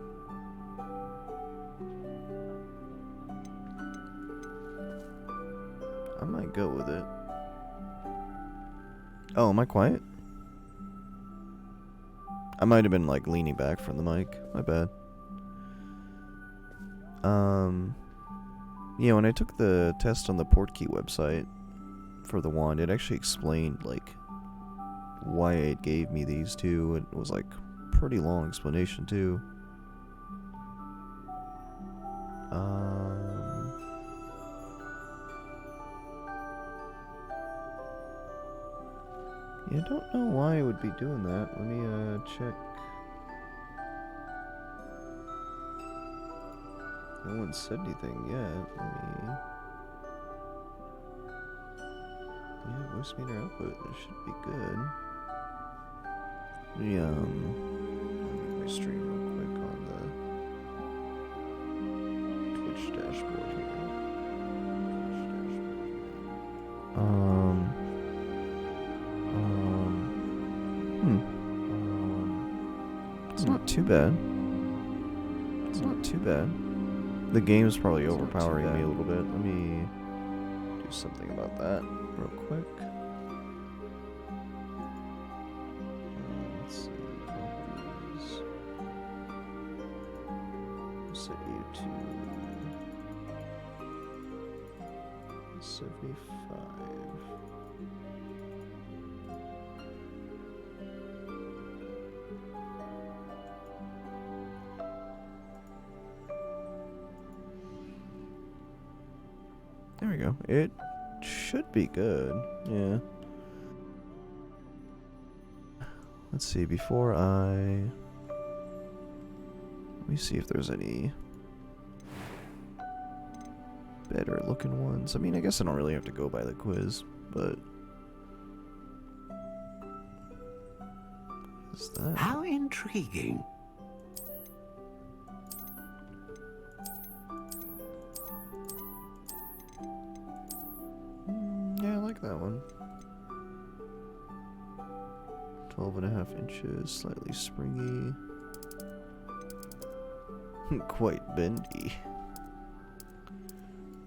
I might go with it. Oh, am I quiet? I might have been like leaning back from the mic. My bad. Yeah, when I took the test on the Portkey website for the wand, it actually explained like why it gave me these two. It was like pretty long explanation too. Yeah, I don't know why it would be doing that. Let me check. No one said anything yet. Let me... Yeah, voice meter output. This should be good. Let me make my stream real quick on the Twitch dashboard here. It's not too bad. It's not too bad. The game's probably overpowering me a little bit. Let me do something about that real quick. Let's see. Set you to 75. There we go. It should be good. Yeah. Let's see, before I... Let me see if there's any better looking ones. I mean, I guess I don't really have to go by the quiz, but... What is that? How intriguing. Yeah, I like that one. 12.5 inches, slightly springy. Quite bendy.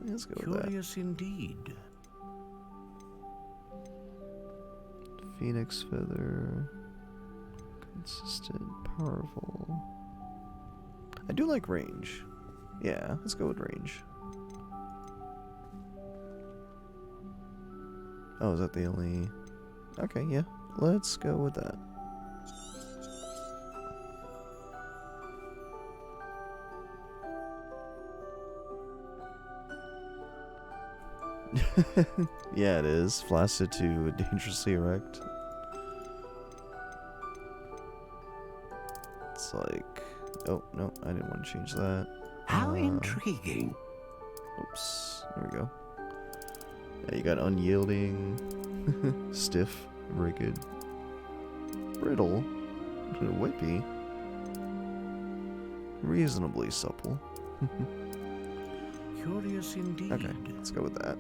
Let's go with that. Curious indeed. Phoenix feather. Consistent, powerful. I do like range. Yeah, let's go with range. Oh, is that the only... Okay, yeah. Let's go with that. Yeah, it is. Flaccid to dangerously erect. It's like... Oh, no, I didn't want to change that. How intriguing. Oops. There we go. Yeah, you got unyielding, stiff, rigid, brittle, whippy, reasonably supple. Curious indeed. Okay, let's go with that.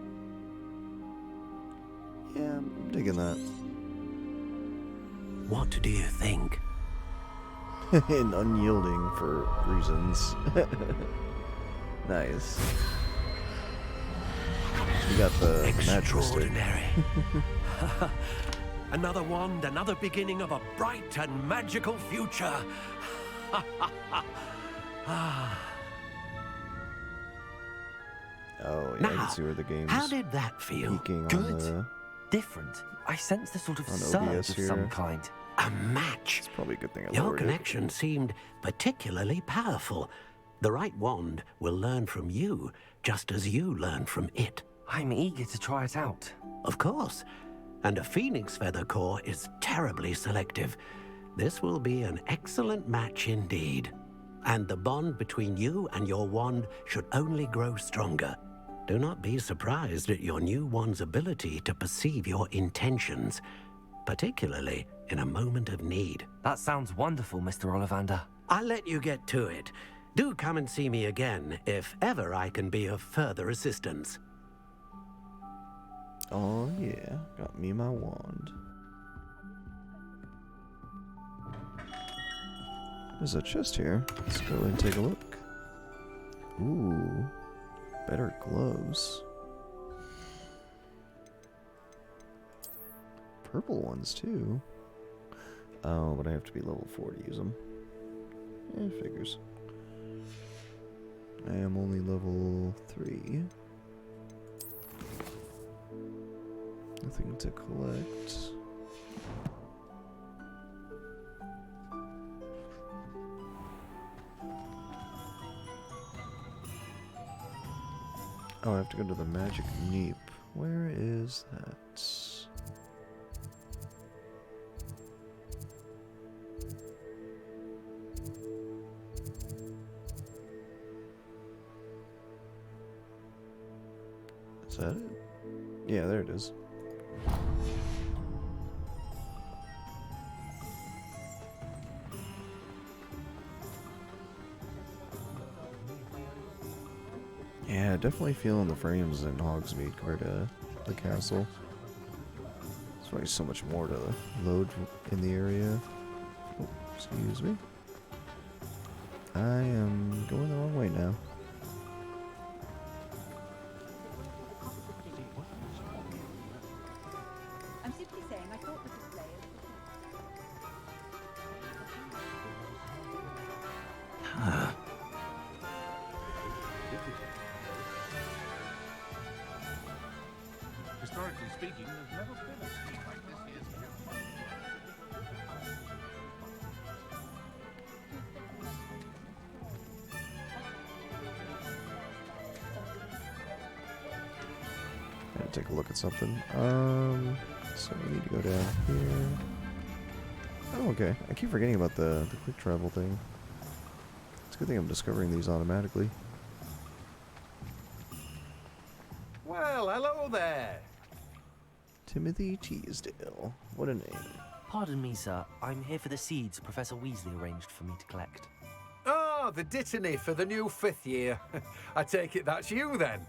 Yeah, I'm digging that. What do you think? And unyielding for reasons. Nice. We got the mattress stick. Extraordinary. Another wand, another beginning of a bright and magical future. Oh, yeah, I Now, can see where the game's how did that feel? peaking on Good? the... Different. I sensed a sort of on surge OBS of here. some kind. A match. It's probably a good thing I Your lowered it. connection seemed particularly powerful. The right wand will learn from you, just as you learn from it. I'm eager to try it out. Of course. And a phoenix feather core is terribly selective. This will be an excellent match indeed. And the bond between you and your wand should only grow stronger. Do not be surprised at your new wand's ability to perceive your intentions, particularly in a moment of need. That sounds wonderful, Mr. Ollivander. I'll let you get to it. Do come and see me again if ever I can be of further assistance. Oh yeah, got me my wand. There's a chest here. Let's go and take a look. Ooh, better gloves. Purple ones too. Oh, but I have to be level 4 to use them. Figures. I am only level 3. Nothing to collect. Oh, I have to go to the magic neep. Where is that? Is that it? Yeah, there it is. Yeah, definitely feeling the frames in Hogsmeade compared to the castle. There's probably so much more to load in the area. Oh, excuse me. I am going the wrong way now. I'm simply saying I thought the display Historically speaking, there's never been a scheme like this here. Gotta take a look at something. So we need to go down here. Oh, okay. I keep forgetting about the quick travel thing. It's a good thing I'm discovering these automatically. Well, hello there. Timothy Teasdale. What a name. Pardon me, sir. I'm here for the seeds Professor Weasley arranged for me to collect. Oh, the dittany for the new 5th year. I take it that's you then.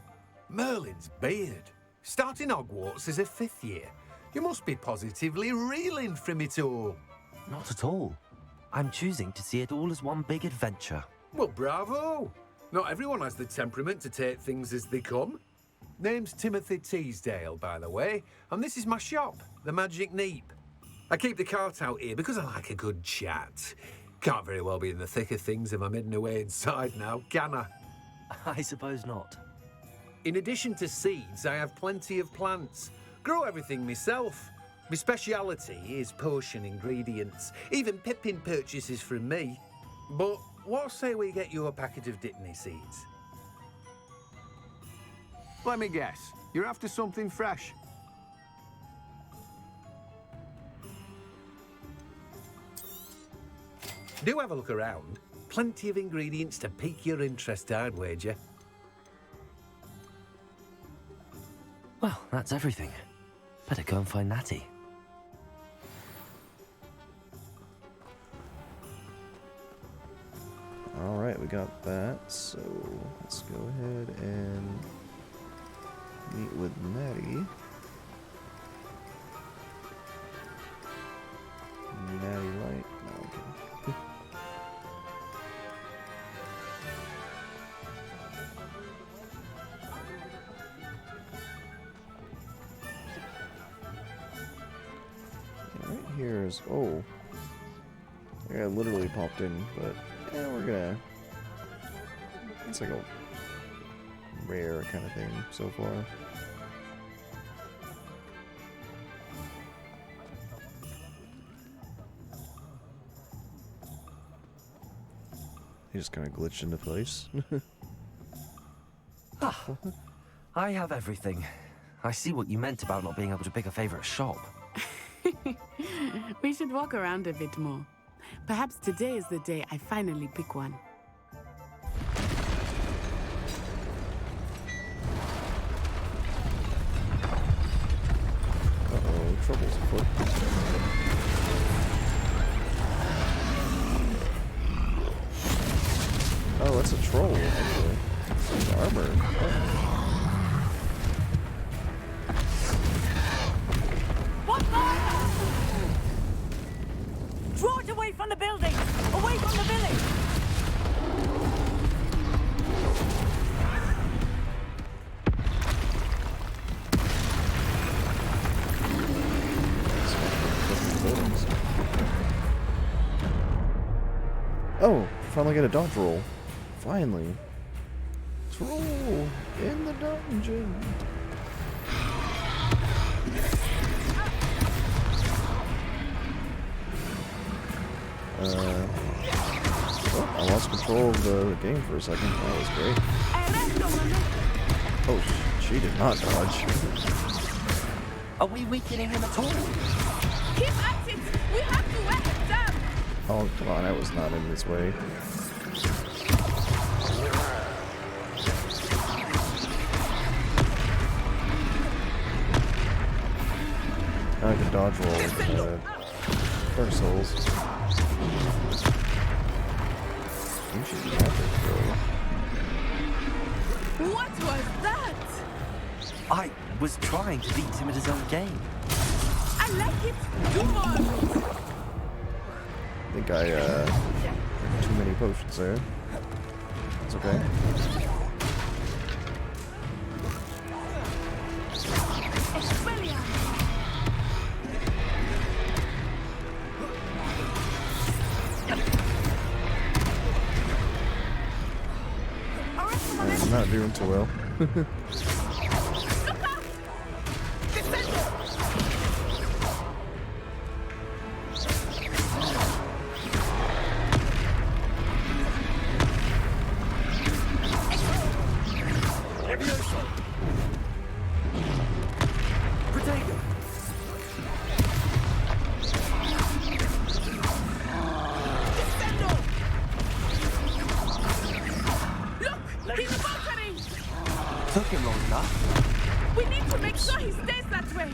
Merlin's beard. Starting Hogwarts as a 5th year. You must be positively reeling from it all. Not at all. I'm choosing to see it all as one big adventure. Well, bravo. Not everyone has the temperament to take things as they come. Name's Timothy Teasdale, by the way, and this is my shop, the Magic Neep. I keep the cart out here because I like a good chat. Can't very well be in the thick of things if I'm hidden away inside now, can I? I suppose not. In addition to seeds, I have plenty of plants. Grow everything myself. My speciality is potion ingredients. Even Pippin purchases from me. But what say we get you a packet of Dittany seeds? Let me guess. You're after something fresh. Do have a look around. Plenty of ingredients to pique your interest, I'd wager. Well, that's everything. Better go and find Natty. Alright, we got that, so let's go ahead and meet with Natty. Natty Light. No, I'm kidding. Right here is, oh, I literally popped in, but yeah, we're gonna, it's like a rare kind of thing so far. He just kind of glitched into place. I have everything. I see what you meant about not being able to pick a favorite shop. We should walk around a bit more. Perhaps today is the day I finally pick one. Uh-oh, trouble's afoot. Oh, that's a troll, actually. It's armor. Oh. Draw it away from the building! Away from the village! Oh, finally get a dodge roll. Finally. Troll in the dungeon. Oh, I lost control of the game for a second. That was great. Oh, she did not dodge. Are we weakening him at all? Keep at it! We have to wear him down! Oh, come on, I was not in his way. I can dodge roll with Dark Souls. You should be happy, though. What was that? I was trying to beat him at his own game. I like it. Do more. I think I, too many potions there. It's okay. I'm not doing too well. Took him long enough. We need to make sure he stays that way.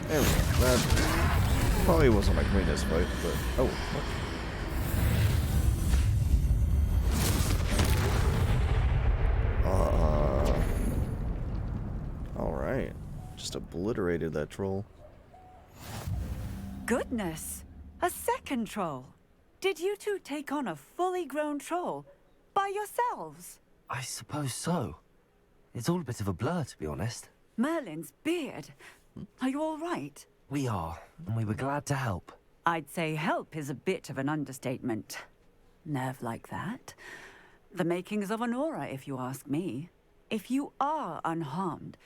There we go. That probably wasn't my greatest fight, but oh. Alright. Just obliterated that troll. Goodness! A second troll! Did you two take on a fully grown troll by yourselves? I suppose so. It's all a bit of a blur, to be honest. Merlin's beard. Are you all right? We are, and we were glad to help. I'd say help is a bit of an understatement. Nerve like that. The makings of an aura, if you ask me. If you are unharmed,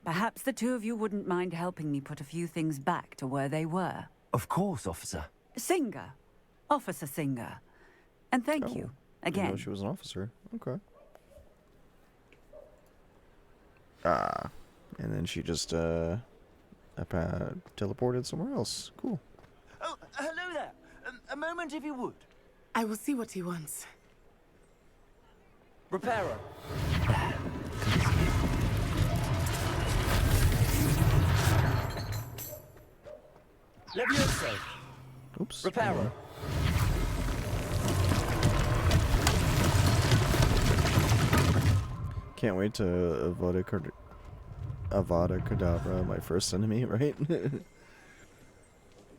perhaps the two of you wouldn't mind helping me put a few things back to where they were. Of course, officer. Singer. Officer Singer. And thank you, I didn't know again. she was an officer. Okay. And then she just, teleported somewhere else. Cool. Oh, hello there. A moment, if you would. I will see what he wants. Repairer. Levioso. Oops. Repairer. Can't wait to Avada Kedavra, my first enemy, right?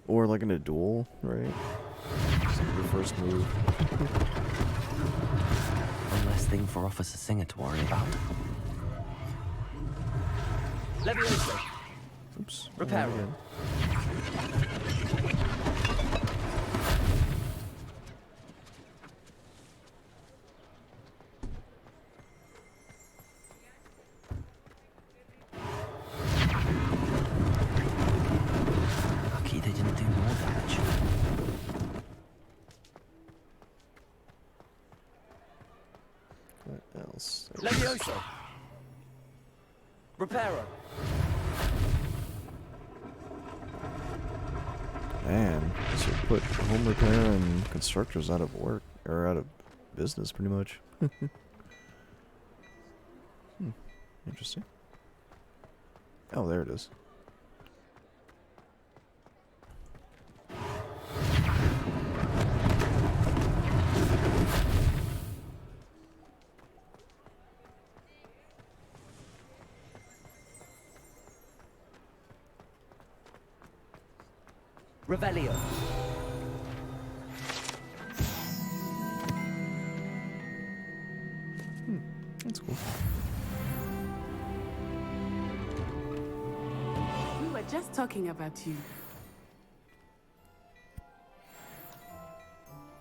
Or like in a duel, right? Just like your first move. One less thing for Officer Singer to worry about. Levioso. Oops. Repairer. Lucky they didn't do more damage. What else? Levioso. Repairer. Man, this would put home repair and constructors out of work, or out of business, pretty much. Interesting. Oh, there it is. Revelio. That's cool. We were just talking about you.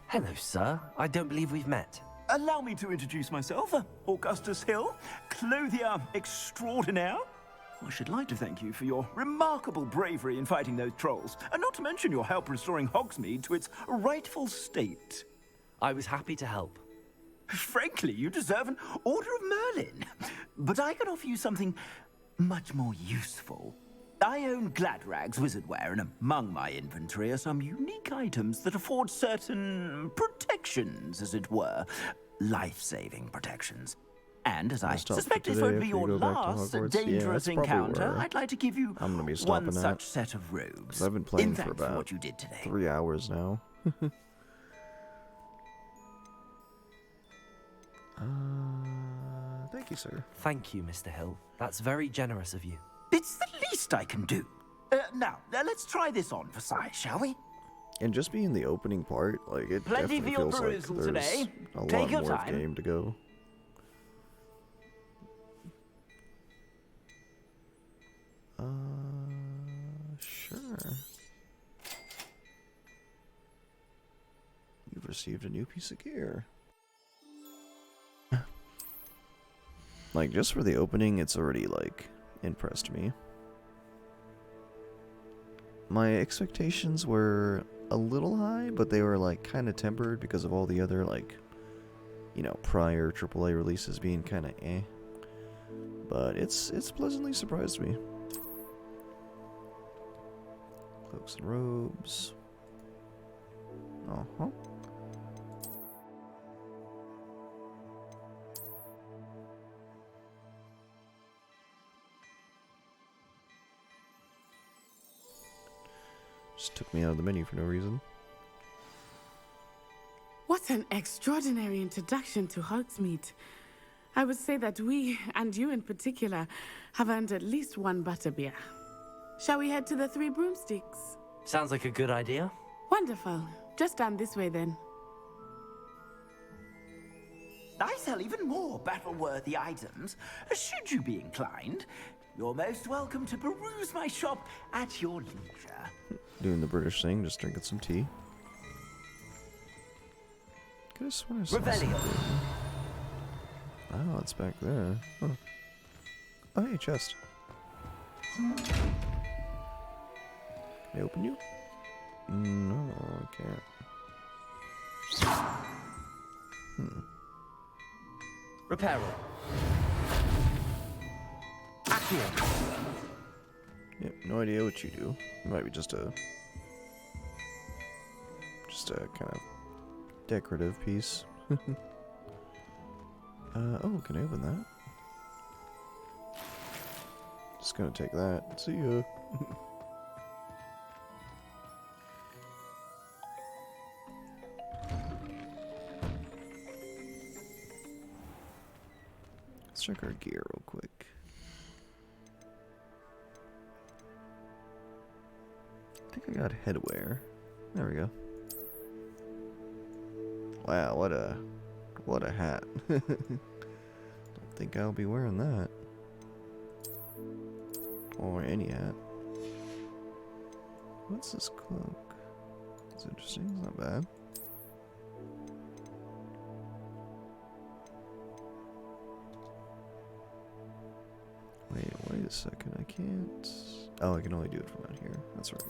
Hello, sir. I don't believe we've met. Allow me to introduce myself, Augustus Hill, clothier extraordinaire. I should like to thank you for your remarkable bravery in fighting those trolls, and not to mention your help restoring Hogsmeade to its rightful state. I was happy to help. Frankly, you deserve an Order of Merlin. But I can offer you something much more useful. I own Gladrag's wizardware, and among my inventory are some unique items that afford certain protections, as it were. Life-saving protections. And as I suspect this won't be your last dangerous encounter, I'd like to give you one such set of robes. I've been playing for for about what you did today. 3 hours now. Thank you, sir. Thank you, Mr. Hill. That's very generous of you. It's the least I can do. Now, let's try this on for size, shall we? And just being the opening part, like, it Plenty definitely for your feels like perusal there's today. a Take lot your more of time. game to go. Sure. You've received a new piece of gear. Like, just for the opening, it's already, like, impressed me. My expectations were a little high, but they were, like, kind of tempered because of all the other, like, you know, prior AAA releases being kind of eh. But it's pleasantly surprised me. Cloaks and robes. Uh-huh. Just took me out of the menu for no reason. What an extraordinary introduction to Hogsmeade. I would say that we, and you in particular, have earned at least one butterbeer. Shall we head to the Three Broomsticks? Sounds like a good idea. Wonderful. Just down this way then. I sell even more battle-worthy items. Should you be inclined, you're most welcome to peruse my shop at your leisure. Doing the British thing, just drinking some tea. Could have sworn I saw something. Oh, it's back there. Huh. Oh, hey, chest. Can I open you? No, I can't. Reparo. Accio. Yep, no idea what you do. It might be just a kind of decorative piece. Oh, can I open that? Just gonna take that. See ya. Let's check our gear real quick. I think I got headwear. There we go. Wow, what a hat. Don't think I'll be wearing that. Or any hat. What's this cloak? It's interesting, it's not bad. Wait a second, I can't... Oh, I can only do it from out here, that's right.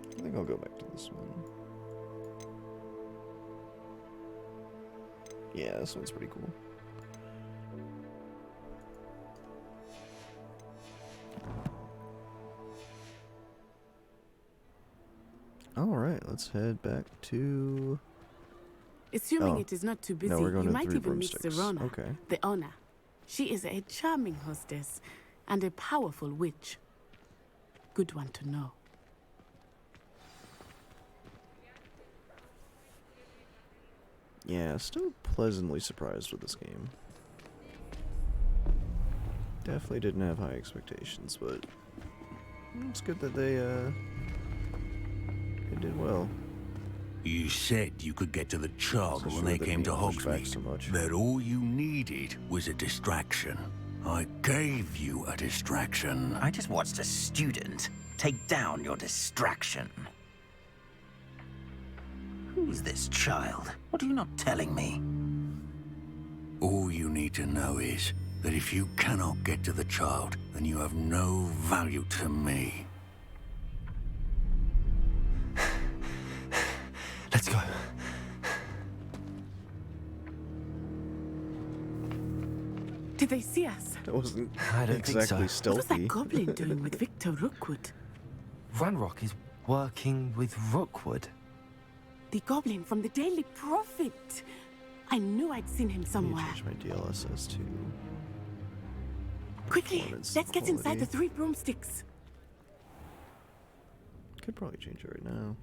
I think I'll go back to this one. Yeah, this one's pretty cool. Alright, let's head back to... Assuming it is not too busy, no, we're going you to might Three even meet Broomsticks. Serona, Okay. the owner. She is a charming hostess and a powerful witch. Good one to know. Yeah, still pleasantly surprised with this game. Definitely didn't have high expectations, but it's good that they did well. You said you could get to the child So when sure they that came it to pushed back Hogsmeade. so much. That all you needed was a distraction. I gave you a distraction. I just watched a student take down your distraction. Who's this child? What are you not telling me? All you need to know is that if you cannot get to the child, then you have no value to me. Let's go. Did they see us? That wasn't I don't exactly think so. What was that stealthy. goblin doing with Victor Rookwood? Ranrock is working with Rookwood. The goblin from the Daily Prophet. I knew I'd seen him Let me somewhere. change my DLSS to... Quickly, performance let's get inside the quality. 3 broomsticks. Could probably change it right now.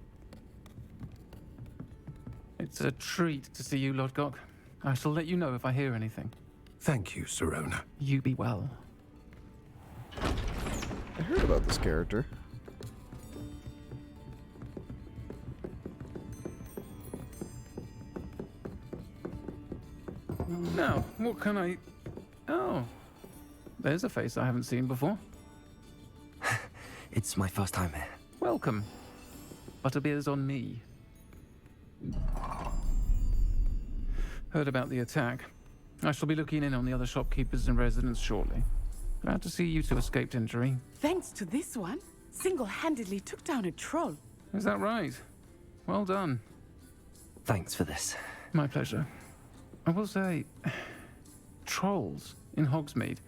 It's a treat to see you, Lodgok. I shall let you know if I hear anything. Thank you, Serona. You be well. I heard about this character. Now, what can I... Oh, there's a face I haven't seen before. It's my first time here. Welcome. Butterbeer's on me. Heard about the attack. I shall be looking in on the other shopkeepers and residents shortly. Glad to see you two escaped injury. Thanks to this one, single-handedly took down a troll. Is that right? Well done. Thanks for this. My pleasure. I will say, trolls in Hogsmeade.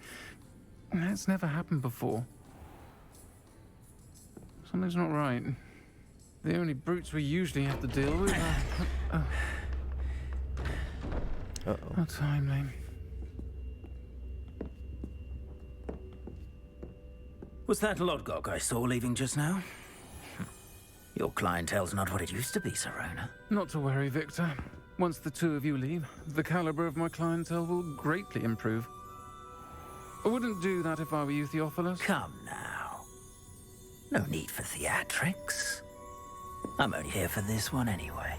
That's never happened before. Something's not right. The only brutes we usually have to deal with are... Uh-oh. How timely. Was that Lodgok I saw leaving just now? Your clientele's not what it used to be, Serona. Not to worry, Victor. Once the two of you leave, the caliber of my clientele will greatly improve. I wouldn't do that if I were you, Theophilus. Come now. No need for theatrics. I'm only here for this one anyway.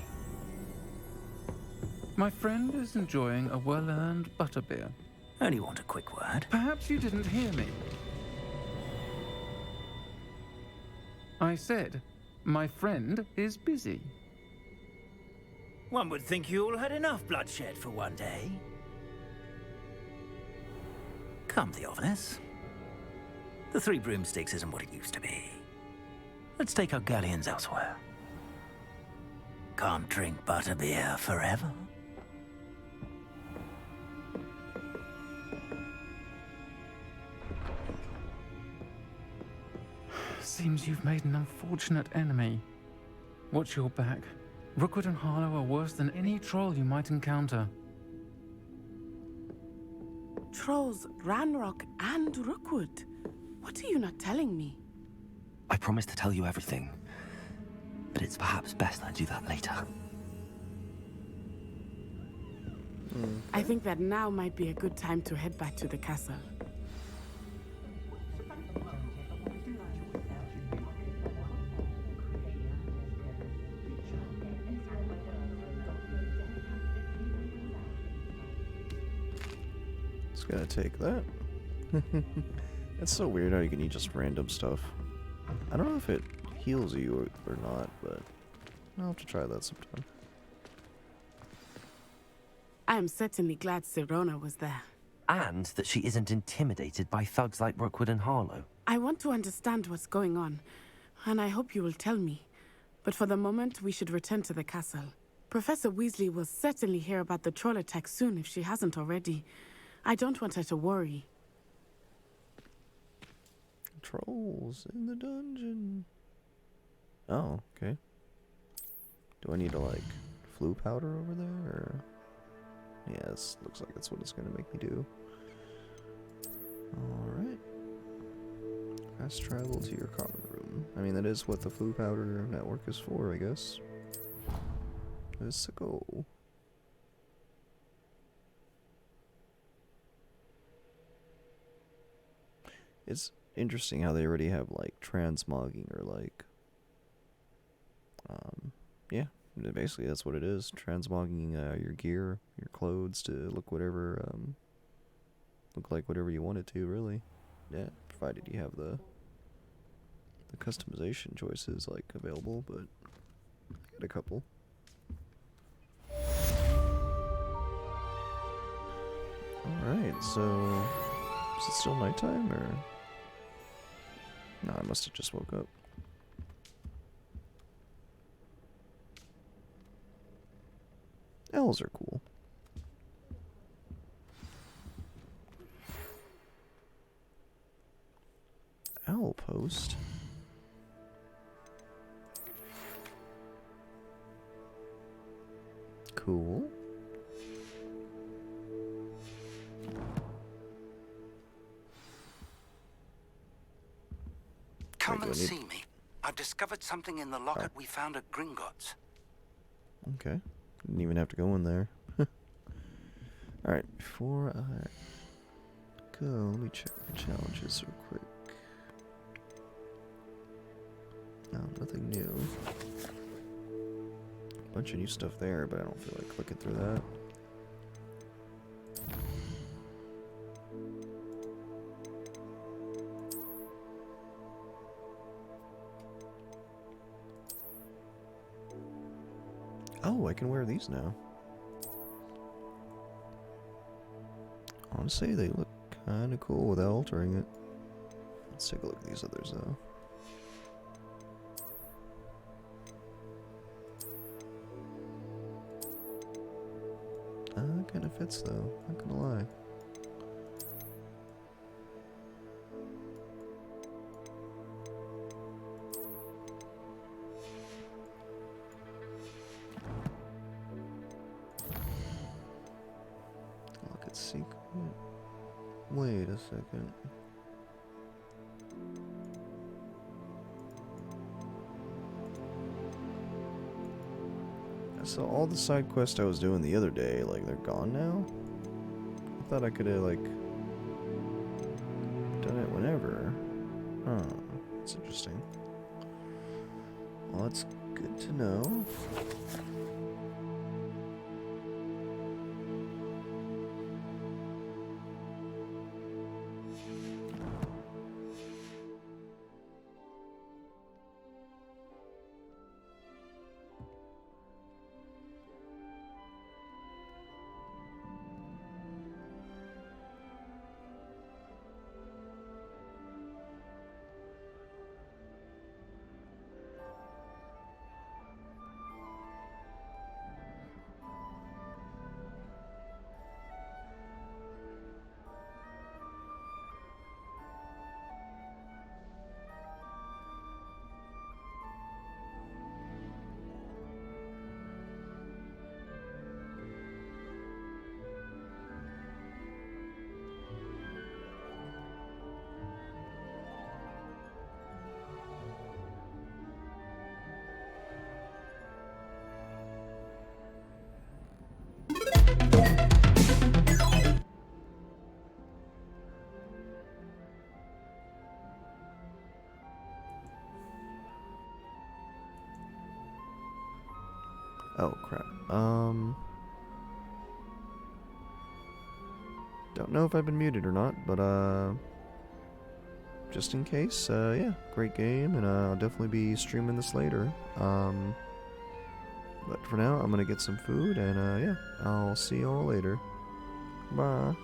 My friend is enjoying a well-earned butterbeer. Only want a quick word. Perhaps you didn't hear me. I said, my friend is busy. One would think you all had enough bloodshed for one day. Come, Theophilus. The Three Broomsticks isn't what it used to be. Let's take our galleons elsewhere. Can't drink butterbeer forever. Seems you've made an unfortunate enemy. Watch your back. Rookwood and Harlow are worse than any troll you might encounter. Trolls, Ranrock, and Rookwood. What are you not telling me? I promised to tell you everything, but it's perhaps best I do that later. I think that now might be a good time to head back to the castle. It's gonna take that. It's so weird how you can eat just random stuff. I don't know if it heals you or not, but I'll have to try that sometime. I am certainly glad Sirona was there. And that she isn't intimidated by thugs like Rookwood and Harlow. I want to understand what's going on, and I hope you will tell me. But for the moment, we should return to the castle. Professor Weasley will certainly hear about the troll attack soon if she hasn't already. I don't want her to worry. Trolls in the dungeon. Oh, okay. Do I need to, like, flu powder over there, or... Yeah, this looks like that's what it's gonna make me do. Alright. Fast travel to your common room. I mean, that is what the flu powder network is for, I guess. Let's go. It's interesting how they already have, like, transmogging, or, like... yeah. Basically, that's what it is. Transmogging your gear, your clothes to look whatever, look like whatever you want it to, really. Yeah, provided you have the customization choices, like, available, but I got a couple. Alright, so... Is it still nighttime, or... No, I must have just woke up. Owls are cool. Owl post. Cool. Come and see me. I've discovered something in the locket we found at Gringotts. Okay. Didn't even have to go in there. Alright, before I go, let me check the challenges real quick. No, nothing new. Bunch of new stuff there, but I don't feel like clicking through that. Oh, I can wear these now. Honestly, they look kind of cool without altering it. Let's take a look at these others, though. Kind of fits, though. Not gonna lie. Look at secret. Wait a second. So all the side quests I was doing the other day, like, they're gone now? I thought I could have, like, whenever. Huh. That's interesting. Well, that's good to know. Oh, crap. Don't know if I've been muted or not, but, just in case, yeah, great game, and I'll definitely be streaming this later. But for now, I'm gonna get some food, and, yeah, I'll see y'all later. Bye.